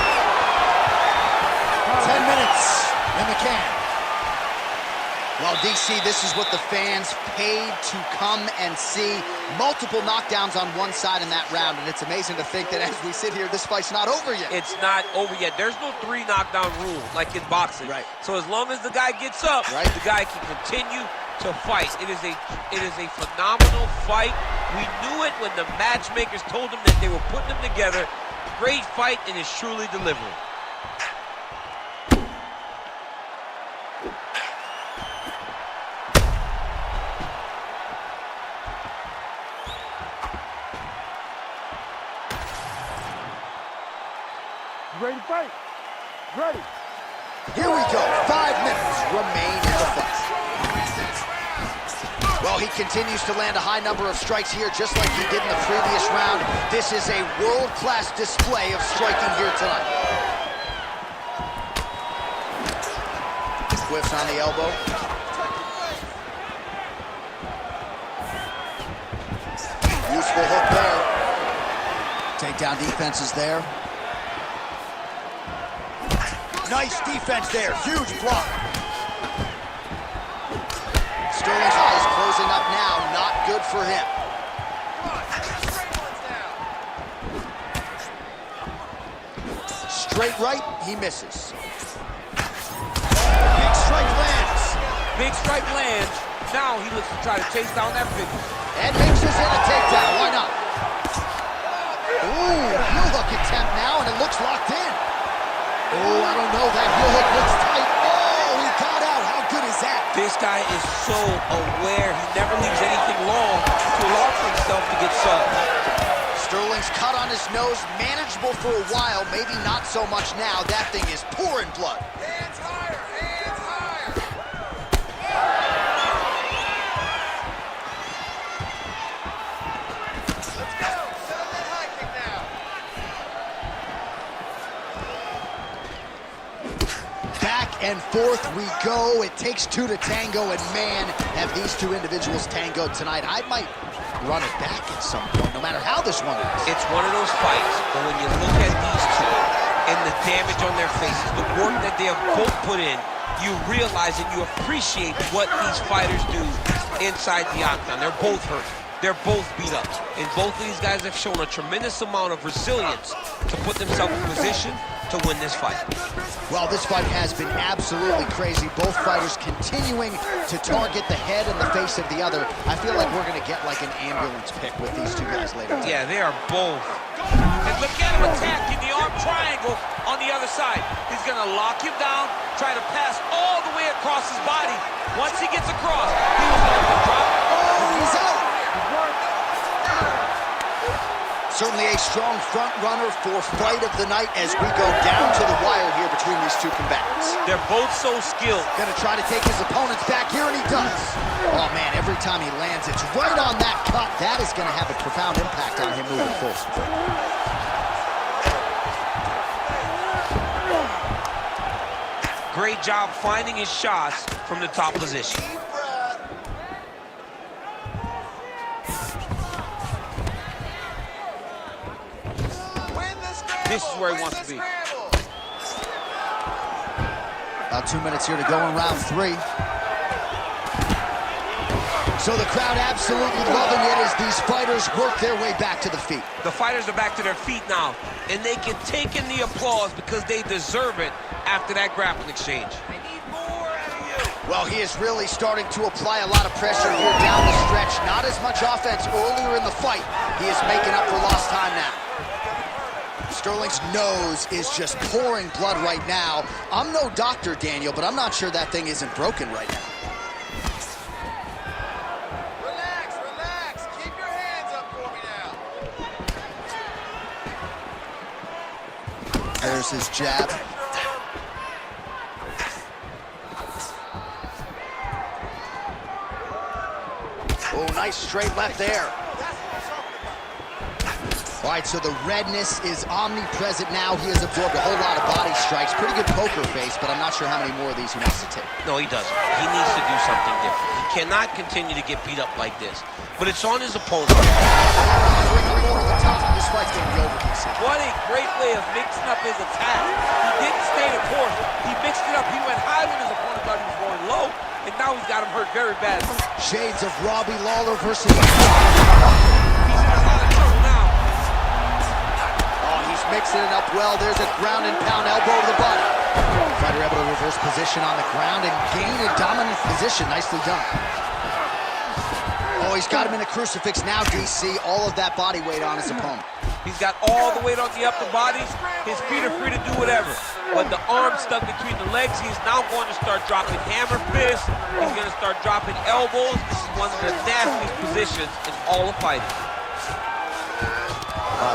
10 minutes in the can. Well, DC, this is what the fans paid to come and see. Multiple knockdowns on one side in that round, and it's amazing to think that as we sit here, this fight's not over yet. It's not over yet. There's no 3 knockdown rule like in boxing. Right. So as long as the guy gets up, Right. the guy can continue to fight. It is a phenomenal fight. We knew it when the matchmakers told them that they were putting them together. Great fight, and is truly delivering. You ready to fight? Ready. Here we go. 5 minutes remain in the fight. Well, he continues to land a high number of strikes here, just like he did in the previous round. This is a world-class display of striking here tonight. Whiffs on the elbow. Useful hook there. Takedown defense is there. Nice defense there. Huge block. Sterling's eyes closing up now. Not good for him. Straight right, he misses. Big strike lands. Big strike lands. Now he looks to try to chase down that finish. And mixes in a takedown. Why not? Ooh, heel hook attempt now, and it looks locked in. Oh, I don't know. That heel hook looks tight. Oh, he got out. How good is that? This guy is so aware. He never leaves anything long to allow for himself to get subbed. Sterling's cut on his nose, manageable for a while, maybe not so much now. That thing is pouring blood. Hands higher, hands higher. Let's go. Set up that high kick now. Back and forth we go. It takes 2 to tango, and man, have these two individuals tangoed tonight. I might run it back at some point, no matter how this one is. It's one of those fights, but when you look at these two and the damage on their faces, the work that they have both put in, you realize and you appreciate what these fighters do inside the octagon. They're both hurt. They're both beat up. And both of these guys have shown a tremendous amount of resilience to put themselves in position to win this fight. Well, this fight has been absolutely crazy. Both fighters continuing to target the head and the face of the other. I feel like we're going to get like an ambulance pick with these two guys later. Yeah, they are both. And look at him attacking the arm triangle on the other side. He's going to lock him down, try to pass all the way across his body. Once he gets across, he was going to drop. Oh, he's out! Certainly a strong front runner for fight of the night as we go down to the wire here between these two combatants. They're both so skilled. Gonna try to take his opponents back here, and he does. Oh man, every time he lands, it's right on that cut. That is gonna have a profound impact on him moving forward. Great job finding his shots from the top position. This is where he wants to be. About 2 minutes here to go in round 3. So the crowd absolutely loving it as these fighters work their way back to the feet. The fighters are back to their feet now, and they can take in the applause because they deserve it after that grappling exchange. I need more out of you. Well, he is really starting to apply a lot of pressure here down the stretch. Not as much offense earlier in the fight. He is making up for lost time now. Sterling's nose is just pouring blood right now. I'm no doctor, Daniel, but I'm not sure that thing isn't broken right now. Relax, relax. Keep your hands up for me now. There's his jab. Oh, nice straight left there. All right, so the redness is omnipresent now. He has absorbed a whole lot of body strikes. Pretty good poker face, but I'm not sure how many more of these he wants to take. No, he doesn't. He needs to do something different. He cannot continue to get beat up like this. But it's on his opponent. This fight's going to be over, DC. What a great way of mixing up his attack. He didn't stay the course. He mixed it up. He went high when his opponent thought he was going low, and now he's got him hurt very badly. Shades of Robbie Lawler versus... He's in a lot of trouble now. Oh, he's mixing it up well. There's a ground and pound elbow to the body. Fighter able to reverse position on the ground and gain a dominant position. Nicely done. Oh, he's got him in a crucifix now, DC. All of that body weight on his opponent. He's got all the weight on the upper bodies. His feet are free to do whatever. But the arms stuck between the legs. He's now going to start dropping hammer fists. He's going to start dropping elbows. This is one of the nastiest positions in all of fighting.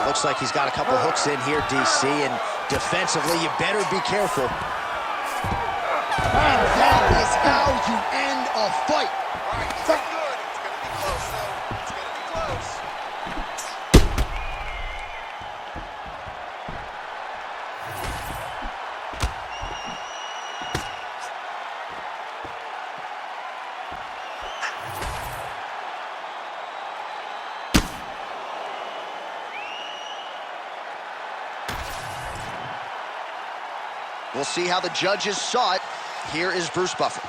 Looks like he's got a couple hooks in here, DC, and defensively, you better be careful. And that is how you end a fight. All right, he's good. It's going to be close, though. It's going to be close. We'll see how the judges saw it. Here is Bruce Buffer.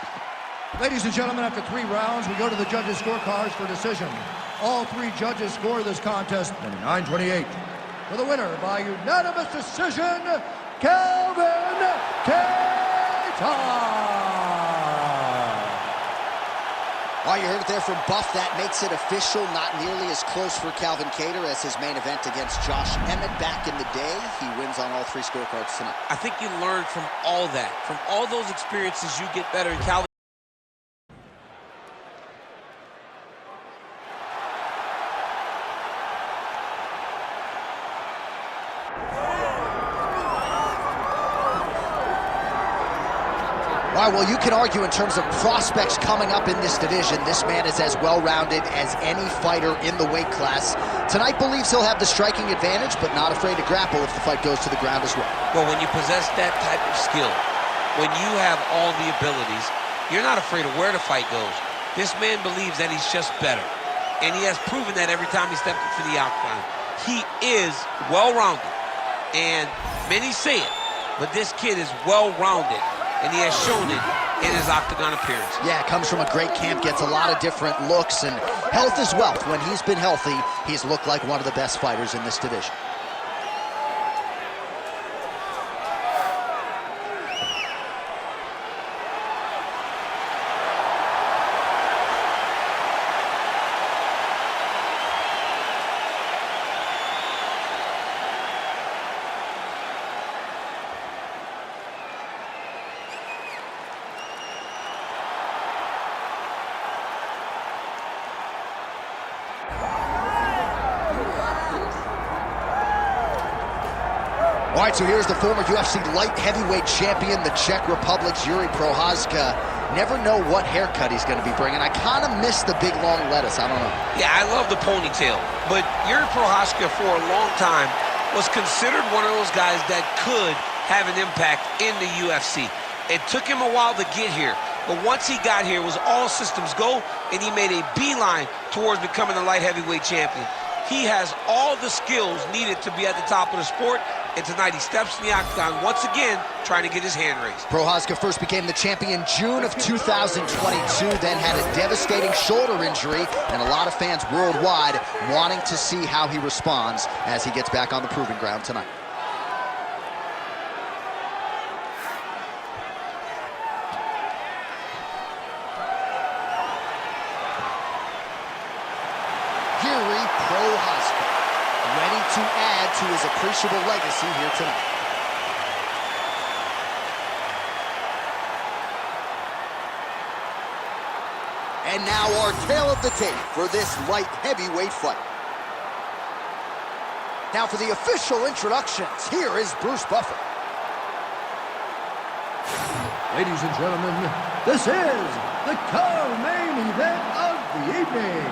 Ladies and gentlemen, after 3 rounds, we go to the judges' scorecards for decision. All 3 judges score this contest 29-28. For the winner by unanimous decision, Calvin Kattar. Well, you heard it there from Buff. That makes it official. Not nearly as close for Calvin Kattar as his main event against Josh Emmett back in the day. He wins on all 3 scorecards tonight. I think you learn from all that. From all those experiences, you get better. And Calvin. All right, well, you can argue in terms of prospects coming up in this division, this man is as well-rounded as any fighter in the weight class. Tonight believes he'll have the striking advantage, but not afraid to grapple if the fight goes to the ground as well. Well, when you possess that type of skill, when you have all the abilities, you're not afraid of where the fight goes. This man believes that he's just better, and he has proven that every time he stepped into the octagon. He is well-rounded, and many say it, but this kid is well-rounded. And he has shown it in his octagon appearance. Yeah, comes from a great camp, gets a lot of different looks, and health is wealth. When he's been healthy, he's looked like one of the best fighters in this division. All right, so here's the former UFC light heavyweight champion, the Czech Republic's Jiri Prochazka. Never know what haircut he's going to be bringing. I kind of miss the big, long lettuce. I don't know. Yeah, I love the ponytail. But Jiri Prochazka, for a long time, was considered one of those guys that could have an impact in the UFC. It took him a while to get here. But once he got here, it was all systems go, and he made a beeline towards becoming a light heavyweight champion. He has all the skills needed to be at the top of the sport, and tonight he steps in the octagon once again, trying to get his hand raised. Prochazka first became the champion June of 2022, then had a devastating shoulder injury, and a lot of fans worldwide wanting to see how he responds as he gets back on the proving ground tonight. Jiri Prochazka, ready to add to his appreciable legacy here tonight. And now our tale of the tape for this light heavyweight fight. Now for the official introductions, here is Bruce Buffer. Ladies and gentlemen, this is the co-main event of the evening.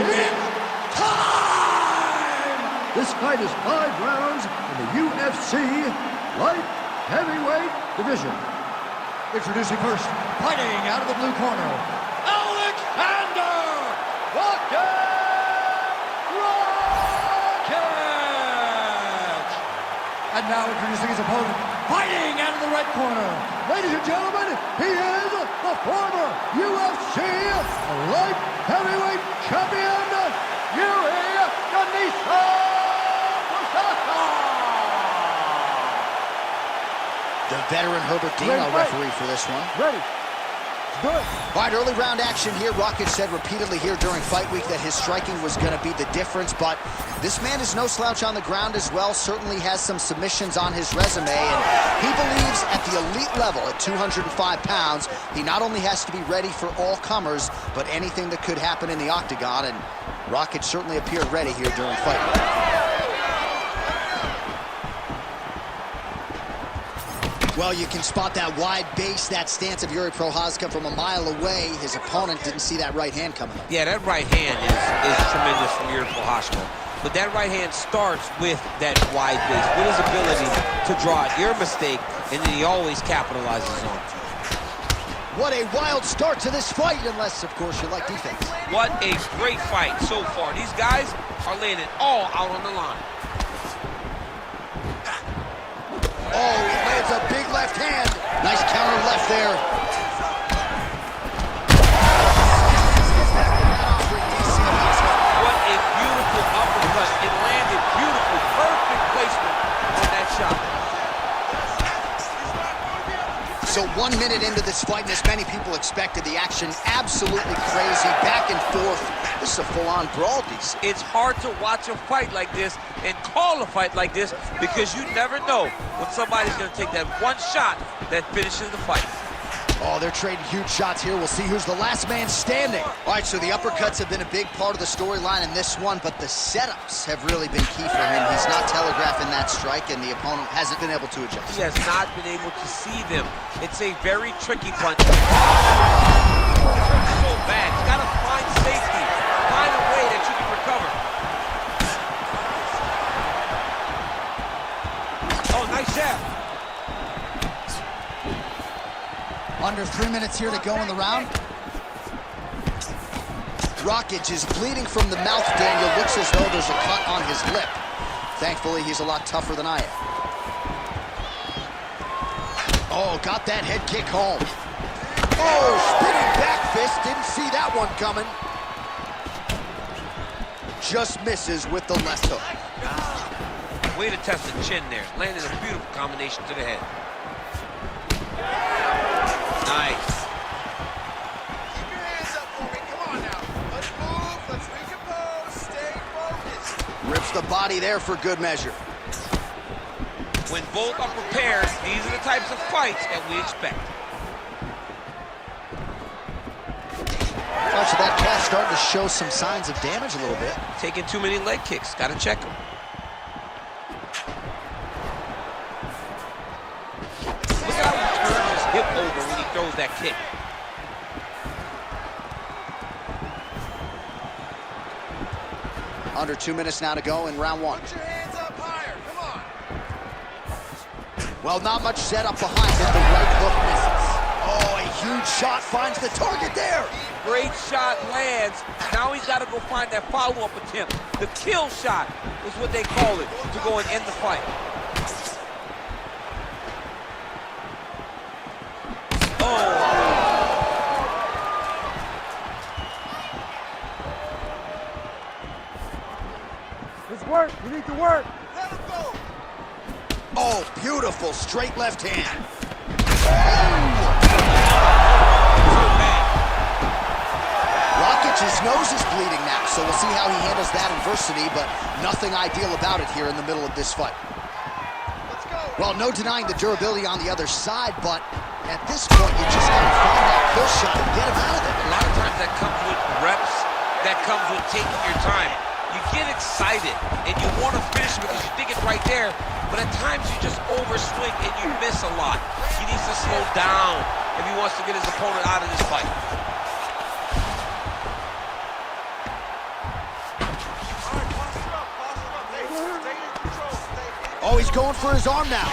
It's time! This fight is 5 rounds in the UFC light heavyweight division. Introducing first, fighting out of the blue corner, Alexander Rakic! And now introducing his opponent, fighting out of the red corner. Ladies and gentlemen, he is the former UFC light heavyweight champion, Yuri Denisa Prochazka! The veteran Herbert Dean, our referee for this one. Ready. Good. All right, early round action here. Rakic said repeatedly here during fight week that his striking was going to be the difference, but this man is no slouch on the ground as well. Certainly has some submissions on his resume, and he believes at the elite level at 205 pounds, he not only has to be ready for all comers, but anything that could happen in the octagon, and Rakic certainly appeared ready here during fight week. Well, you can spot that wide base, that stance of Yuri Prochazka from a mile away. His opponent didn't see that right hand coming up. Yeah, that right hand is tremendous from Yuri Prochazka. But that right hand starts with that wide base, with his ability to draw out your mistake, and then he always capitalizes on it. What a wild start to this fight, unless, of course, you like defense. What a great fight so far. These guys are laying it all out on the line. Oh, he lands a big left hand. Nice counter left there. What a beautiful uppercut. It landed beautiful, perfect placement on that shot. So 1 minute into this fight, and as many people expected, the action absolutely crazy, back and forth. This is a full-on brawl, DC. It's hard to watch a fight like this and call a fight like this because you never know when somebody's going to take that one shot that finishes the fight. Oh, they're trading huge shots here. We'll see who's the last man standing. All right, so the uppercuts have been a big part of the storyline in this one, but the setups have really been key for him. He's not telegraphing that strike, and the opponent hasn't been able to adjust. He has not been able to see them. It's a very tricky punch. So bad. You got to find safety. Find a way that you can recover. Oh, nice jab. Under 3 minutes here to go in the round. Rakic is bleeding from the mouth, Daniel. Looks as though there's a cut on his lip. Thankfully, he's a lot tougher than I am. Oh, got that head kick home. Oh, spinning back fist. Didn't see that one coming. Just misses with the left hook. Way to test the chin there. Landed a beautiful combination to the head. Nice. Keep your hands up for me. Come on now. Let's move. Let's recompose. Stay focused. Rips the body there for good measure. When both are prepared, these are the types of fights that we expect. All right, so that calf starting to show some signs of damage a little bit. Taking too many leg kicks. Got to check them. Look how he turns his hip over when he throws that kick. Under 2 minutes now to go in round one. Put your hands up higher. Come on. Well, not much setup behind it. The right hook misses. Oh, a huge shot finds the target there. Great shot lands. Now he's got to go find that follow-up attempt. The kill shot is what they call it to go and end the fight. Oh. Let's work. We need to work. Let him go. Oh, beautiful straight left hand. Rakic's nose is bleeding now, so we'll see how he handles that adversity, but nothing ideal about it here in the middle of this fight. Let's go. Well, no denying the durability on the other side, but at this point, you just got to find that pull shot and get him out of there. A lot of times that comes with reps, that comes with taking your time. You get it excited, and you want to finish it because you think it's right there, but at times you just overswing and you miss a lot. He needs to slow down if he wants to get his opponent out of this fight. Oh, he's going for his arm now.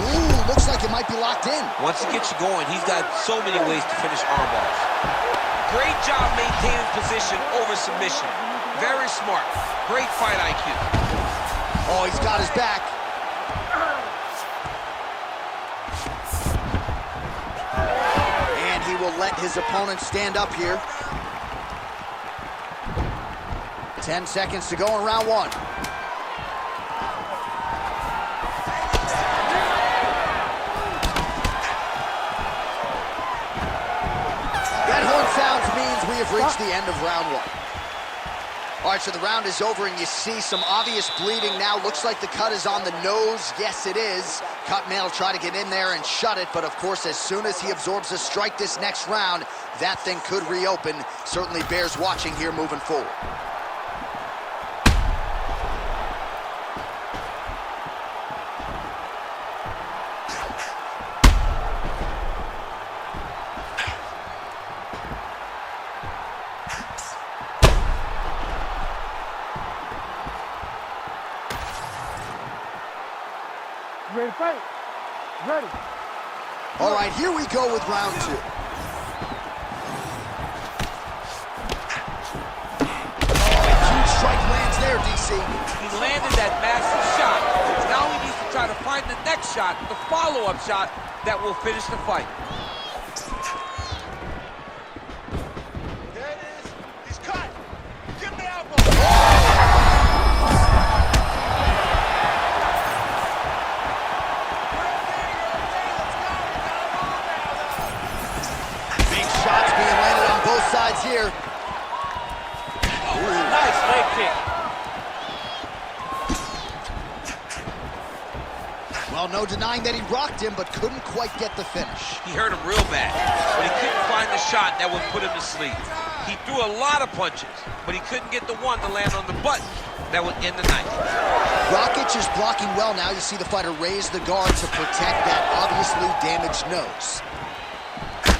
Ooh, looks like it might be locked in. Once he gets you going, he's got so many ways to finish arm bars. Great job maintaining position over submission. Very smart. Great fight IQ. Oh, he's got his back. And he will let his opponent stand up here. 10 seconds to go in round one. That horn sounds means we have reached the end of round one. All right, so the round is over, and you see some obvious bleeding now. Looks like the cut is on the nose. Yes, it is. Cutman will try to get in there and shut it, but of course, as soon as he absorbs a strike this next round, that thing could reopen. Certainly bears watching here moving forward. You ready to fight? Ready. All right, here we go with round two. Oh, a huge strike lands there, DC. He landed that massive shot. Now he needs to try to find the next shot, the follow-up shot that will finish the fight. There it is. He's cut. Give me elbow. Big shots being landed on both sides here. Nice leg kick. Well, no denying that he rocked him, but couldn't quite get the finish. He hurt him real bad, but he couldn't find the shot that would put him to sleep. He threw a lot of punches, but he couldn't get the one to land on the button that would end the night. Rakic is blocking well now. You see the fighter raise the guard to protect that obviously damaged nose.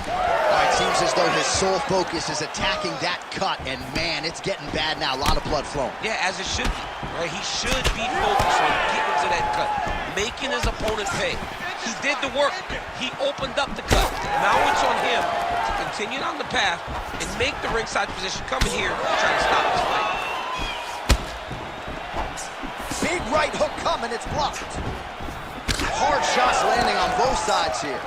All right, seems as though his sole focus is attacking that cut, and man, it's getting bad now. A lot of blood flowing. Yeah, as it should be, right? He should be focused on getting to that cut, making his opponent pay. He did the work. He opened up the cut. Now it's on him to continue on the path and make the ringside position, come in here and try to stop this fight. Big right hook coming, it's blocked. Hard shots landing on both sides here.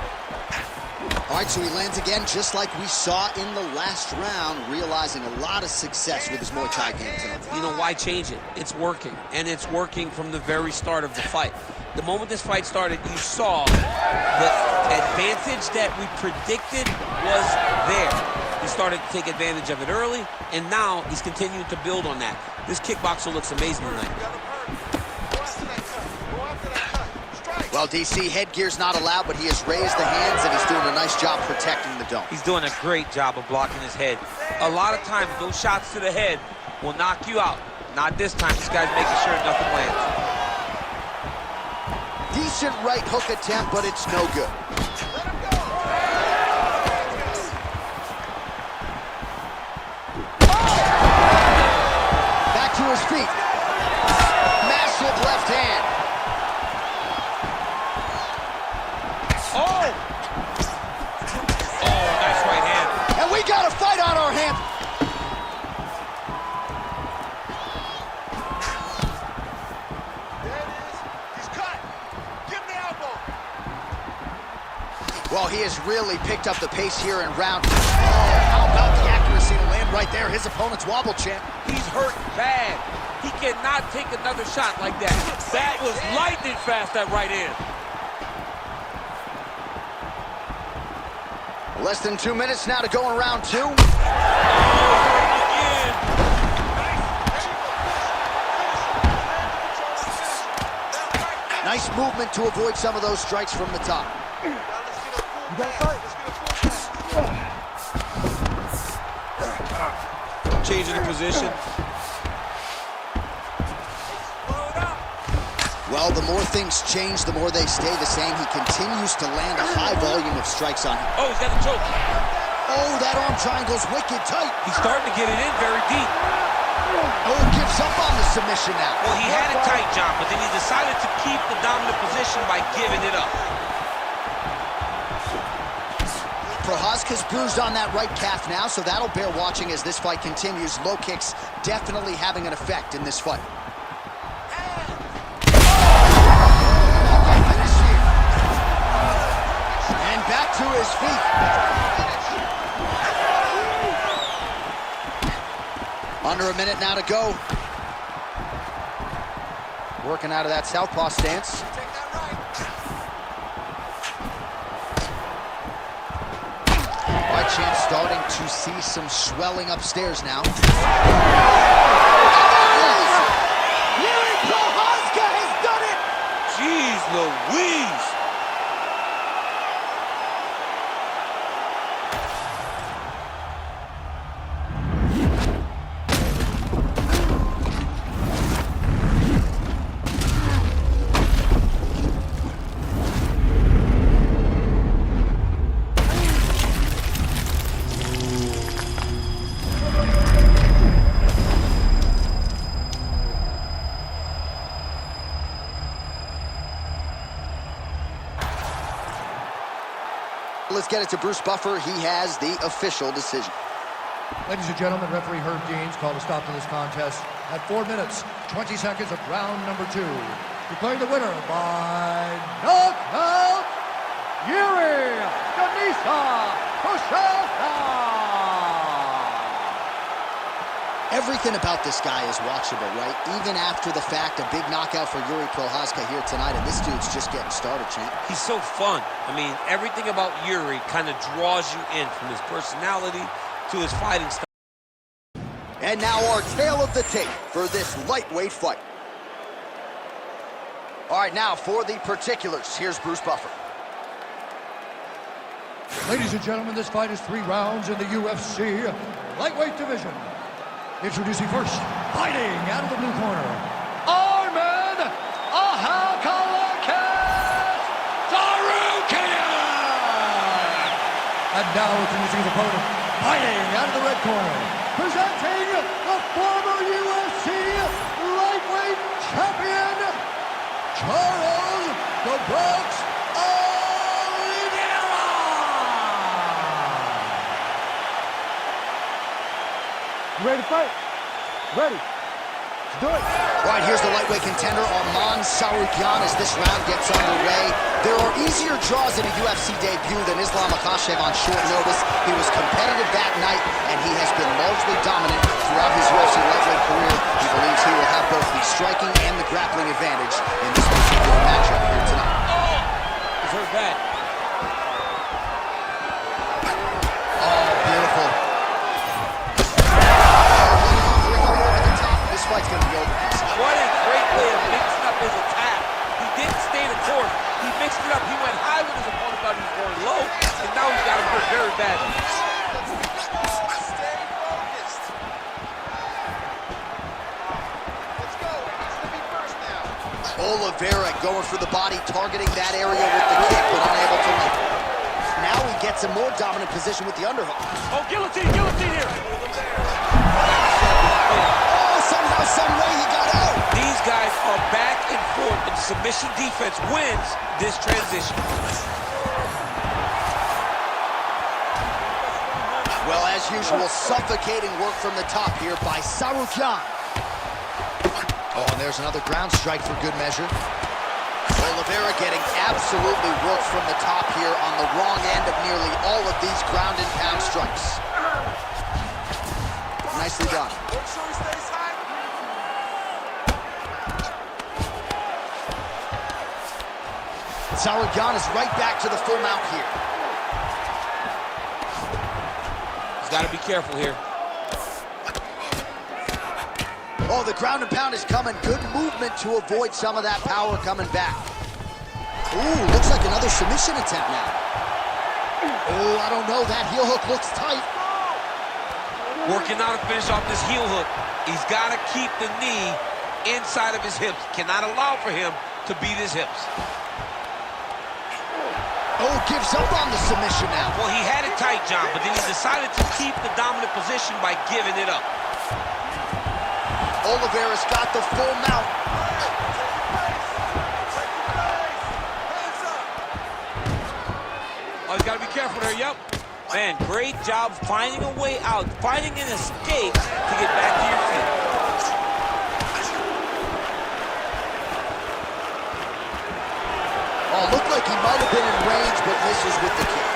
All right, so he lands again just like we saw in the last round, realizing a lot of success with his Muay Thai game tonight. You know, why change it? It's working, and it's working from the very start of the fight. The moment this fight started, you saw the advantage that we predicted was there. He started to take advantage of it early, and now he's continuing to build on that. This kickboxer looks amazing tonight. Well, DC, headgear's not allowed, but he has raised the hands, and he's doing a nice job protecting the dome. He's doing a great job of blocking his head. A lot of times, those shots to the head will knock you out. Not this time. This guy's making sure nothing lands. Decent right hook attempt, but it's no good. Back to his feet. Massive left hand. Oh! Oh, nice right hand. And we got a fight on our hands. There it is. He's cut. Give me elbow. Well, he has really picked up the pace here in round two. Oh, how about the accuracy to land right there? His opponent's wobble champ. He's hurt bad. He cannot take another shot like that. That was lightning fast, that right hand. Less than 2 minutes now to go in round two. Oh, again. Nice movement to avoid some of those strikes from the top. You got to fight. Changing the position. Well, the more things change, the more they stay the same. He continues to land a high volume of strikes on him. Oh, he's got the choke. Oh, that arm triangle's wicked tight. He's starting to get it in very deep. Oh, gives up on the submission now. Well, he had it tight, John, but then he decided to keep the dominant position by giving it up. Prochazka's bruised on that right calf now, so that'll bear watching as this fight continues. Low kicks definitely having an effect in this fight. And back to his feet. Under a minute now to go. Working out of that southpaw stance. Chance starting to see some swelling upstairs now. Yuri Prochazka has done it! Jeez Louise! Let's get it to Bruce Buffer. He has the official decision. Ladies and gentlemen, referee Herb Deans called a stop to this contest at 4 minutes, 20 seconds of round number 2. Declaring the winner by knockout, Yuri Denisa Prochazka! Everything about this guy is watchable, right? Even after the fact, a big knockout for Yuri Prochazka here tonight, and this dude's just getting started, champ. He's so fun. I mean, everything about Yuri kind of draws you in, from his personality to his fighting style. And now our tale of the tape for this lightweight fight. All right, now for the particulars, here's Bruce Buffer. Ladies and gentlemen, this fight is 3 rounds in the UFC lightweight division. Introducing first, fighting out of the blue corner, Arman Ahalkalakis Tsarukyan! And now introducing his opponent, fighting out of the red corner, presenting the former UFC lightweight champion, Charles "The Bronx" Oliveira! You ready to fight? Ready. Let's do it. All right, here's the lightweight contender, Arman Tsarukyan, as this round gets underway. There are easier draws in a UFC debut than Islam Makhachev on short notice. He was competitive that night, and he has been largely dominant throughout his UFC lightweight career. He believes he will have both the striking and the grappling advantage in this particular matchup here tonight. He's hurt bad. Oh, beautiful. This fight's going to be over. What a great way of mixing up his attack. He didn't stay the course. He mixed it up. He went high when his opponent thought he was going low, and now he's got him hurt very badly. Stay focused. Let's go. He needs to be first now. Oliveira going for the body, targeting that area with the kick, but unable to win. Now he gets a more dominant position with the underhook. Oh, guillotine here. Oh, somehow, some way he got out. These guys are back and forth, and submission defense wins this transition. Well, as usual, suffocating work from the top here by Tsarukyan. Oh, and there's another ground strike for good measure. Oliveira getting absolutely worked from the top here on the wrong end of nearly all of these ground and pound strikes. Nicely done. Make sure he stays high. Tsarukyan is right back to the full mount here. He's got to be careful here. Oh, the ground and pound is coming. Good movement to avoid some of that power coming back. Ooh, looks like another submission attempt now. Oh, I don't know. That heel hook looks tight. Working now to finish off this heel hook. He's got to keep the knee inside of his hips. Cannot allow for him to beat his hips. Oh, gives up on the submission now. Well, he had it tight, John, but then he decided to keep the dominant position by giving it up. Oliveira's got the full mount. Oh, he's got to be careful there, yep. Man, great job finding a way out, finding an escape to get back to your feet. Oh, looked like he might have been in range, but misses with the kick.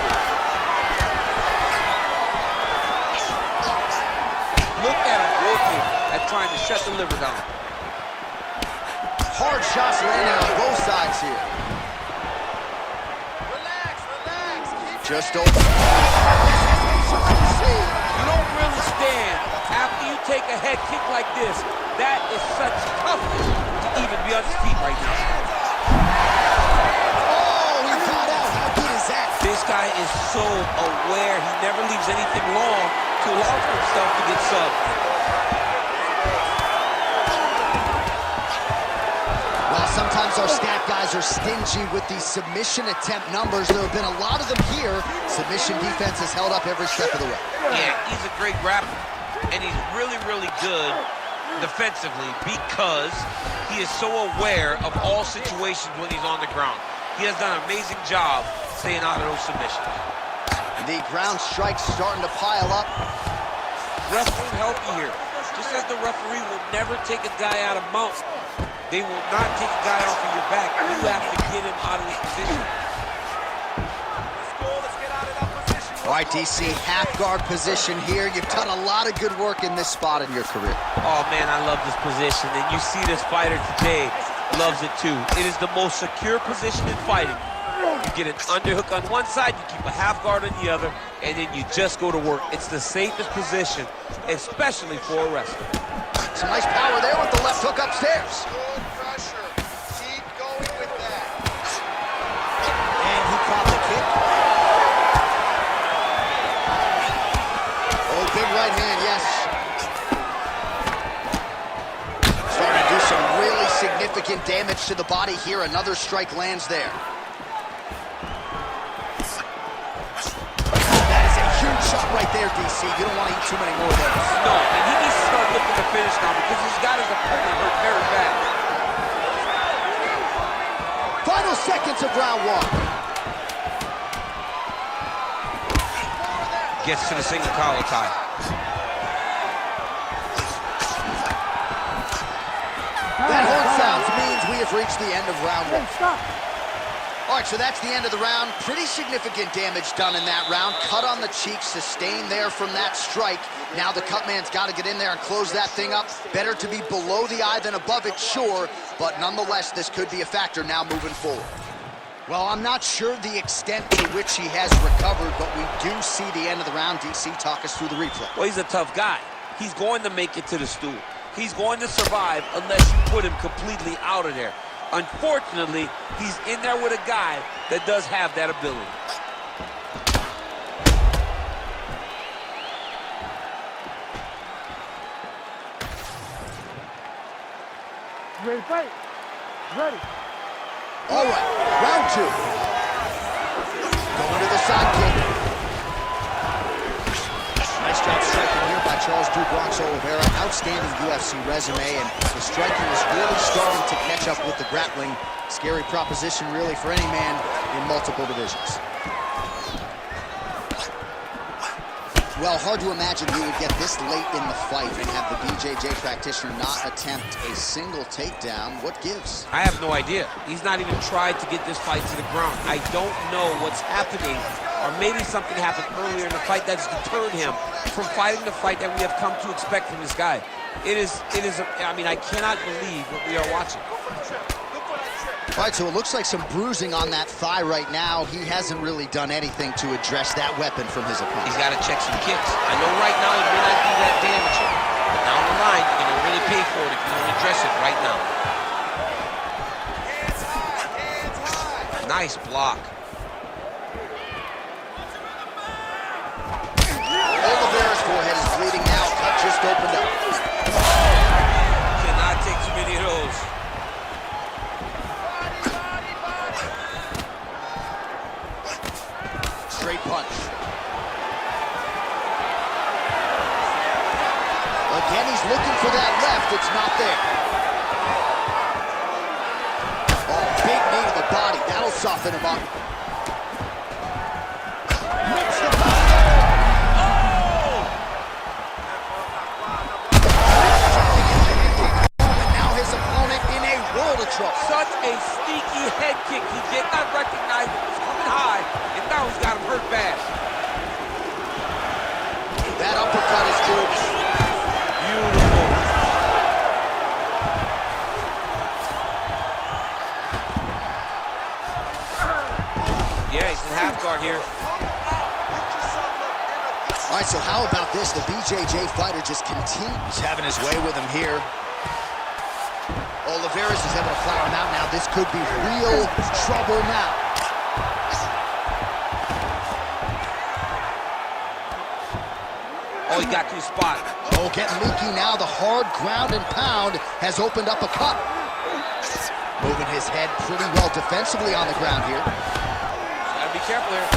Look at him working at trying to shut the liver down. Hard shots landing on both sides here. Just over. You don't really stand after you take a head kick like this. That is such toughness to even be on his feet right now. Oh, he got out. How good is that? This guy is so aware. He never leaves anything long to allow for himself to get subbed. Well, sometimes our stat guys are stingy with the submission attempt numbers. There have been a lot of them here. Submission defense has held up every step of the way. Yeah, he's a great grappler, and he's really, really good defensively because he is so aware of all situations when he's on the ground. He has done an amazing job staying out of those submissions. The ground strikes starting to pile up. Ref won't help you here. Just as the referee will never take a guy out of mount, they will not take a guy off of your back. You have to get him out of this position. All right, DC, half guard position here. You've done a lot of good work in this spot in your career. Oh, man, I love this position. And you see this fighter today loves it, too. It is the most secure position in fighting. You get an underhook on one side, you keep a half guard on the other, and then you just go to work. It's the safest position, especially for a wrestler. Some nice power there with the left hook upstairs. Good pressure. Keep going with that. And he caught the kick. Oh, big right hand, yes. Starting to do some really significant damage to the body here. Another strike lands there. That is a huge shot right there, DC. You don't want to eat too many more of those. No, and he needs to start looking to finish now because he's got his opponent hurt very bad. Final seconds of round one. Gets to the single collar tie. That horn sounds means we have reached the end of round one. Stop. All right, so that's the end of the round. Pretty significant damage done in that round. Cut on the cheek, sustained there from that strike. Now the cut man's got to get in there and close that thing up. Better to be below the eye than above it, sure. But nonetheless, this could be a factor now moving forward. Well, I'm not sure the extent to which he has recovered, but we do see the end of the round. DC, talk us through the replay. Well, he's a tough guy. He's going to make it to the stool. He's going to survive unless you put him completely out of there. Unfortunately, he's in there with a guy that does have that ability. Ready to fight? Ready. All right, round two. Going to the side kick. Nice job striking here by Charles Du Bronx Oliveira. Outstanding UFC resume, and the striking is really starting to catch up with the grappling. Scary proposition, really, for any man in multiple divisions. Well, hard to imagine we would get this late in the fight and have the BJJ practitioner not attempt a single takedown. What gives? I have no idea. He's not even tried to get this fight to the ground. I don't know what's happening, or maybe something happened earlier in the fight that's deterred him from fighting the fight that we have come to expect from this guy. I mean, I cannot believe what we are watching. All right, so it looks like some bruising on that thigh right now. He hasn't really done anything to address that weapon from his opponent. He's got to check some kicks. I know right now he may not do that damaging, but down the line, you're going to really pay for it if you don't address it right now. Nice block. Oliveira's forehead is bleeding now. Cut just opened up. Cannot take too many of those. Oh, big knee to the body. That'll soften him up. Mix the Now his opponent in a world of trouble. Such a sneaky head kick. He did not recognize it was coming high, and now he's got him hurt bad. That uppercut is good. Beautiful. Yeah, he's in half guard here. All right, so how about this? The BJJ fighter just continues having his way with him here. Oliveira is able to flower him out now. This could be real trouble now. Oh, he got to his spot. Oh, getting leaky now. The hard ground and pound has opened up a cut. Moving his head pretty well defensively on the ground here. Gotta be careful here.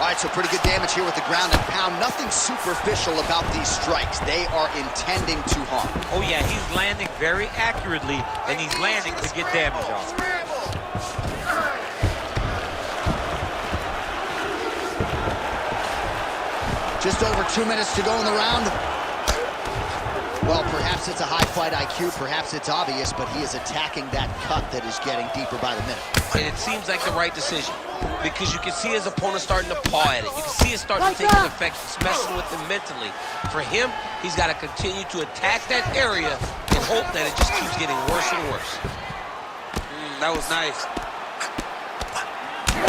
All right, so pretty good damage here with the ground and pound. Nothing superficial about these strikes. They are intending to harm. Oh, yeah, he's landing very accurately, and he's landing to get damage off. Just over 2 minutes to go in the round. Well, perhaps it's a high fight IQ, perhaps it's obvious, but he is attacking that cut that is getting deeper by the minute. And it seems like the right decision, because you can see his opponent starting to paw at it. You can see it starting to take an effect. It's messing with him mentally. For him, he's got to continue to attack that area and hope that it just keeps getting worse and worse. That was nice.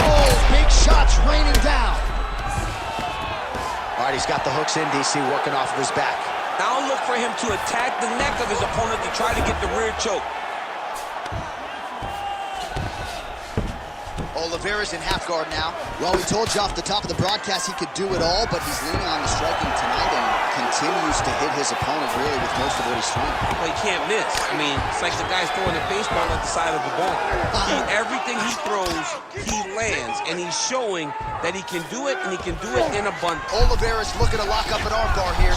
Oh, big shots raining down. All right, he's got the hooks in, DC, working off of his back. Now look for him to attack the neck of his opponent to try to get the rear choke. Oliveira's in half guard now. Well, we told you off the top of the broadcast he could do it all, but he's leaning on the striking tonight and continues to hit his opponent really with most of what he's throwing. Well, he can't miss. I mean, it's like the guy's throwing a baseball at the side of the ball. Everything he throws, he lands, and he's showing that he can do it, and he can do it in abundance. Oliveira's looking to lock up an armbar here.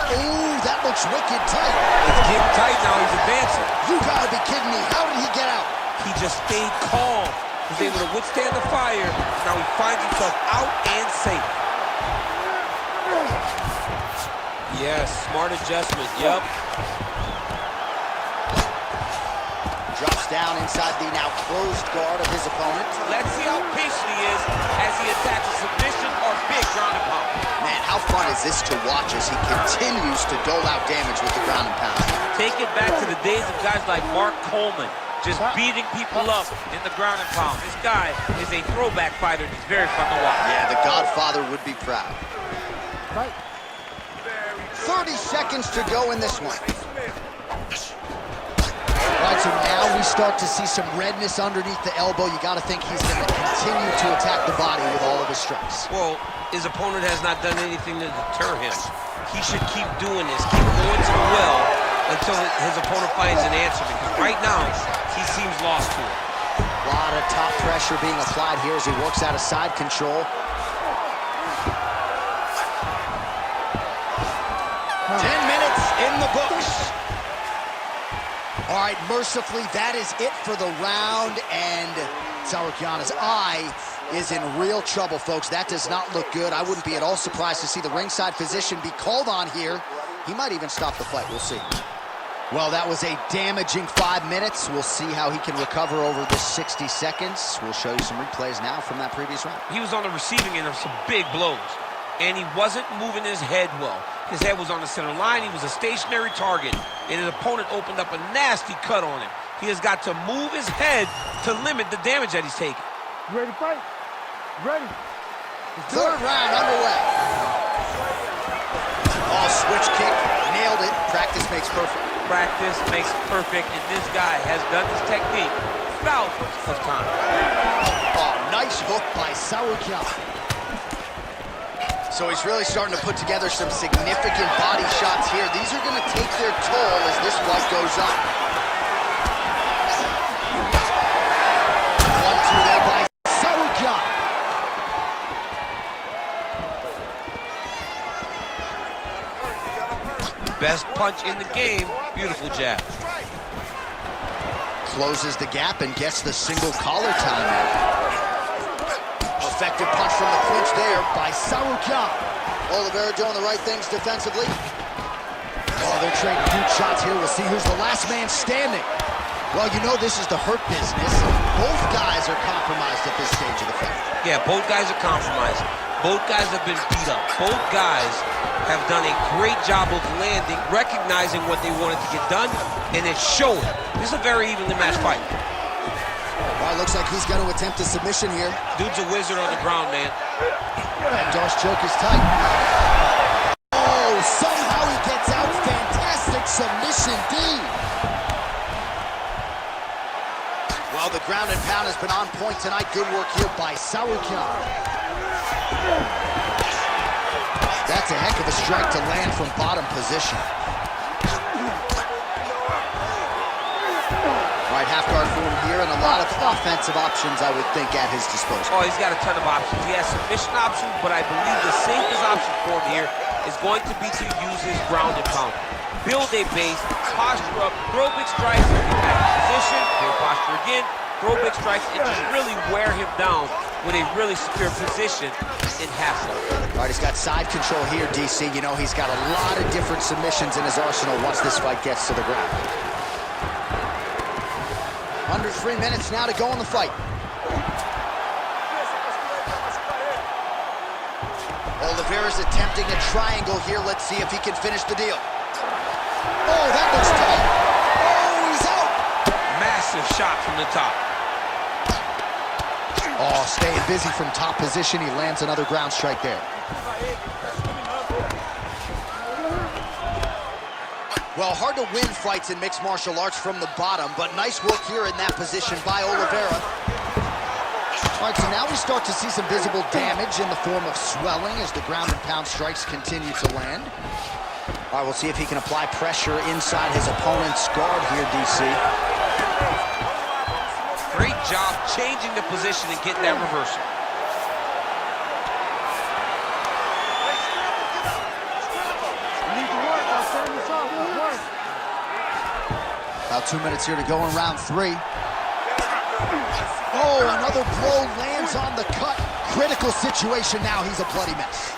Ooh, that looks wicked tight. It's getting tight now. He's advancing. You gotta be kidding me. How did he get out? He just stayed calm. He's able to withstand the fire. Now he finds himself out and safe. Yes, smart adjustment. Yep. Drops down inside the now closed guard of his opponent. Let's see how patient he is as he attacks a submission or big ground and pound. Man, how fun is this to watch as he continues to dole out damage with the ground and pound? Take it back to the days of guys like Mark Coleman, just beating people up in the ground and pound. This guy is a throwback fighter. He's very fun to watch. Yeah, the Godfather would be proud. 30 seconds to go in this one. All right, so now we start to see some redness underneath the elbow. You got to think he's going to continue to attack the body with all of his strikes. Well, his opponent has not done anything to deter him. He should keep doing this, keep going to the well until his opponent finds an answer, because right now, he seems lost to it. A lot of top pressure being applied here as he works out of side control. 10 minutes in the books. All right, mercifully, that is it for the round, and Tsarukyan's eye is in real trouble, folks. That does not look good. I wouldn't be at all surprised to see the ringside physician be called on here. He might even stop the fight. We'll see. Well, that was a damaging 5 minutes. We'll see how he can recover over this 60 seconds. We'll show you some replays now from that previous round. He was on the receiving end of some big blows, and he wasn't moving his head well. His head was on the center line. He was a stationary target, and his opponent opened up a nasty cut on him. He has got to move his head to limit the damage that he's taking. You ready to fight? Ready. Third round underway. Oh, switch kick. Nailed it. Practice makes perfect. Practice makes perfect, and this guy has done this technique thousands of times. Oh, nice hook by Tsarukyan. So he's really starting to put together some significant body shots here. These are going to take their toll as this fight goes on. 1-2 there by Tsarukyan. Best punch in the game. Beautiful jab. Closes the gap and gets the single collar time in. Effective punch from the clinch there by Tsarukyan. Oliveira doing the right things defensively. Oh, they're trading huge shots here. We'll see who's the last man standing. Well, you know this is the hurt business. Both guys are compromised at this stage of the fight. Yeah, both guys are compromised. Both guys have been beat up. Both guys have done a great job of landing, recognizing what they wanted to get done, and it's showing. This is a very evenly matched fight. Well, it looks like he's going to attempt a submission here. Dude's a wizard on the ground, man. That Dosh choke is tight. Oh, somehow he gets out. Fantastic submission, D. Well, the ground and pound has been on point tonight. Good work here by Tsarukyan. That's a heck of a strike to land from bottom position. All right, half guard for him here, and a lot of offensive options, I would think, at his disposal. Oh, he's got a ton of options. He has submission options, but I believe the safest option for him here is going to be to use his ground and pound. Build a base, posture up, throw big strikes, get back in position, build posture again, throw big strikes, and just really wear him down with a really secure position in hassle. All right, he's got side control here, DC. You know, he's got a lot of different submissions in his arsenal once this fight gets to the ground. Under 3 minutes now to go in the fight. Oliveira's attempting a triangle here. Let's see if he can finish the deal. Oh, that looks tight. Oh, he's out. Massive shot from the top. Oh, staying busy from top position. He lands another ground strike there. Well, hard to win fights in mixed martial arts from the bottom, but nice work here in that position by Oliveira. All right, so now we start to see some visible damage in the form of swelling as the ground and pound strikes continue to land. All right, we'll see if he can apply pressure inside his opponent's guard here, DC. Great job changing the position and getting that reversal. About 2 minutes here to go in round 3. Oh, another blow lands on the cut. Critical situation now. He's a bloody mess.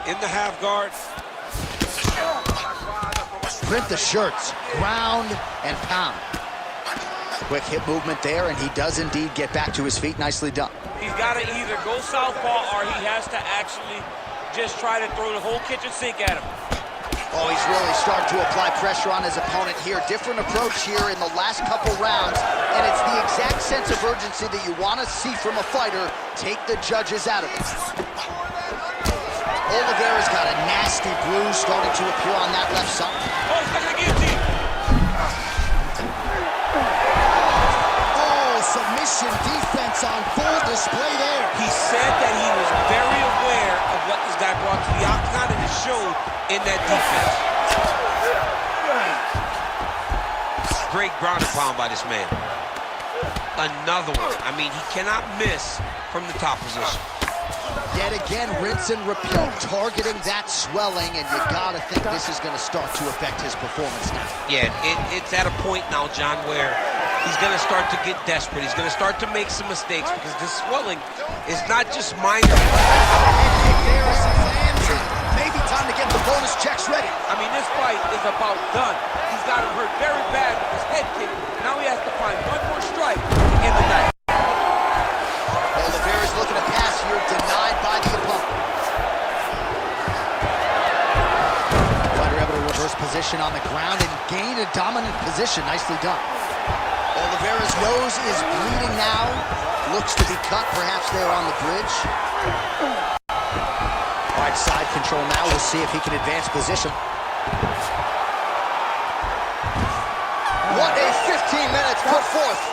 In the half guard. Print the shirts. Ground and pound. Quick hip movement there, and he does indeed get back to his feet. Nicely done. He's got to either go southpaw or he has to actually just try to throw the whole kitchen sink at him. Oh, he's really starting to apply pressure on his opponent here. Different approach here in the last couple rounds, and it's the exact sense of urgency that you want to see from a fighter. Take the judges out of it. Oliveira's got a nasty bruise starting to appear on that left side. Oh, he's got the guillotine. Oh, submission defense on full display there. He said that he was very aware of what this guy brought to the octagon, and it showed in that defense. Great ground and pound by this man. Another one. I mean, he cannot miss from the top position. Yet again, rinse and repeat, targeting that swelling, and you gotta think this is gonna start to affect his performance now. Yeah, it's at a point now, John, where he's gonna start to get desperate. He's gonna start to make some mistakes because this swelling is not just minor. There as he lands it. Maybe time to get the bonus checks ready. I mean, this fight is about done. He's got him hurt very bad with his head kick. Now he has to find one more strike to end the night. Oliveira's looking to pass here, denied by the opponent. Fighter able to reverse position on the ground and gain a dominant position. Nicely done. Oliveira's nose is bleeding now. Looks to be cut, perhaps there on the bridge. All right, side control now. We'll see if he can advance position. What a 15 minutes put forth.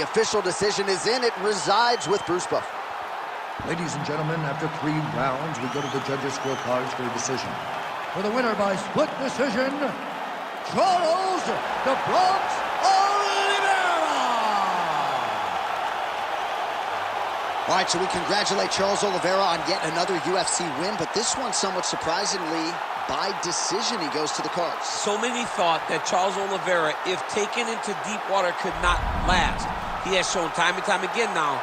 the official decision is in. It resides with Bruce Buffer. Ladies and gentlemen, after 3 rounds, we go to the judges' scorecards for a decision. For the winner by split decision, Charles "The Bronx" Oliveira! All right, so we congratulate Charles Oliveira on yet another UFC win, but this one, somewhat surprisingly, by decision, he goes to the cards. So many thought that Charles Oliveira, if taken into deep water, could not last. He has shown time and time again now,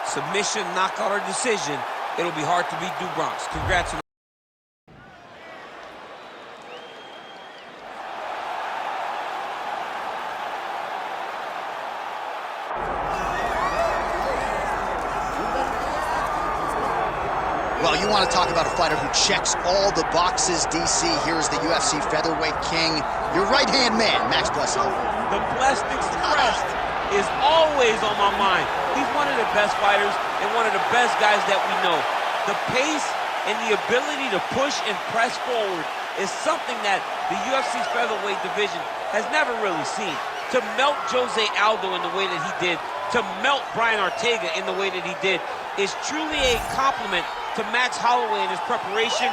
submission, knockout, or decision, it'll be hard to beat Do Bronx. Congrats. Well, you want to talk about a fighter who checks all the boxes, DC. Here's the UFC featherweight king, your right-hand man, Max Bless Holloway. The Blessed Express is always on my mind. He's one of the best fighters and one of the best guys that we know. The pace and the ability to push and press forward is something that the UFC's featherweight division has never really seen. To melt Jose Aldo in the way that he did, to melt Brian Ortega in the way that he did, is truly a compliment to Max Holloway in his preparation,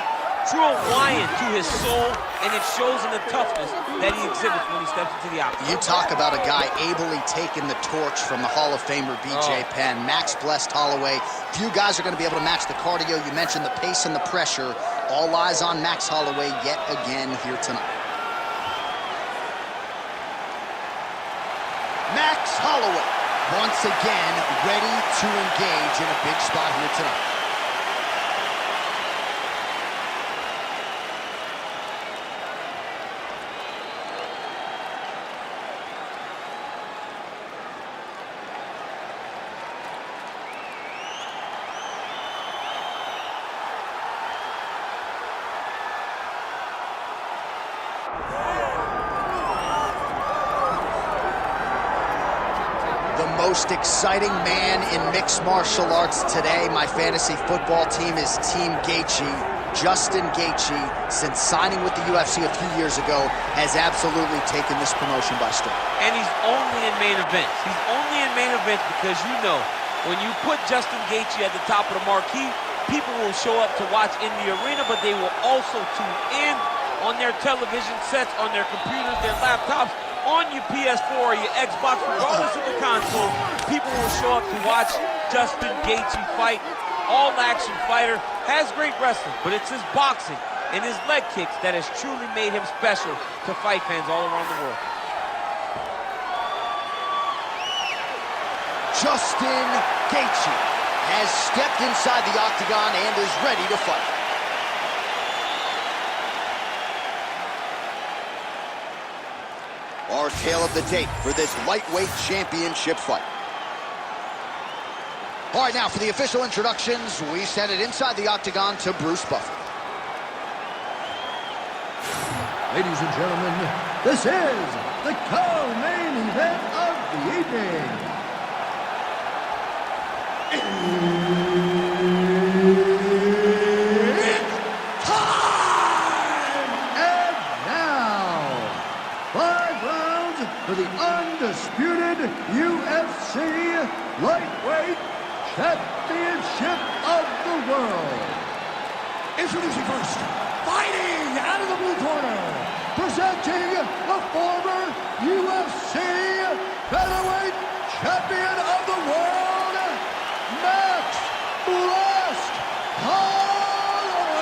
true Hawaiian to his soul, and it shows in the toughness that he exhibits when he steps into the octagon. You talk about a guy ably taking the torch from the Hall of Famer BJ Penn. Max Blessed Holloway. Few guys are going to be able to match the cardio. You mentioned the pace and the pressure. All eyes on Max Holloway yet again here tonight. Max Holloway, once again, ready to engage in a big spot here tonight. Most exciting man in mixed martial arts today. My fantasy football team is Team Gaethje. Justin Gaethje, since signing with the UFC a few years ago, has absolutely taken this promotion by storm. And he's only in main events. He's only in main events because, you know, when you put Justin Gaethje at the top of the marquee, people will show up to watch in the arena, but they will also tune in on their television sets, on their computers, their laptops, on your PS4 or your Xbox, regardless of the console. People will show up to watch Justin Gaethje fight. All-action fighter, has great wrestling, but it's his boxing and his leg kicks that has truly made him special to fight fans all around the world. Justin Gaethje has stepped inside the octagon and is ready to fight. Our tale of the tape for this lightweight championship fight. All right, now for the official introductions, we send it inside the octagon to Bruce Buffer. Ladies and gentlemen, this is the co-main event of the evening. It's time! And now, 5 rounds for the undisputed UFC lightweight championship of the world. Introducing first, fighting out of the blue corner, presenting the former UFC featherweight champion of the world, Max Blessed Holloway.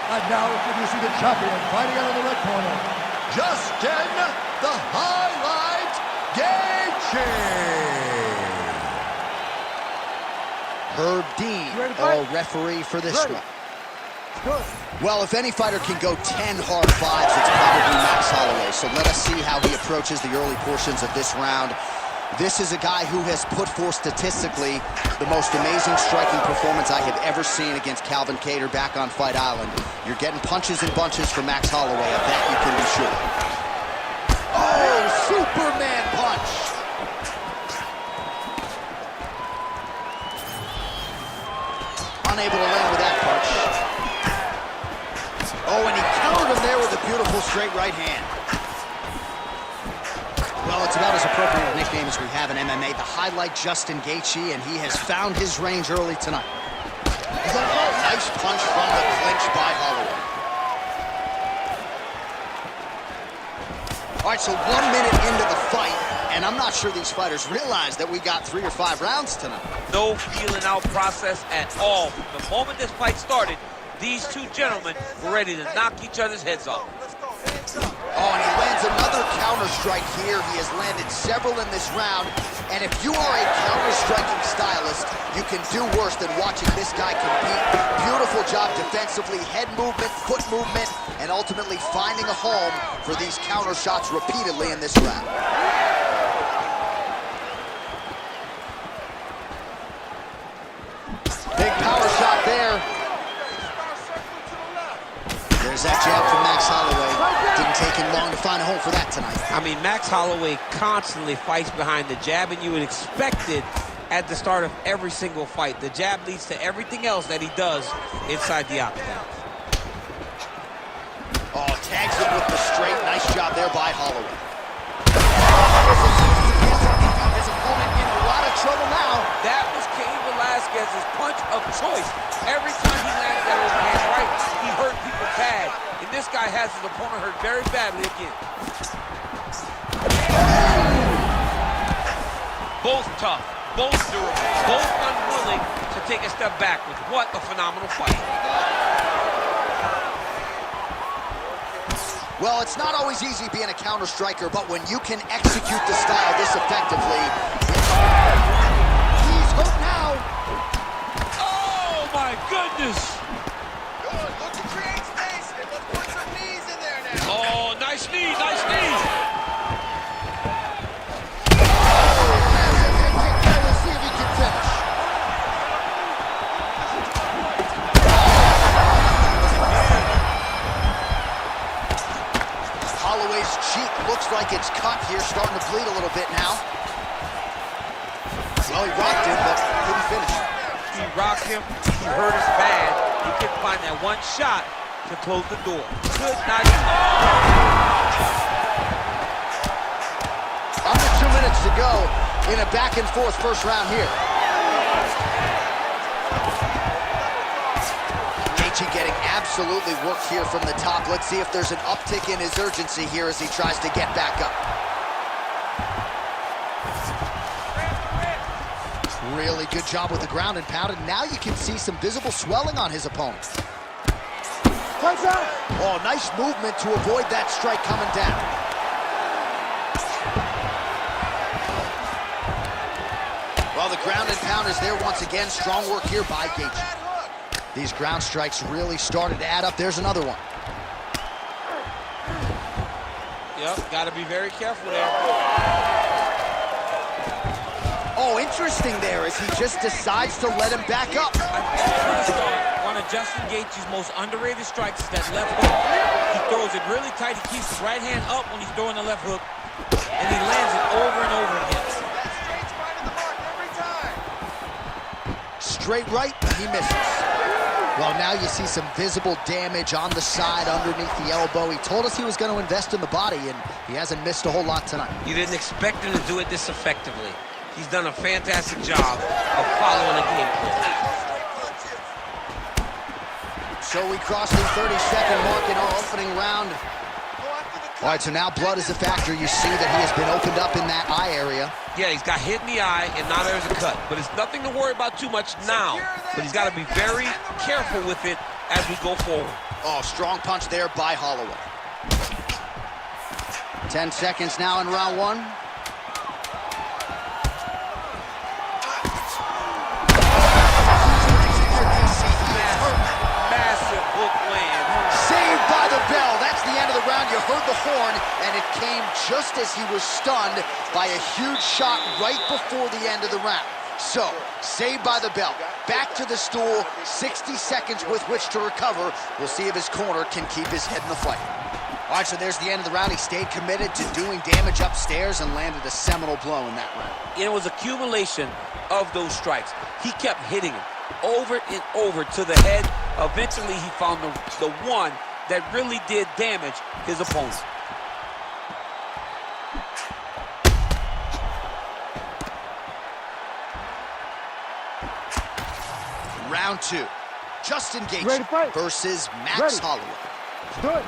And now introducing the champion, fighting out of the red corner, Justin the Highlight Gaethje. Herb Dean, our referee for this one. Good. Well, if any fighter can go 10 hard fives, it's probably Max Holloway. So let us see how he approaches the early portions of this round. This is a guy who has put forth statistically the most amazing striking performance I have ever seen against Calvin Kattar back on Fight Island. You're getting punches and bunches from Max Holloway, of that you can be sure. Oh, Superman punch! Unable to land with that punch. Oh, and he countered him there with a beautiful straight right hand. Well, it's about as appropriate a nickname as we have in MMA. The highlight Justin Gaethje, and he has found his range early tonight. Nice punch from the clinch by Holloway. All right, so 1 minute into the fight, and I'm not sure these fighters realize that we got 3 or 5 rounds tonight. No feeling out process at all. From the moment this fight started, these two gentlemen were ready to knock each other's heads off. Oh, and he lands another counter strike here. He has landed several in this round. And if you are a counter-striking stylist, you can do worse than watching this guy compete. Beautiful job defensively, head movement, foot movement, and ultimately finding a home for these counter shots repeatedly in this round. Big power shot there. There's that jab from Max Holloway. Didn't take him long to find a home for that tonight. I mean, Max Holloway constantly fights behind the jab, and you would expect it at the start of every single fight. The jab leads to everything else that he does inside the octagon. Oh, tags him with the straight. Nice job there by Holloway. His opponent in a lot of trouble now. That was Cain Velasquez's punch of choice. Every time he landed that overhand right, he hurt people bad. And this guy has his opponent hurt very badly again. Both tough, both durable, both unwilling to take a step backwards. What a phenomenal fight. Well, it's not always easy being a counter striker, but when you can execute the style this effectively, he's hurt now. Oh, my goodness. Good, look to create space, and let's put some knees in there now. Oh, nice knee, nice knee. Let's see if he can finish. Holloway's cheek looks like it's cut here, starting to bleed a little bit now. Well, he rocked him, but couldn't finish. He rocked him, he hurt us bad. He couldn't find that one shot to close the door. Could not. Under 2 minutes to go in a back-and-forth first round here. Gaethje getting absolutely worked here from the top. Let's see if there's an uptick in his urgency here as he tries to get back up. Really good job with the ground and pound, and now you can see some visible swelling on his opponent. Oh, nice movement to avoid that strike coming down. Well, the ground and pound is there once again. Strong work here by Gaethje. These ground strikes really started to add up. There's another one. Yep, got to be very careful there. Oh, interesting there as he just decides to let him back up. One of Justin Gaethje's most underrated strikes is that left hook. He throws it really tight. He keeps his right hand up when he's throwing the left hook, and he lands it over and over again. Straight right, he misses. Well, now you see some visible damage on the side underneath the elbow. He told us he was going to invest in the body, and he hasn't missed a whole lot tonight. You didn't expect him to do it this effectively. He's done a fantastic job of following the game plan. So we crossed the 30-second mark in our opening round. All right, so now blood is a factor. You see that he has been opened up in that eye area. Yeah, he's got hit in the eye, and now there's a cut. But it's nothing to worry about too much now. But he's got to be very careful with it as we go forward. Oh, strong punch there by Holloway. 10 seconds now in round one. Massive hook land. Saved by the bell. That's the end of the round. You heard the horn, and it came just as he was stunned by a huge shot right before the end of the round. So, saved by the bell. Back to the stool, 60 seconds with which to recover. We'll see if his corner can keep his head in the fight. All right, so there's the end of the round. He stayed committed to doing damage upstairs and landed a seminal blow in that round. It was accumulation of those strikes. He kept hitting him over and over to the head. Eventually, he found the one that really did damage his opponent. Round 2. Justin Ready to Gaethje fight? versus Max Ready. Holloway. Good.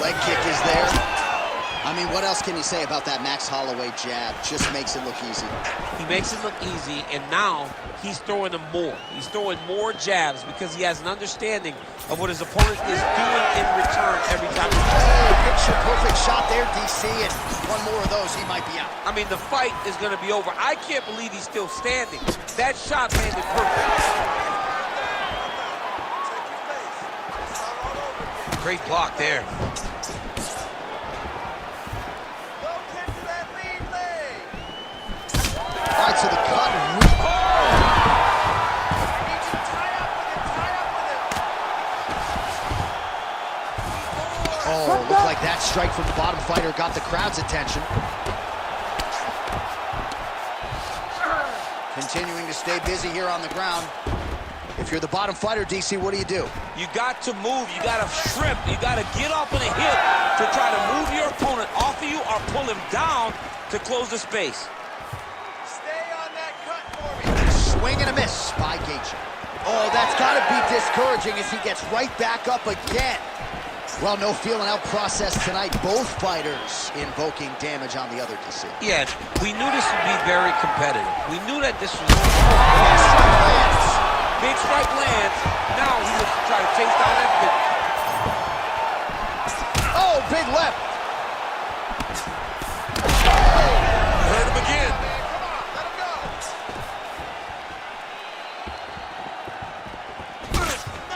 Leg kick is there. I mean, what else can you say about that Max Holloway jab? Just makes it look easy. He makes it look easy, and now he's throwing them more. He's throwing more jabs because he has an understanding of what his opponent is doing in return every time. Picture perfect shot there, DC, and one more of those, he might be out. I mean, the fight is going to be over. I can't believe he's still standing. That shot landed perfect. Great block there. All right, so the cut. Oh, looked like that strike from the bottom fighter got the crowd's attention. Continuing to stay busy here on the ground. If you're the bottom fighter, DC, what do you do? You got to move. You got to shrimp. You got to get up on a hip to try to move your opponent off of you or pull him down to close the space. Swing and a miss by Gaethje. Oh, that's got to be discouraging as he gets right back up again. Well, no feeling out process tonight. Both fighters invoking damage on the other DC. Yeah, we knew this would be very competitive. We knew that this was... Big strike lands. Now he looks to try to chase down that big. Oh, big left. Hurt him again.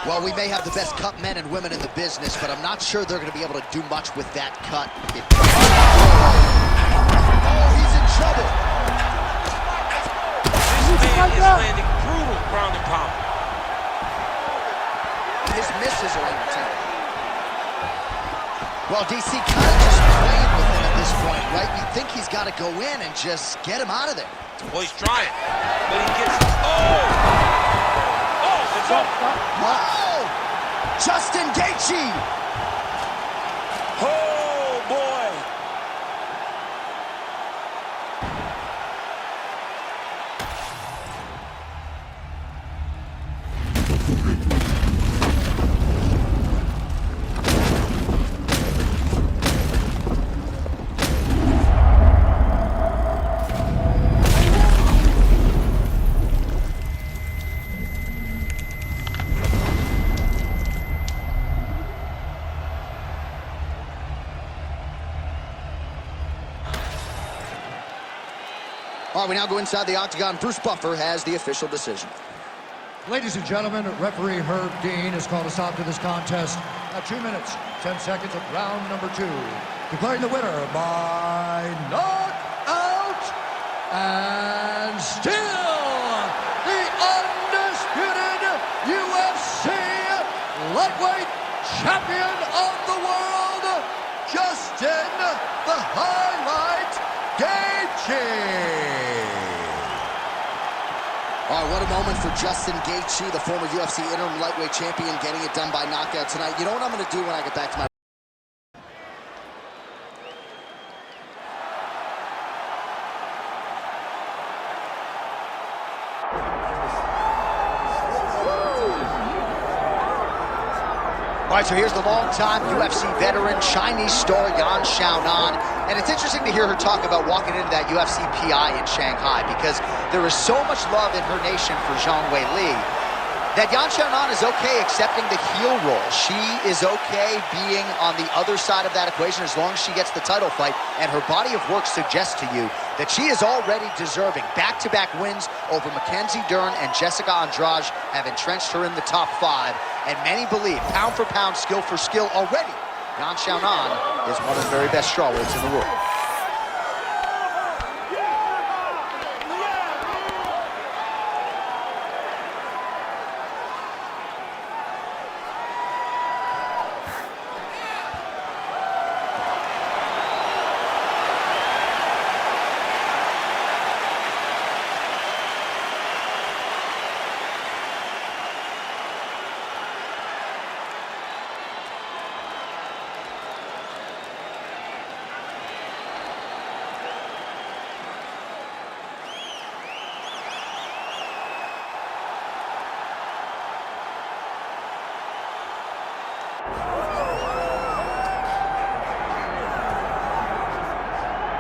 Well, we may have the best cut men and women in the business, but I'm not sure they're going to be able to do much with that cut. Oh, he's in trouble. This man is landing brutal ground and pound. His misses are entertaining. Well, DC kind of just playing with him at this point, right? You think he's got to go in and just get him out of there. Well, he's trying, but he gets... Oh! Oh, it's up. Oh! Justin Gaethje! Oh, boy! All right, we now go inside the octagon. Bruce Buffer has the official decision. Ladies and gentlemen, referee Herb Dean has called a stop to this contest at 2 minutes, 10 seconds of round number 2. Declaring the winner by knockout and still the undisputed UFC lightweight champion of the world, Justin the Highlight Gaethje. All right, what a moment for Justin Gaethje, the former UFC interim lightweight champion, getting it done by knockout tonight. You know what I'm going to do when I get back to my... All right, so here's the longtime UFC veteran, Chinese star Yan Xiaonan. And it's interesting to hear her talk about walking into that UFC PI in Shanghai because there is so much love in her nation for Zhang Weili that Yan Xiaonan is okay accepting the heel role. She is okay being on the other side of that equation as long as she gets the title fight. And her body of work suggests to you that she is already deserving. Back-to-back wins over Mackenzie Dern and Jessica Andrade have entrenched her in the top 5. And many believe, pound for pound, skill for skill, already Yan Xiaonan is one of the very best strawweights in the world.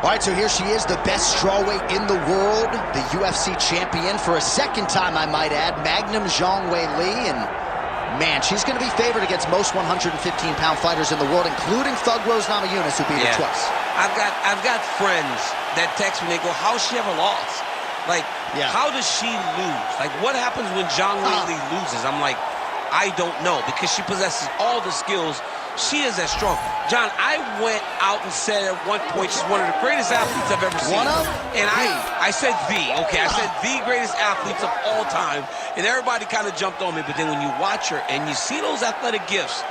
All right, so here she is, the best strawweight in the world, the UFC champion for a second time, I might add, Magnum Zhang Wei Li. And man, she's going to be favored against most 115-pound fighters in the world, including Thug Rose Namajunas, who beat her twice. I've got friends that text me, they go, how's she ever lost? Like, how does she lose? Like, what happens when Zhang Wei Li loses? I'm like, I don't know, because she possesses all the skills. She is as strong. John, I went out and said at one point she's one of the greatest athletes I've ever seen. One of? And I said the, okay, I said the greatest athletes of all time. And everybody kind of jumped on me, but then when you watch her and you see those athletic gifts,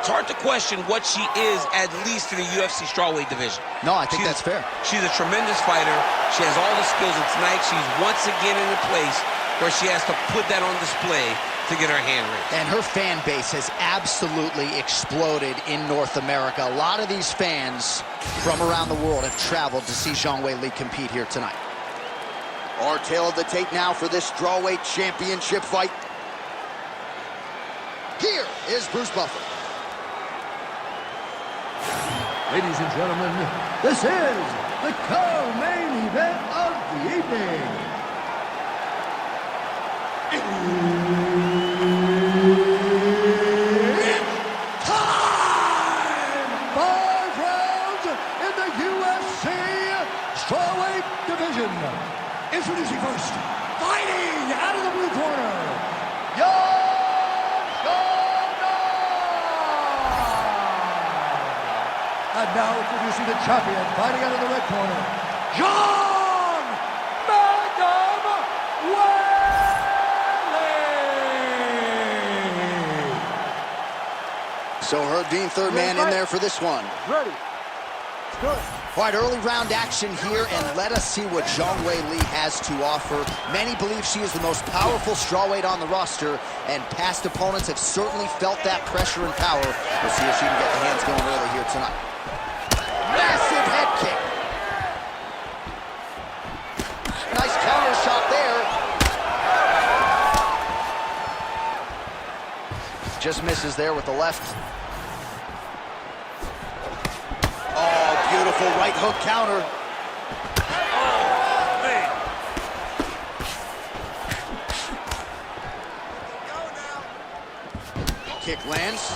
it's hard to question what she is, at least in the UFC strawweight division. No, I think that's fair. She's a tremendous fighter. She has all the skills, and tonight she's once again in a place where she has to put that on display to get her hand raised. And her fan base has absolutely exploded in North America. A lot of these fans from around the world have traveled to see Zhang Wei Li compete here tonight. Our tail of the tape now for this strawweight championship fight. Here is Bruce Buffer. Ladies and gentlemen, this is the co-main event of the evening. Time! 5 rounds in the UFC strawweight division. Introducing first, fighting out of the blue corner, Yan Xiaonan. And now introducing the champion, fighting out of the red corner, John Magnum Wei. So Herb Dean, third man in there for this one. Ready. Good. All right, early round action here, and let us see what Zhang Wei Li has to offer. Many believe she is the most powerful strawweight on the roster, and past opponents have certainly felt that pressure and power. We'll see if she can get the hands going early here tonight. Massive head kick. Nice counter shot there. Just misses there with the left. Oh, beautiful right hook counter. Oh, man. Kick lands.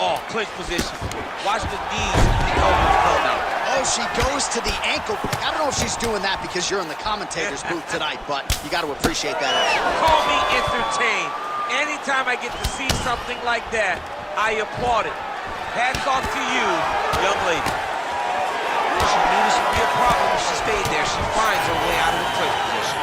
Oh, clinch position. Watch the knees and the elbows come out. Oh, she goes to the ankle pick. I don't know if she's doing that because you're in the commentator's booth tonight, but you got to appreciate that. Call me entertained. Anytime I get to see something like that, I applaud it. Hats off to you, young lady. She knew this would be a problem if she stayed there. She finds her way out of the clinch position.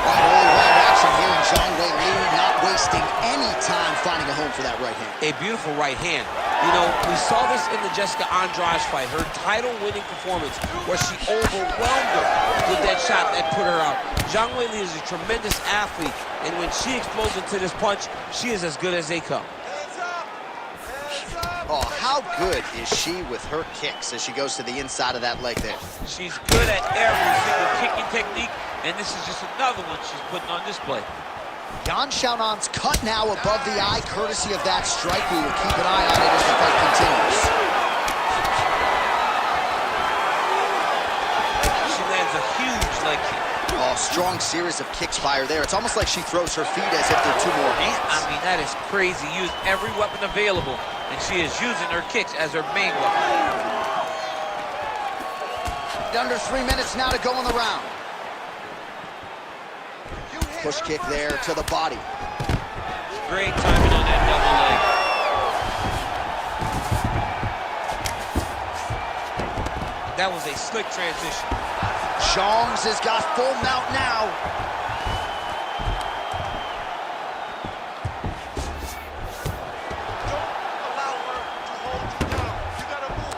Right, early round action here, and Zhang Wei Li not wasting any time finding a home for that right hand. A beautiful right hand. You know, we saw this in the Jessica Andrade fight, her title-winning performance, where she overwhelmed her with that shot that put her out. Zhang Wei Li is a tremendous athlete, and when she explodes into this punch, she is as good as they come. Oh, how good is she with her kicks as she goes to the inside of that leg there? She's good at every single kicking technique, and this is just another one she's putting on display. Yan Xiaonan's cut now above the eye, courtesy of that strike. We will keep an eye on it as the fight continues. She lands a huge leg kick. Oh, strong series of kicks by her there. It's almost like she throws her feet as if they're 2 more hands. I mean, that is crazy. Use every weapon available, and she is using her kicks as her main weapon. Under 3 minutes now to go in the round. Push kick there to the body. Great timing on that double leg. That was a slick transition. Zhang's has got full mount now. Don't allow her to hold you down. You gotta move.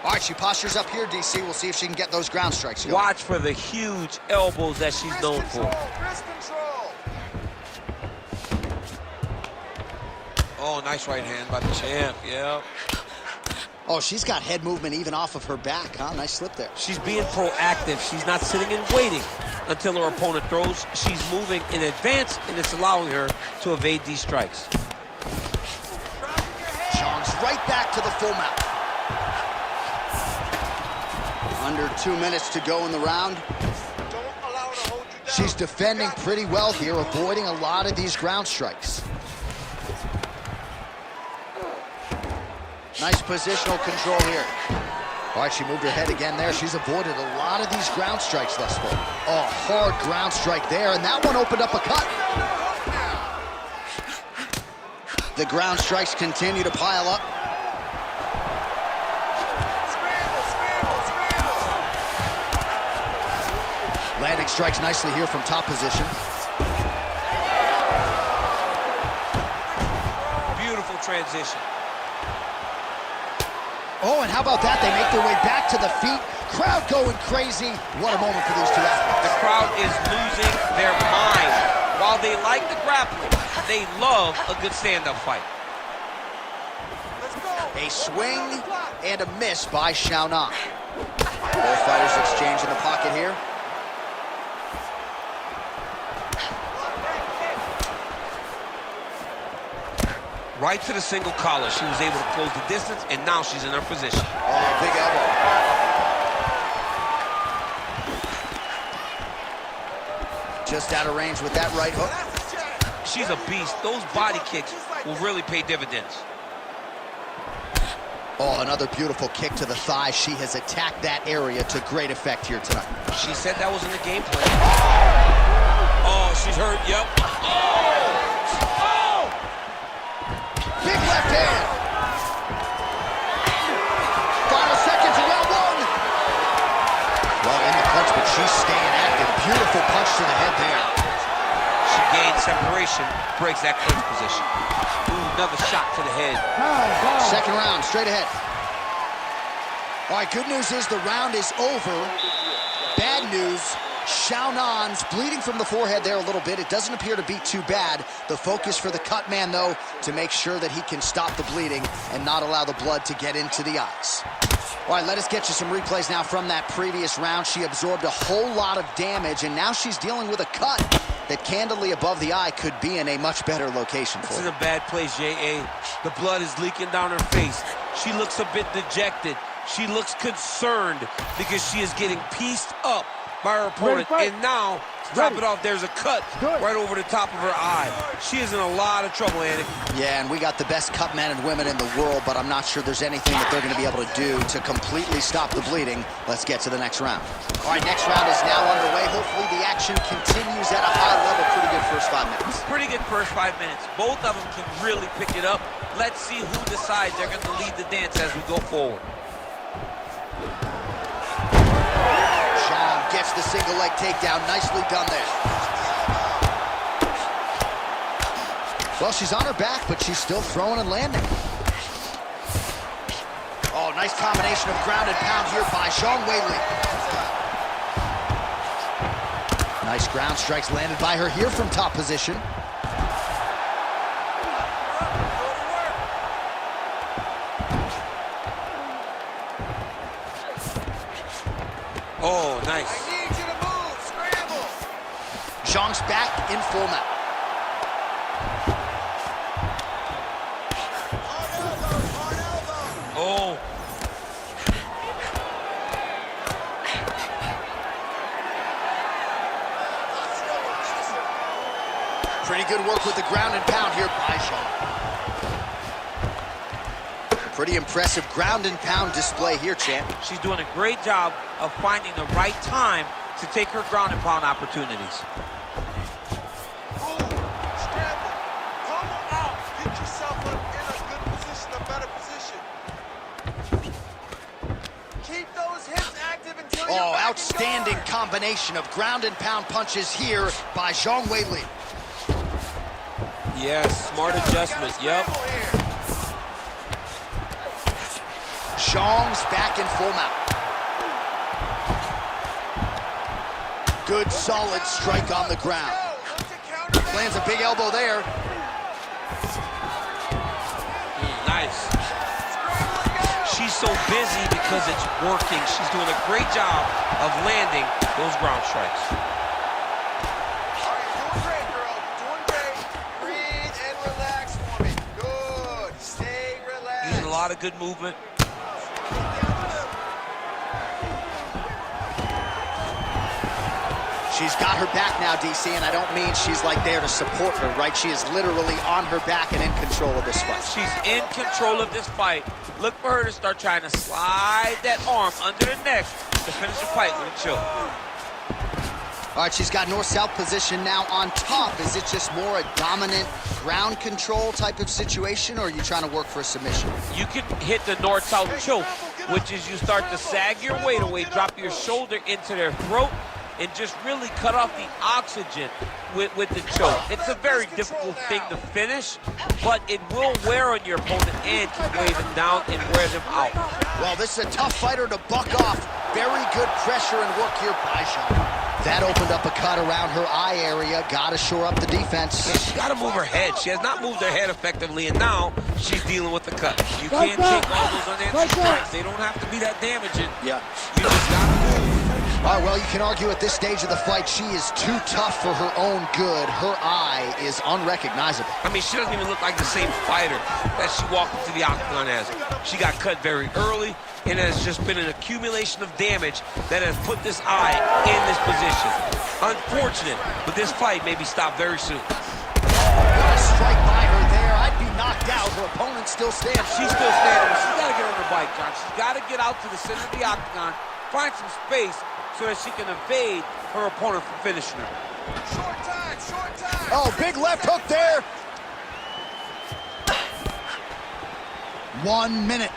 All right, she postures up here, DC. We'll see if she can get those ground strikes going. Watch for the huge elbows that she's known for. Wrist control. Oh, nice right hand by the champ, yeah. Oh, she's got head movement even off of her back, huh? Nice slip there. She's being proactive. She's not sitting and waiting until her opponent throws. She's moving in advance, and it's allowing her to evade these strikes. Zhang's right back to the full mount. Under 2 minutes to go in the round. She's defending pretty well here, avoiding a lot of these ground strikes. Nice positional control here. All right, she moved her head again there. She's avoided a lot of these ground strikes thus far. Oh, hard ground strike there, and that one opened up a cut. The ground strikes continue to pile up. Landing strikes nicely here from top position. Beautiful transition. Oh, and how about that? They make their way back to the feet. Crowd going crazy. What a moment for these two athletes. The crowd is losing their mind. While they like the grappling, they love a good stand-up fight. A swing and a miss by Xiaonan. Both fighters exchange in the pocket here. Right to the single collar. She was able to close the distance, and now she's in her position. Oh, big elbow. Just out of range with that right hook. She's a beast. Those body kicks will really pay dividends. Oh, another beautiful kick to the thigh. She has attacked that area to great effect here tonight. She said that was in the game plan. Oh, she's hurt. Yep. Big left hand. Final seconds of round one. Well, in the clinch, but she's staying active. Beautiful punch to the head there. She gains separation, breaks that clinch position. Ooh, another shot to the head. Second round, straight ahead. All right, good news is the round is over. Bad news, Xiaonan's bleeding from the forehead there a little bit. It doesn't appear to be too bad. The focus for the cut man, though, to make sure that he can stop the bleeding and not allow the blood to get into the eyes. All right, let us get you some replays now from that previous round. She absorbed a whole lot of damage, and now she's dealing with a cut that candidly above the eye could be in a much better location for It's her. in a bad place, J.A. The blood is leaking down her face. She looks a bit dejected. She looks concerned because she is getting pieced up by her opponent. And now, to top it off, there's a cut right over the top of her eye. She is in a lot of trouble, Andy. Yeah, and we got the best cut men and women in the world, but I'm not sure there's anything that they're going to be able to do to completely stop the bleeding. Let's get to the next round. All right, next round is now underway. Hopefully the action continues at a high level. Pretty good first 5 minutes. Pretty good first 5 minutes. Both of them can really pick it up. Let's see who decides they're going to lead the dance as we go forward. Zhang gets the single leg takedown. Nicely done there. Well, she's on her back, but she's still throwing and landing. Oh, nice combination of ground and pound here by Zhang Weili. Nice ground strikes landed by her here from top position. Oh, nice. I need you to move, scramble. Zhang's back in full mount. Oh. Pretty good work with the ground and pound here by Zhang. Pretty impressive ground and pound display here, champ. She's doing a great job of finding the right time to take her ground and pound opportunities. Move, scramble, pummel out. Get yourself in a good position, a better position. Keep those hips active until you're Oh, back outstanding and combination of ground and pound punches here by Zhang Weili. Yes, smart adjustment. Yep. Zhang's back in full mount. Good, solid strike on the ground. Lands a big elbow there. Nice. She's so busy because it's working. She's doing a great job of landing those ground strikes. All right, you're doing great, girl. You're doing great. Breathe and relax for me. Good. Stay relaxed. Using a lot of good movement. She's got her back now, DC, and I don't mean she's like there to support her, right? She is literally on her back and in control of this fight. She's in control of this fight. Look for her to start trying to slide that arm under the neck to finish the fight with a choke. All right, she's got north-south position now on top. Is it just more a dominant ground control type of situation, or are you trying to work for a submission? You can hit the north-south choke, which is you start to sag your weight away, drop your shoulder into their throat, and just really cut off the oxygen with the choke. It's a very difficult thing to finish, but it will wear on your opponent and can weigh them down and wear them out. Well, this is a tough fighter to buck off. Very good pressure and work here by Jean. That opened up a cut around her eye area. Got to shore up the defense. Yeah, she got to move her head. She has not moved her head effectively, and now she's dealing with the cut. You can't take all those unanswered strikes. They don't have to be that damaging. Yeah. You just got to move. All right, well, you can argue at this stage of the fight, she is too tough for her own good. Her eye is unrecognizable. I mean, she doesn't even look like the same fighter that she walked into the octagon as. She got cut very early, and it has just been an accumulation of damage that has put this eye in this position. Unfortunate, but this fight may be stopped very soon. What a strike by her there. I'd be knocked out. Her opponent still stands. She's still standing. She's got to get on her bike, John. She's got to get out to the center of the octagon, find some space so that she can evade her opponent from finishing her. Short time, short time. Oh, big left hook there. 1 minute.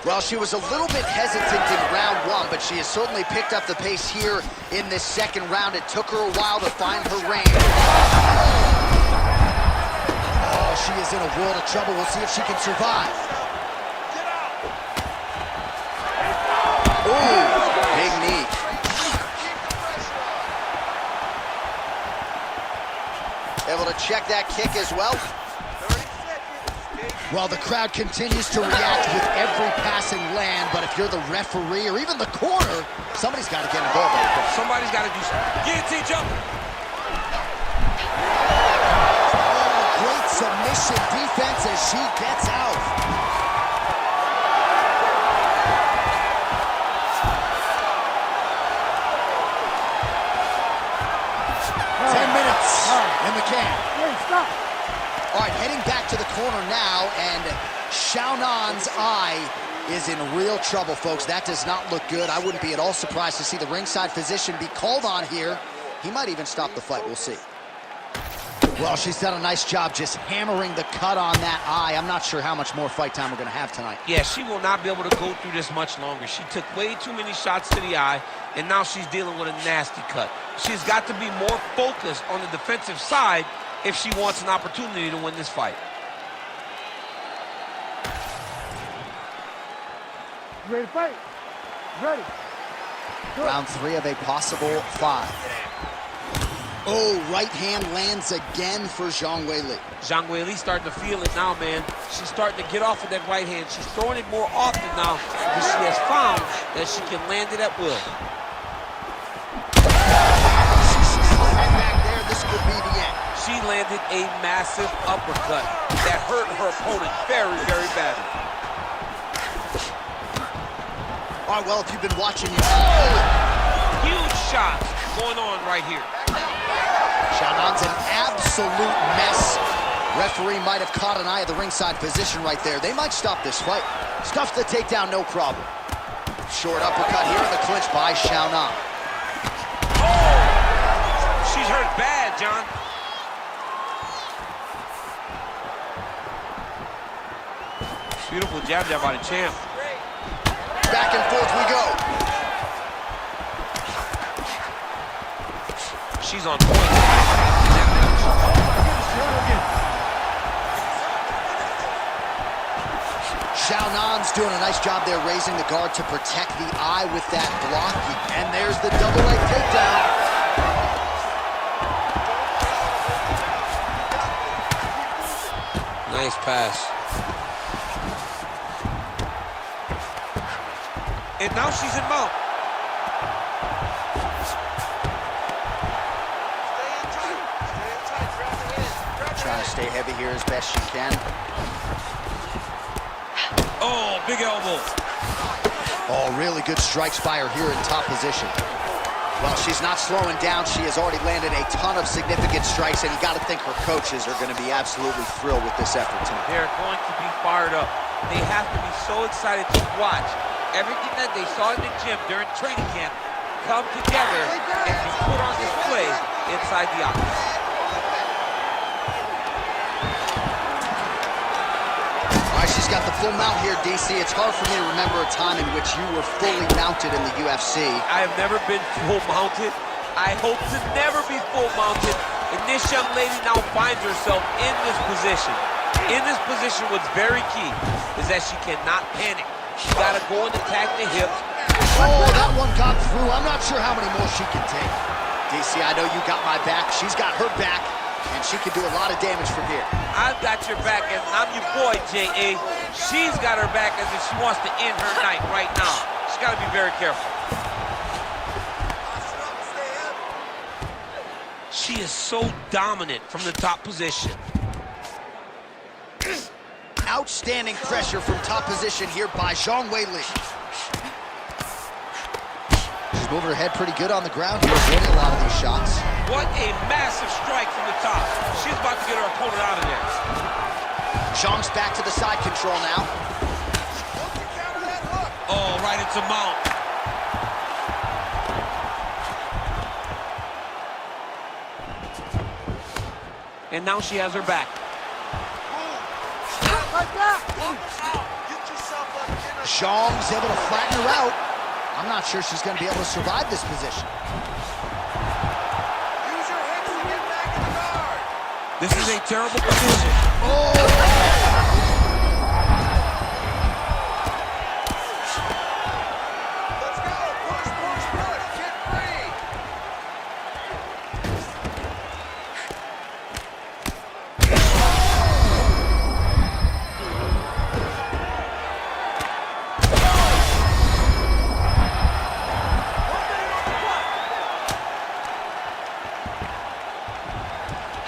Well, she was a little bit hesitant in round one, but she has certainly picked up the pace here in this second round. It took her a while to find her range. Oh, she is in a world of trouble. We'll see if she can survive. Ooh, big knee. Able to check that kick as well. Well, the crowd continues to react with every passing land, but if you're the referee or even the corner, somebody's got to get involved. Somebody's got to do something. Guillotine jump. Oh, great submission defense as she gets out. In the can. Hey, stop. All right, heading back to the corner now, and Xiaonan's eye is in real trouble, folks. That does not look good. I wouldn't be at all surprised to see the ringside physician be called on here. He might even stop the fight. We'll see. Well, she's done a nice job just hammering the cut on that eye. I'm not sure how much more fight time we're going to have tonight. Yeah, she will not be able to go through this much longer. She took way too many shots to the eye, and now she's dealing with a nasty cut. She's got to be more focused on the defensive side if she wants an opportunity to win this fight. You ready to fight? Ready. Go. Round 3 of a possible 5. Oh, right hand lands again for Zhang Weili. Zhang Weili starting to feel it now, man. She's starting to get off with that right hand. She's throwing it more often now because she has found that she can land it at will. Back there, this could be the end. She landed a massive uppercut that hurt her opponent very, very badly. All right, well, if you've been watching, Huge shots going on right here. Xiaonan's an absolute mess. Referee might have caught an eye of the ringside position right there. They might stop this fight. Stuff the takedown, no problem. Short uppercut here in the clinch by Xiaonan. Oh! She's hurt bad, John. Beautiful jab there by the champ. Back and forth we go. She's on point. Xiaonan's doing a nice job there raising the guard to protect the eye with that block. And there's the double leg takedown. Nice pass. And now she's in mount. Trying to stay heavy here as best she can. Oh, big elbow. Oh, really good strikes by her here in top position. Well, she's not slowing down. She has already landed a ton of significant strikes, and you got to think her coaches are going to be absolutely thrilled with this effort tonight. They're going to be fired up. They have to be so excited to watch everything that they saw in the gym during training camp come together and be put on display inside the octagon. All right, she's got the full mount here, DC. It's hard for me to remember a time in which you were fully mounted in the UFC. I have never been full mounted. I hope to never be full mounted. And this young lady now finds herself in this position. In this position, what's very key is that she cannot panic. She got to go and attack the hips. Oh, that one got through. I'm not sure how many more she can take. DC, I know you got my back. She's got her back, and she can do a lot of damage from here. I've got your back, and I'm your boy, J.A. She's got her back as if she wants to end her night right now. She's got to be very careful. She is so dominant from the top position. Outstanding pressure from top position here by Zhang Weili. She's moving her head pretty good on the ground here, avoiding a lot of these shots. What a massive strike from the top. She's about to get her opponent out of there. Zhang's back to the side control now. Oh, right into mount. And now she has her back. Zhang's able to flatten her out. I'm not sure she's going to be able to survive this position. This is a terrible position.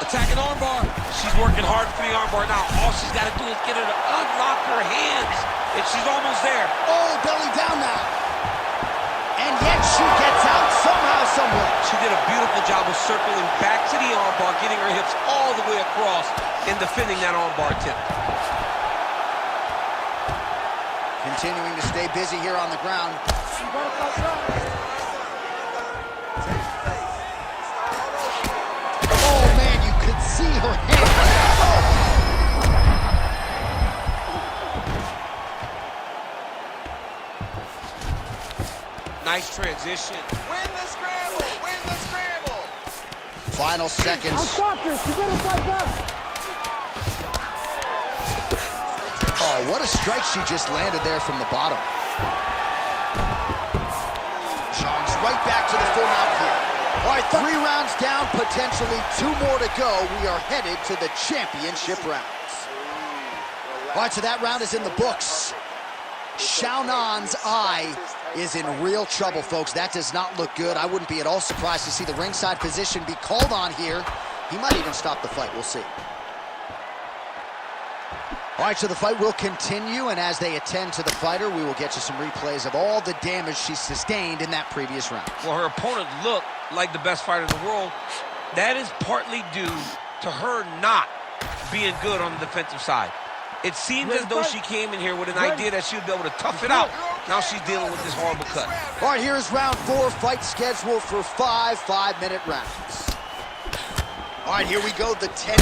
Attacking armbar. She's working hard for the armbar now. All she's got to do is get her to unlock her hands. And she's almost there. Oh, belly down now. And yet she gets out somehow, somewhere. She did a beautiful job of circling back to the armbar, getting her hips all the way across and defending that armbar tip. Continuing to stay busy here on the ground. Oh, man, you could see her hand. Nice transition. Win the scramble! Win the scramble! Final seconds. Stop this. You better fight back. Oh, what a strike she just landed there from the bottom. Zhang's right back to the full mount here. All right, 3 rounds down, potentially 2 more to go. We are headed to the championship rounds. All right, so that round is in the books. Xiaonan's eye is in real trouble, folks. That does not look good. I wouldn't be at all surprised to see the ringside position be called on here. He might even stop the fight. We'll see. All right, so the fight will continue, and as they attend to the fighter, we will get you some replays of all the damage she sustained in that previous round. Well, her opponent looked like the best fighter in the world. That is partly due to her not being good on the defensive side. It seemed as though she came in here with an idea that she would be able to tough it out. Now she's dealing with this horrible cut. All right, here's round 4, fight scheduled for 5 5-minute rounds. All right, here we go, the 10.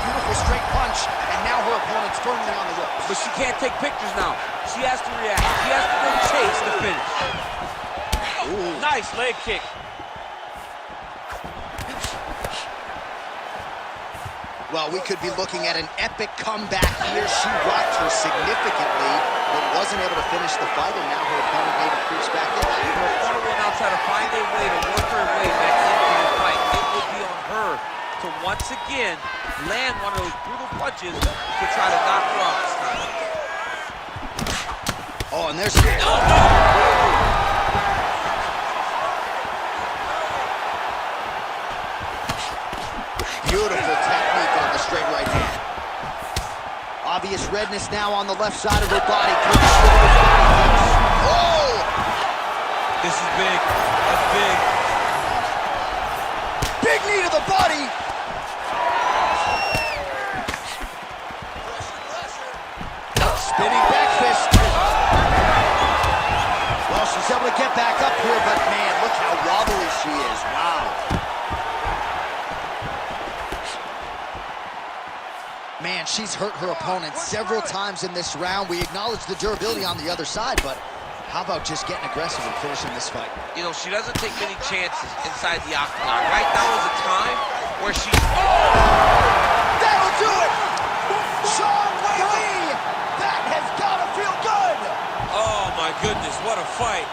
Beautiful straight punch, and now her opponent's firmly on the ropes. But she can't take pictures now. She has to react. She has to go chase the finish. Ooh. Nice leg kick. Well, we could be looking at an epic comeback here. She rocked her significantly, but wasn't able to finish the fight, and now her opponent maybe creeps back in. Her opponent will now try to find a way to work her way back into the fight. It will be on her to once again land one of those brutal punches to try to knock her out this time. Oh, and there's... Beautiful technique on the straight right hand. Obvious redness now on the left side of her body. Oh! This is big. That's big. Big knee to the body. Spinning back fist. Well, she's able to get back up here, but man, look how wobbly she is. Wow. Man, she's hurt her opponent several times in this round. We acknowledge the durability on the other side, but how about just getting aggressive and finishing this fight? You know, she doesn't take many chances inside the octagon. Right now is a time where she... That'll do it! Zhang Weili! That has got to feel good! Oh, my goodness, what a fight.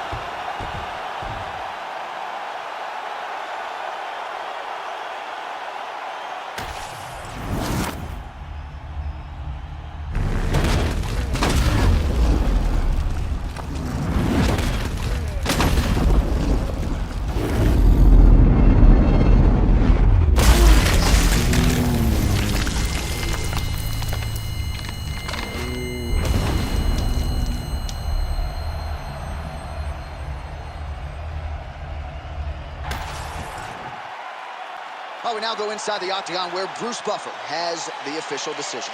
Well, we now go inside the octagon where Bruce Buffer has the official decision.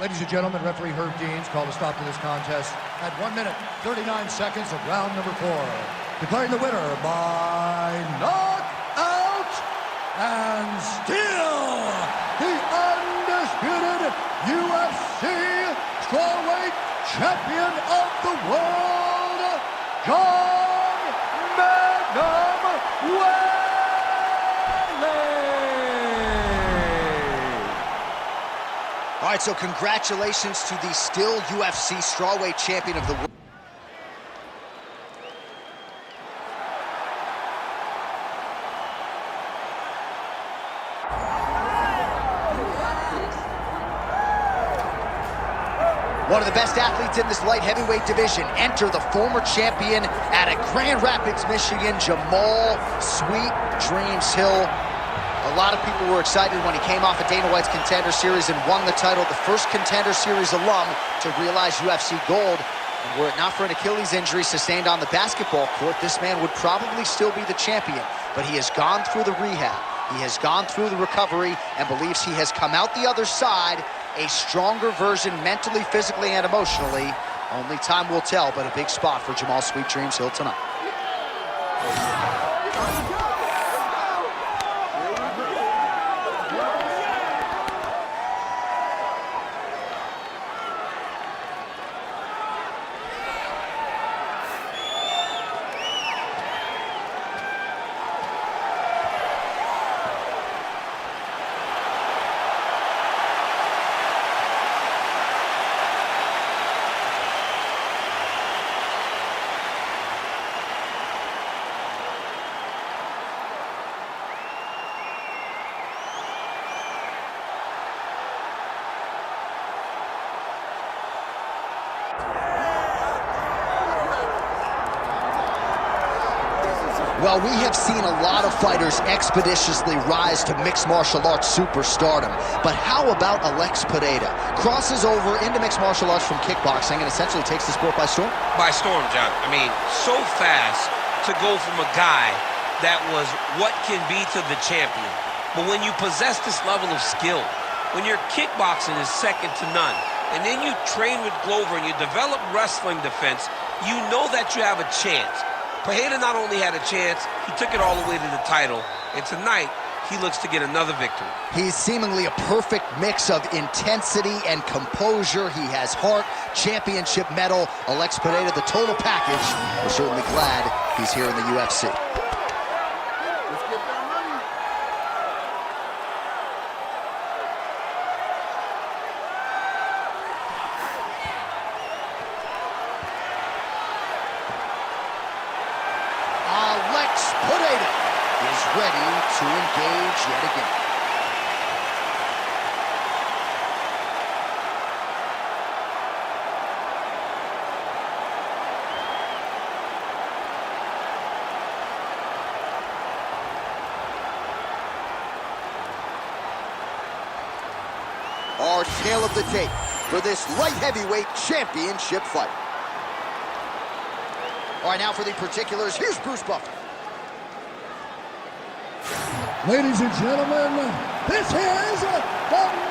Ladies and gentlemen, referee Herb Deans called a stop to this contest at 1 minute, 39 seconds of round number 4. Declaring the winner by knockout and still the undisputed UFC strawweight champion of the world, John Magnum Weili. All right, so congratulations to the still UFC strawweight champion of the world. One of the best athletes in this light heavyweight division. Enter the former champion out of Grand Rapids, Michigan, Jamal Sweet Dreams Hill. A lot of people were excited when he came off of Dana White's Contender Series and won the title, the first Contender Series alum to realize UFC gold. And were it not for an Achilles injury sustained on the basketball court, this man would probably still be the champion. But he has gone through the rehab, he has gone through the recovery, and believes he has come out the other side a stronger version mentally, physically, and emotionally. Only time will tell, but a big spot for Jamal Sweet Dreams Hill tonight. Well, we have seen a lot of fighters expeditiously rise to mixed martial arts superstardom. But how about Alex Pereira? Crosses over into mixed martial arts from kickboxing and essentially takes the sport by storm? By storm, John. I mean, so fast to go from a guy that was what can be to the champion. But when you possess this level of skill, when your kickboxing is second to none, and then you train with Glover and you develop wrestling defense, you know that you have a chance. Pereira not only had a chance, he took it all the way to the title. And tonight, he looks to get another victory. He's seemingly a perfect mix of intensity and composure. He has heart, championship medal. Alex Pereira, the total package. We're certainly glad he's here in the UFC. Alex Pereira is ready to engage yet again. our tale of the tape for this light heavyweight championship fight. All right, now for the particulars, here's Bruce Buffer. Ladies and gentlemen, this is the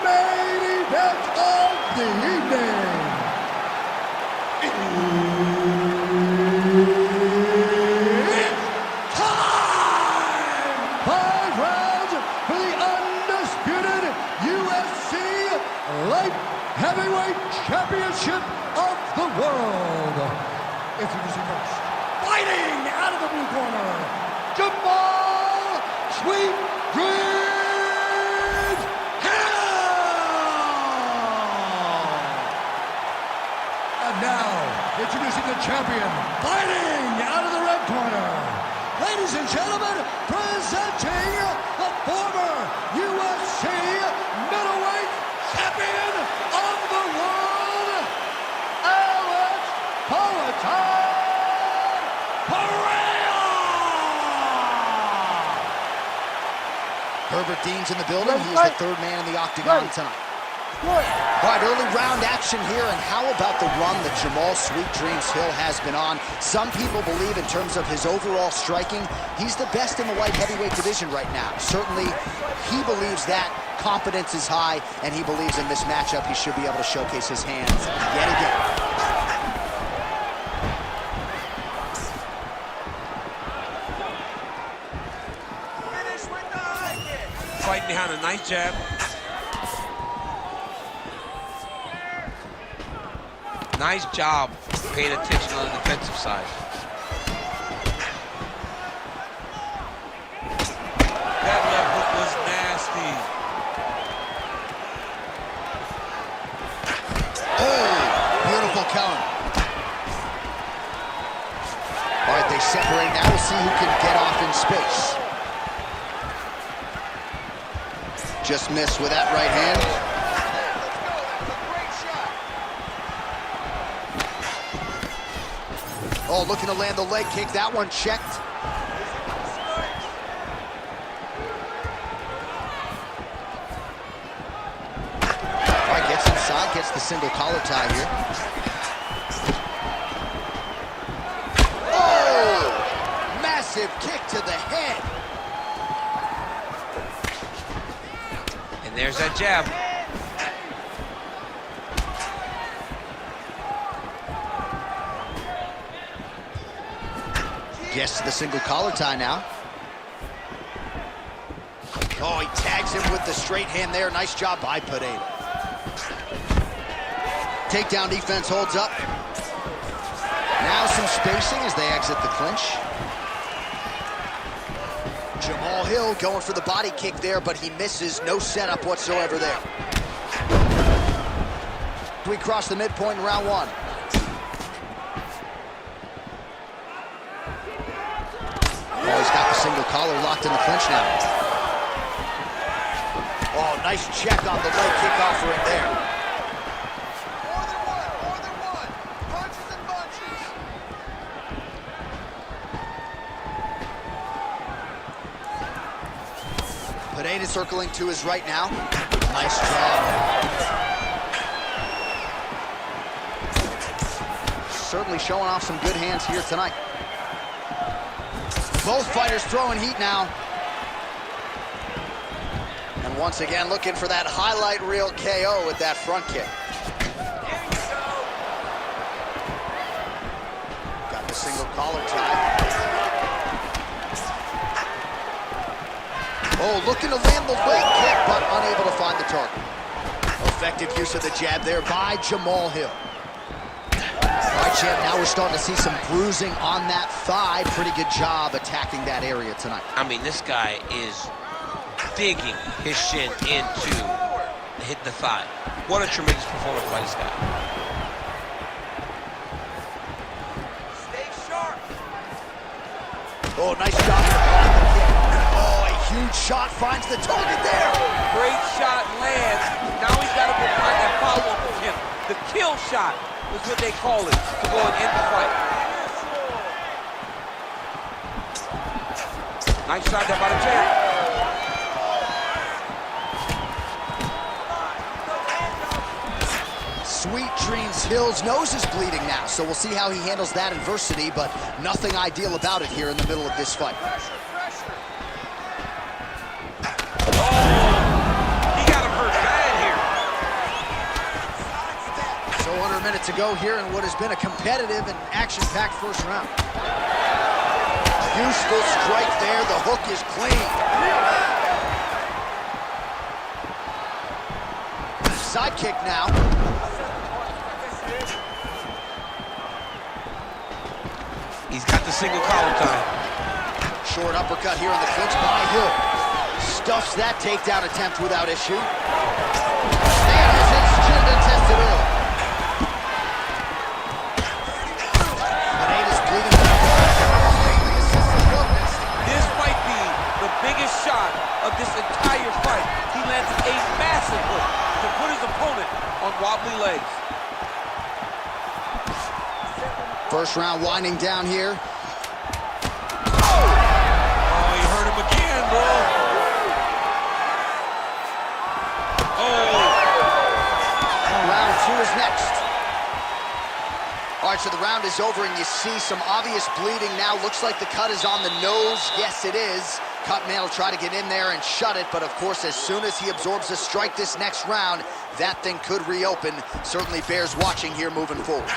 main event of the evening. It's time! 5 rounds for the undisputed UFC Light Heavyweight Championship of the world. Introducing first, fighting out of the blue corner, Jamal Sweet Dreams Hill! And now, introducing the champion, fighting out of the red corner. Ladies and gentlemen, presenting the former UFC middleweight champion of the world, Alex Pereira! Herbert Dean's in the building. He is the third man in the octagon tonight. All right, early round action here, and how about the run that Jamal Sweet Dreams Hill has been on? Some people believe in terms of his overall striking, he's the best in the light heavyweight division right now. Certainly, he believes that. Confidence is high, and he believes in this matchup he should be able to showcase his hands yet again. Fighting behind a nice jab. Nice job paying attention on the defensive side. That left hook was nasty. Oh, beautiful counter. All right, they separate now. We'll see who can get off in space. Just missed with that right hand. Oh, looking to land the leg kick. That one checked. All right, gets inside, gets the single collar tie here. Oh, massive kick to the head. There's that jab. Gets the single collar tie now. Oh, he tags him with the straight hand there. Nice job by Pereira. Takedown defense holds up. Now some spacing as they exit the clinch. Jamal Hill going for the body kick there, but he misses. No setup whatsoever there. We cross the midpoint in round 1. Oh, he's got the single collar locked in the clinch now. Oh, nice check on the leg kick offering there. More than one. Punches and bunches. Pereira circling to his right now. Nice job. Certainly showing off some good hands here tonight. Both fighters throwing heat now. And once again, looking for that highlight reel KO with that front kick. Got the single collar tie. Oh, looking to land the leg kick, but unable to find the target. Effective use of the jab there by Jamal Hill. All right, champ, now we're starting to see some bruising on that thigh. Pretty good job attacking that area tonight. I mean, this guy is digging his shin into hit the thigh. What a tremendous performance by this guy. Stay sharp. Oh, nice shot. Oh, a huge shot finds the target there. Great shot lands. Now he's got to go find that follow-up attempt. The kill shot is what they call it to go and end the fight. Nice shot there by the champ. Sweet dreams, Hill's nose is bleeding now, so we'll see how he handles that adversity, but nothing ideal about it here in the middle of this fight. He got him hurt bad here. So under a minute to go here in what has been a competitive and action-packed first round. Useful strike there, the hook is clean. Side kick now. He's got the single collar tie. Short uppercut here in the clinch by Hill. Stuffs that takedown attempt without issue. And has his chin been tested early. Pineda's bleeding. This might be the biggest shot of this entire fight. He lands a massive hook to put his opponent on wobbly legs. First round winding down here. Oh, he hurt him again, bro. Oh. Round two is next. All right, so the round is over, and you see some obvious bleeding now. Looks like the cut is on the nose. Yes, it is. Cutman will try to get in there and shut it, but of course, as soon as he absorbs a strike this next round, that thing could reopen. Certainly bears watching here moving forward.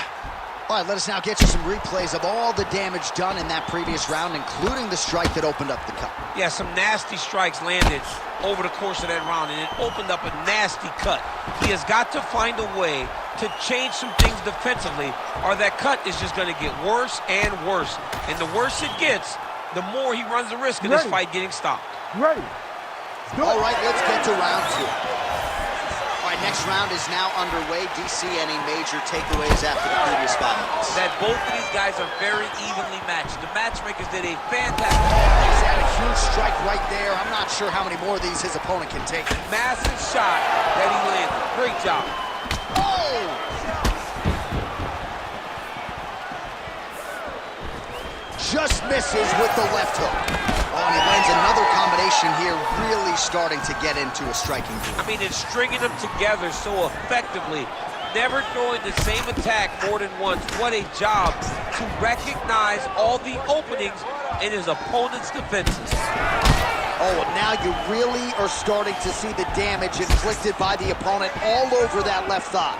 All right, let us now get you some replays of all the damage done in that previous round, including the strike that opened up the cut. Yeah, some nasty strikes landed over the course of that round, and it opened up a nasty cut. He has got to find a way to change some things defensively, or that cut is just going to get worse and worse. And the worse it gets, the more he runs the risk of this fight getting stopped. Ready. All right, let's get to round two. All right, next round is now underway. DC, any major takeaways after the previous 5 minutes? That both of these guys are very evenly matched. The matchmakers did a fantastic He's had a huge strike right there. I'm not sure how many more of these his opponent can take. massive shot that he landed. Great job. Oh! Just misses with the left hook. Oh, and he lands another combination here, really starting to get into a striking groove. I mean, it's stringing them together so effectively. Never throwing the same attack more than once. What a job to recognize all the openings in his opponent's defenses. Oh, and now you really are starting to see the damage inflicted by the opponent all over that left thigh.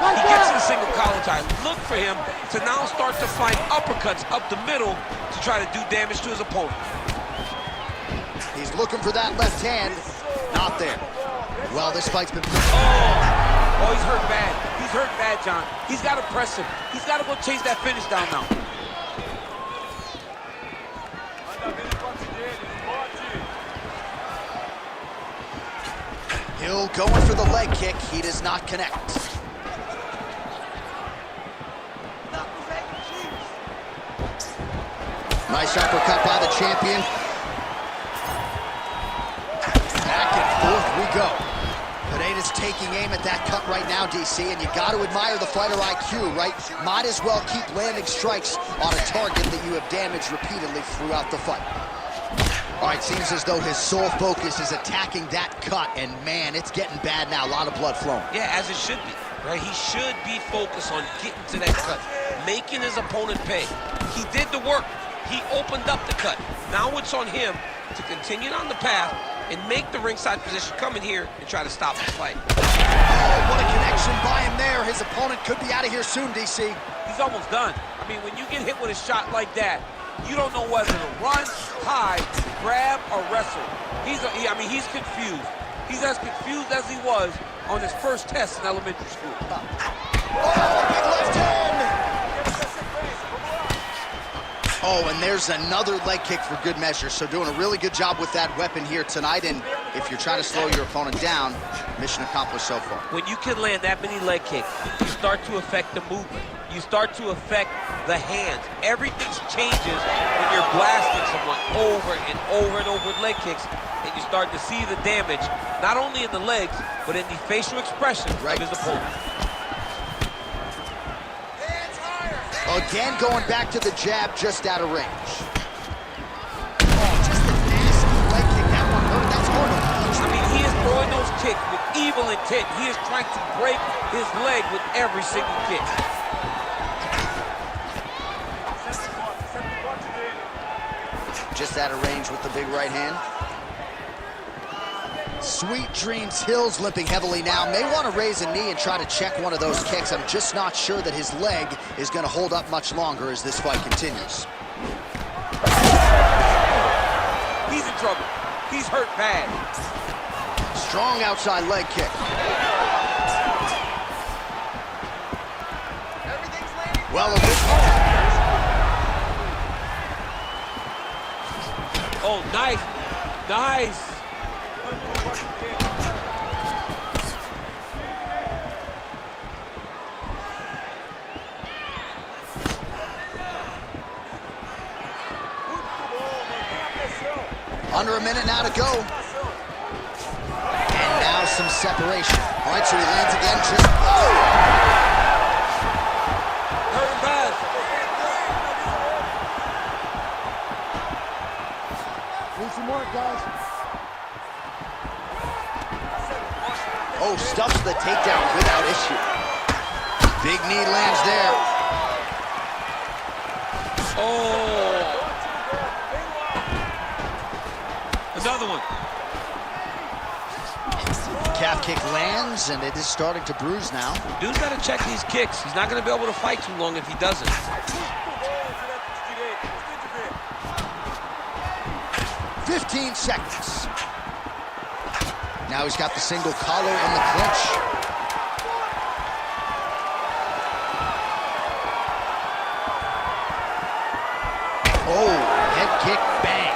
He gets in a single collar tie. Look for him to now start to find uppercuts up the middle to try to do damage to his opponent. He's looking for that left hand. Not there. Well, this fight's been... Oh, he's hurt bad. He's hurt bad, John. He's got to press him. He's got to go chase that finish down now. Hill going for the leg kick. He does not connect. Nice uppercut by the champion. Back and forth we go. Pineda's taking aim at that cut right now, DC, and you got to admire the fighter IQ, right? Might as well keep landing strikes on a target that you have damaged repeatedly throughout the fight. All right, seems as though his sole focus is attacking that cut, and man, it's getting bad now. A lot of blood flowing. Yeah, as it should be, right? He should be focused on getting to that cut, making his opponent pay. He did the work. He opened up the cut. Now it's on him to continue on the path and make the ringside position, come in here and try to stop the fight. Oh, what a connection by him there. His opponent could be out of here soon, DC. He's almost done. I mean, when you get hit with a shot like that, you don't know whether to run, hide, grab, or wrestle. He's confused. He's as confused as he was on his first test in elementary school. Oh, big left hand! Oh, and there's another leg kick for good measure. So doing a really good job with that weapon here tonight. And if you're trying to slow your opponent down, mission accomplished so far. When you can land that many leg kicks, you start to affect the movement. You start to affect the hands. Everything changes when you're blasting someone over and over and over with leg kicks, and you start to see the damage, not only in the legs, but in the facial expression of his opponent. Again, going back to the jab, just out of range. Oh, just a nasty leg kick. That one hurt. That's hard to punch. I mean, he is throwing those kicks with evil intent. He is trying to break his leg with every single kick. Just out of range with the big right hand. Sweet Dreams Hills limping heavily now. May want to raise a knee and try to check one of those kicks. I'm just not sure that his leg is going to hold up much longer as this fight continues. He's in trouble. He's hurt bad. Strong outside leg kick. Well, oh, nice. Nice. under a minute now to go. And now some separation. All right, so he lands again. Just, oh! Hurt him bad. Need some more, guys. Oh, stuffs the takedown without issue. Big knee lands there. Oh. Another one. Calf kick lands, and it is starting to bruise now. Dude's got to check these kicks. He's not going to be able to fight too long if he doesn't. 15 seconds. Now he's got the single collar and the clinch. Oh, head kick, bang.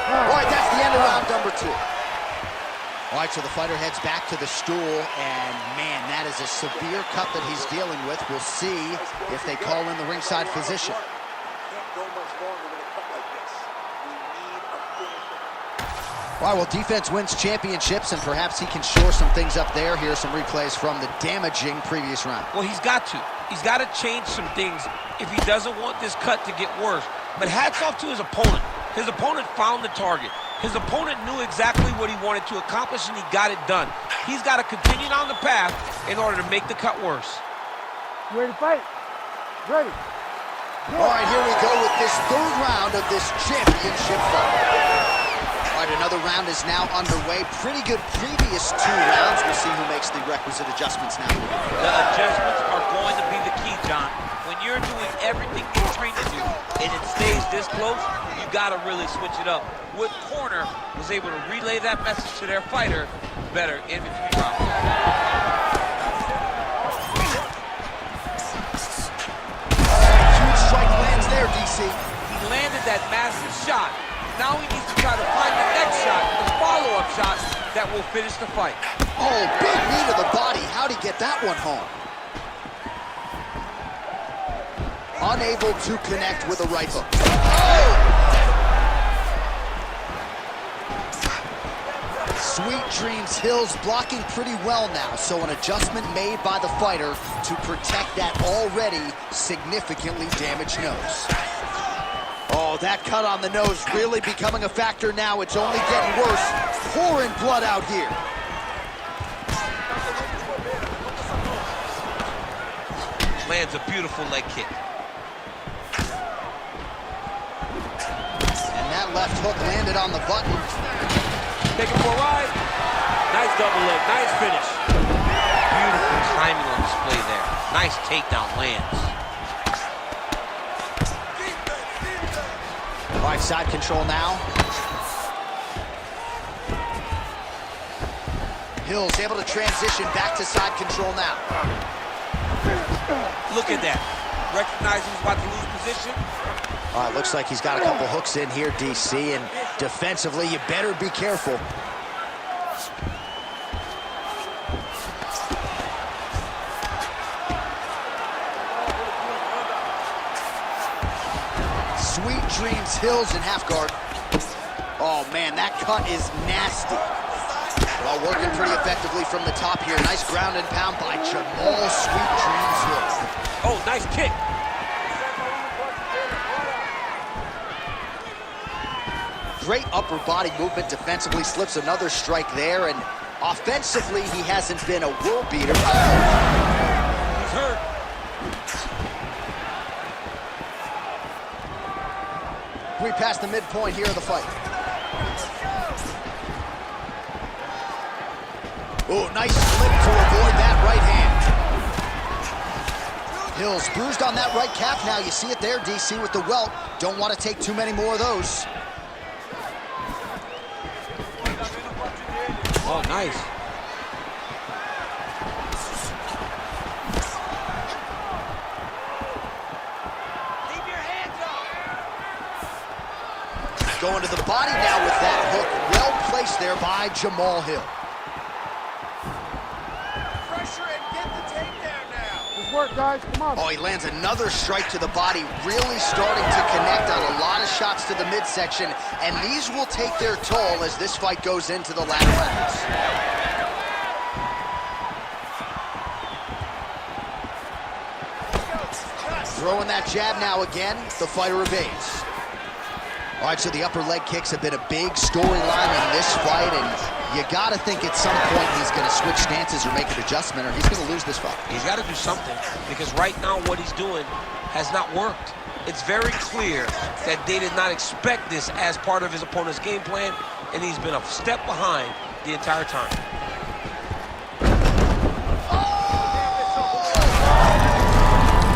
All right, that's the end of round number 2. All right, so the fighter heads back to the stool, and man, that is a severe cut that he's dealing with. We'll see if they call in the ringside physician. Can't go much longer with a cut like this. We need a finisher. All right, well, defense wins championships, and perhaps he can shore some things up there. Here are some replays from the damaging previous round. Well, he's got to. He's got to change some things if he doesn't want this cut to get worse. But hats off to his opponent. His opponent found the target. His opponent knew exactly what he wanted to accomplish, and he got it done. He's got to continue down the path in order to make the cut worse. You ready to fight? Ready. All right, here we go with this third round of this championship fight. All right, another round is now underway. Pretty good previous 2 rounds. We'll see who makes the requisite adjustments now. The adjustments are going to be the key, John. When you're doing everything you're trained to do and it stays this close, you got to really switch it up. Wood Corner was able to relay that message to their fighter better in between rounds. Huge strike lands there, DC. He landed that massive shot. Now he needs to try to find the next shot, the follow-up shot that will finish the fight. Oh, big knee to the body. How'd he get that one home? Unable to connect with a right hook. Oh! Sweet Dreams Hills blocking pretty well now, so an adjustment made by the fighter to protect that already significantly damaged nose. Oh, that cut on the nose really becoming a factor now. It's only getting worse. Pouring blood out here. Lands a beautiful leg kick. And that left hook landed on the button. Take it for a ride. Nice double leg, nice finish. Beautiful timing on display there. Nice takedown lands. All right, side control now. Hills able to transition back to side control now. Look at that. Recognizing he's about to lose position. All right, looks like he's got a couple hooks in here, DC, and defensively, you better be careful. Sweet Dreams Hills in half guard. Oh, man, that cut is nasty. Well, working pretty effectively from the top here. Nice ground and pound by Jamal Sweet Dreams Hills. Oh, nice kick. Great upper body movement defensively, slips another strike there, and Offensively, he hasn't been a world beater. He's hurt. We passed the midpoint here of the fight. Oh, nice slip to avoid that right hand. Hill's bruised on that right calf now. You see it there, DC, with the welt. Don't want to take too many more of those. Oh, nice. Going to the body now with that hook. Well placed there by Jamal Hill. Pressure and get the takedown now. Good work, guys. Come on. Oh, he lands another strike to the body, really starting to connect on a lot of shots to the midsection, and these will take their toll as this fight goes into the latter rounds. Throwing that jab now again, the fighter evades. All right, so the upper leg kicks have been a big storyline in this fight, and you got to think at some point he's going to switch stances or make an adjustment, or he's going to lose this fight. He's got to do something, because right now what he's doing has not worked. It's very clear that they did not expect this as part of his opponent's game plan, and he's been a step behind the entire time.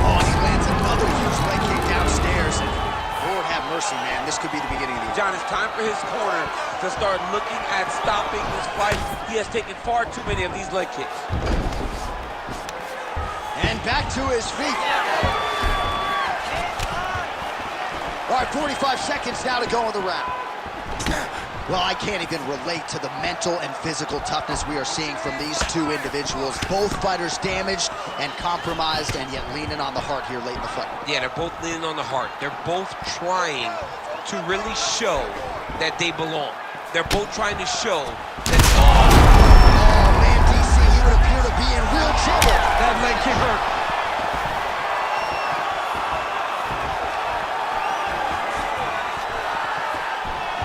Oh, he lands another huge leg kick downstairs, and Lord have mercy, man, this could be the beginning of the end. John, it's time for his corner to start looking at stopping this fight. He has taken far too many of these leg kicks. And back to his feet. All right, 45 seconds now to go in the round. Well, I can't even relate to the mental and physical toughness we are seeing from these two individuals. Both fighters damaged and compromised, and yet leaning on the heart here late in the fight. Yeah, they're both leaning on the heart. They're both trying to really show that they belong. They're both trying to show that... Oh, man, DC, he would appear to be in real trouble. That leg kick hurt.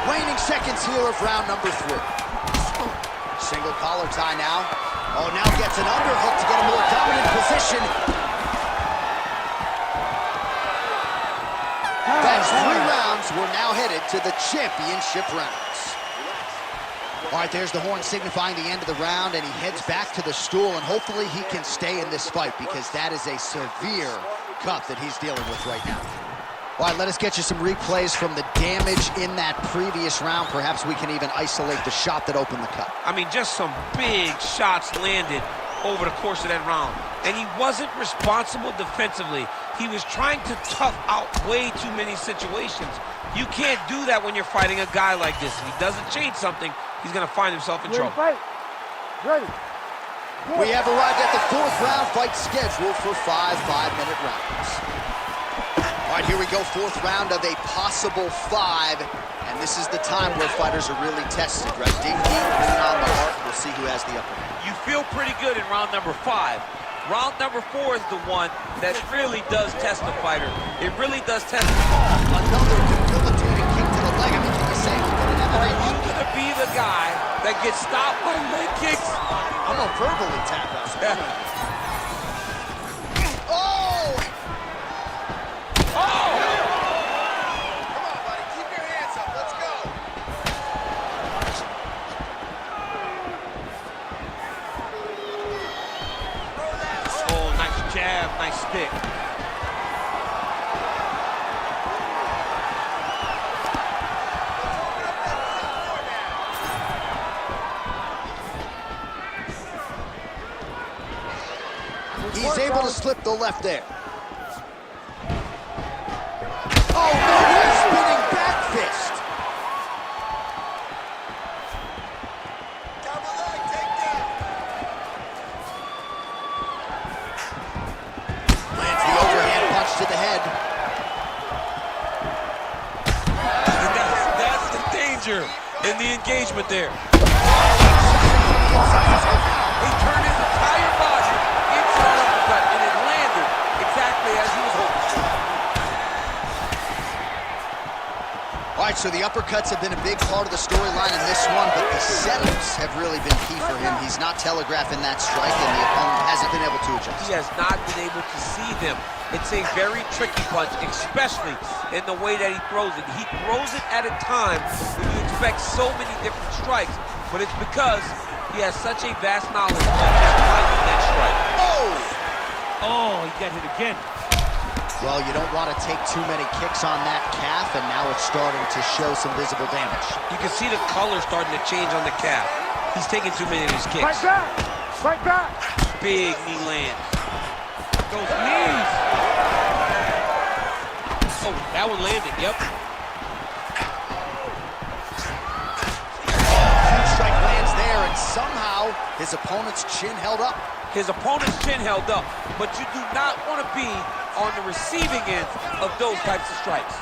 Waning seconds here of round number 3. Single collar tie now. Oh, now gets an underhook to get a more dominant position. That's 3 rounds. We're now headed to the championship rounds. All right, there's the horn signifying the end of the round, and he heads back to the stool, and hopefully he can stay in this fight, because that is a severe cut that he's dealing with right now. All right, let us get you some replays from the damage in that previous round. Perhaps we can even isolate the shot that opened the cut. I mean, just some big shots landed over the course of that round. And he wasn't responsible defensively. He was trying to tough out way too many situations. You can't do that when you're fighting a guy like this. If he doesn't change something, he's going to find himself in trouble. Fight. Ready. We have arrived at the 4th round fight scheduled for 5 5-minute rounds. All right, here we go, 4th round of a possible 5, and this is the time where fighters are really tested, right? Dig deep, lean on the heart, we'll see who has the upper hand. You feel pretty good in round number 5. Round number 4 is the one that really does test the fighter. It really does test him. Another debilitating kick to the leg. I mean, can you say he's got an Are MMA? you going to be the guy that gets stopped by leg kicks? I'm gonna verbally tap out. Oh! Come on, buddy. Keep your hands up. Let's go. Oh, nice jab, nice stick. He's able to slip the left there. Oh, no, he's spinning back fist. Down the leg, take down. Lands the overhand punch to the head. And that's the danger in the engagement there. He turned his entire body into an uppercut, and it landed exactly as he was hoping for. All right, so the uppercuts have been a big part of the storyline in this one, but the setups have really been key for him. He's not telegraphing that strike, and the opponent hasn't been able to adjust. He has not been able to see them. It's a very tricky punch, especially in the way that he throws it. He throws it at a time when you expect so many different strikes, but it's because he has such a vast knowledge of just timing that strike. Oh, he got hit again. Well, you don't want to take too many kicks on that calf, and now it's starting to show some visible damage. You can see the color starting to change on the calf. He's taking too many of his kicks. Fight back! Fight back! Big knee lands. Those knees. Oh, that one landed, yep. Huge strike lands there, and somehow his opponent's chin held up. His opponent's chin held up, but you do not want to be on the receiving end of those types of strikes.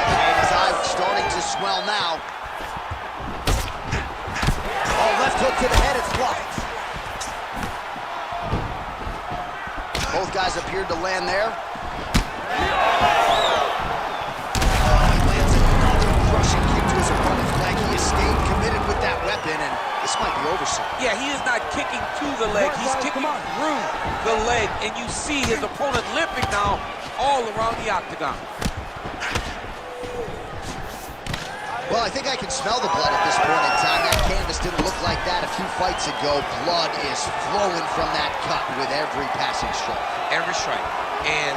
And his eye starting to swell now. Oh, left hook to the head, it's blocked. Both guys appeared to land there. He lands another crushing kick to his opponent's leg. He has stayed committed with that weapon, and this might be over soon. Yeah, he is not kicking to the leg. He's kicking through the leg, and you see his opponent limping now all around the octagon. Well, I think I can smell the blood at this point in time. That canvas didn't look like that a few fights ago. Blood is flowing from that cut with every passing strike. Every strike. And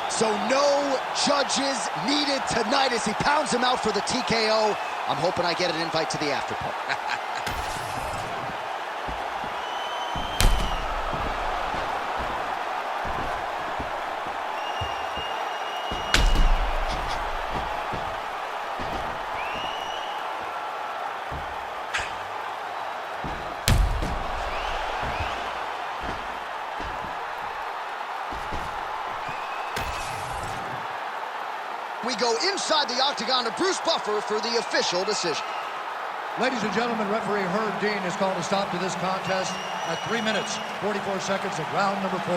So no judges needed tonight as he pounds him out for the TKO. I'm hoping I get an invite to the after party. We go inside the octagon to Bruce Buffer for the official decision. Ladies and gentlemen, referee Herb Dean has called a stop to this contest at 3 minutes, 44 seconds of round number 4.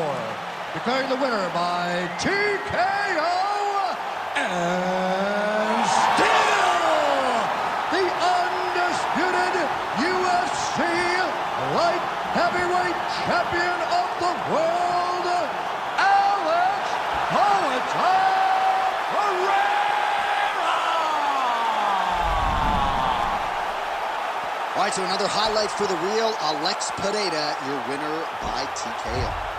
Declaring the winner by TKO and still the undisputed UFC light heavyweight champion of the world, Alex Poatan. All right, so another highlight for the real Alex Pereira, your winner by TKO.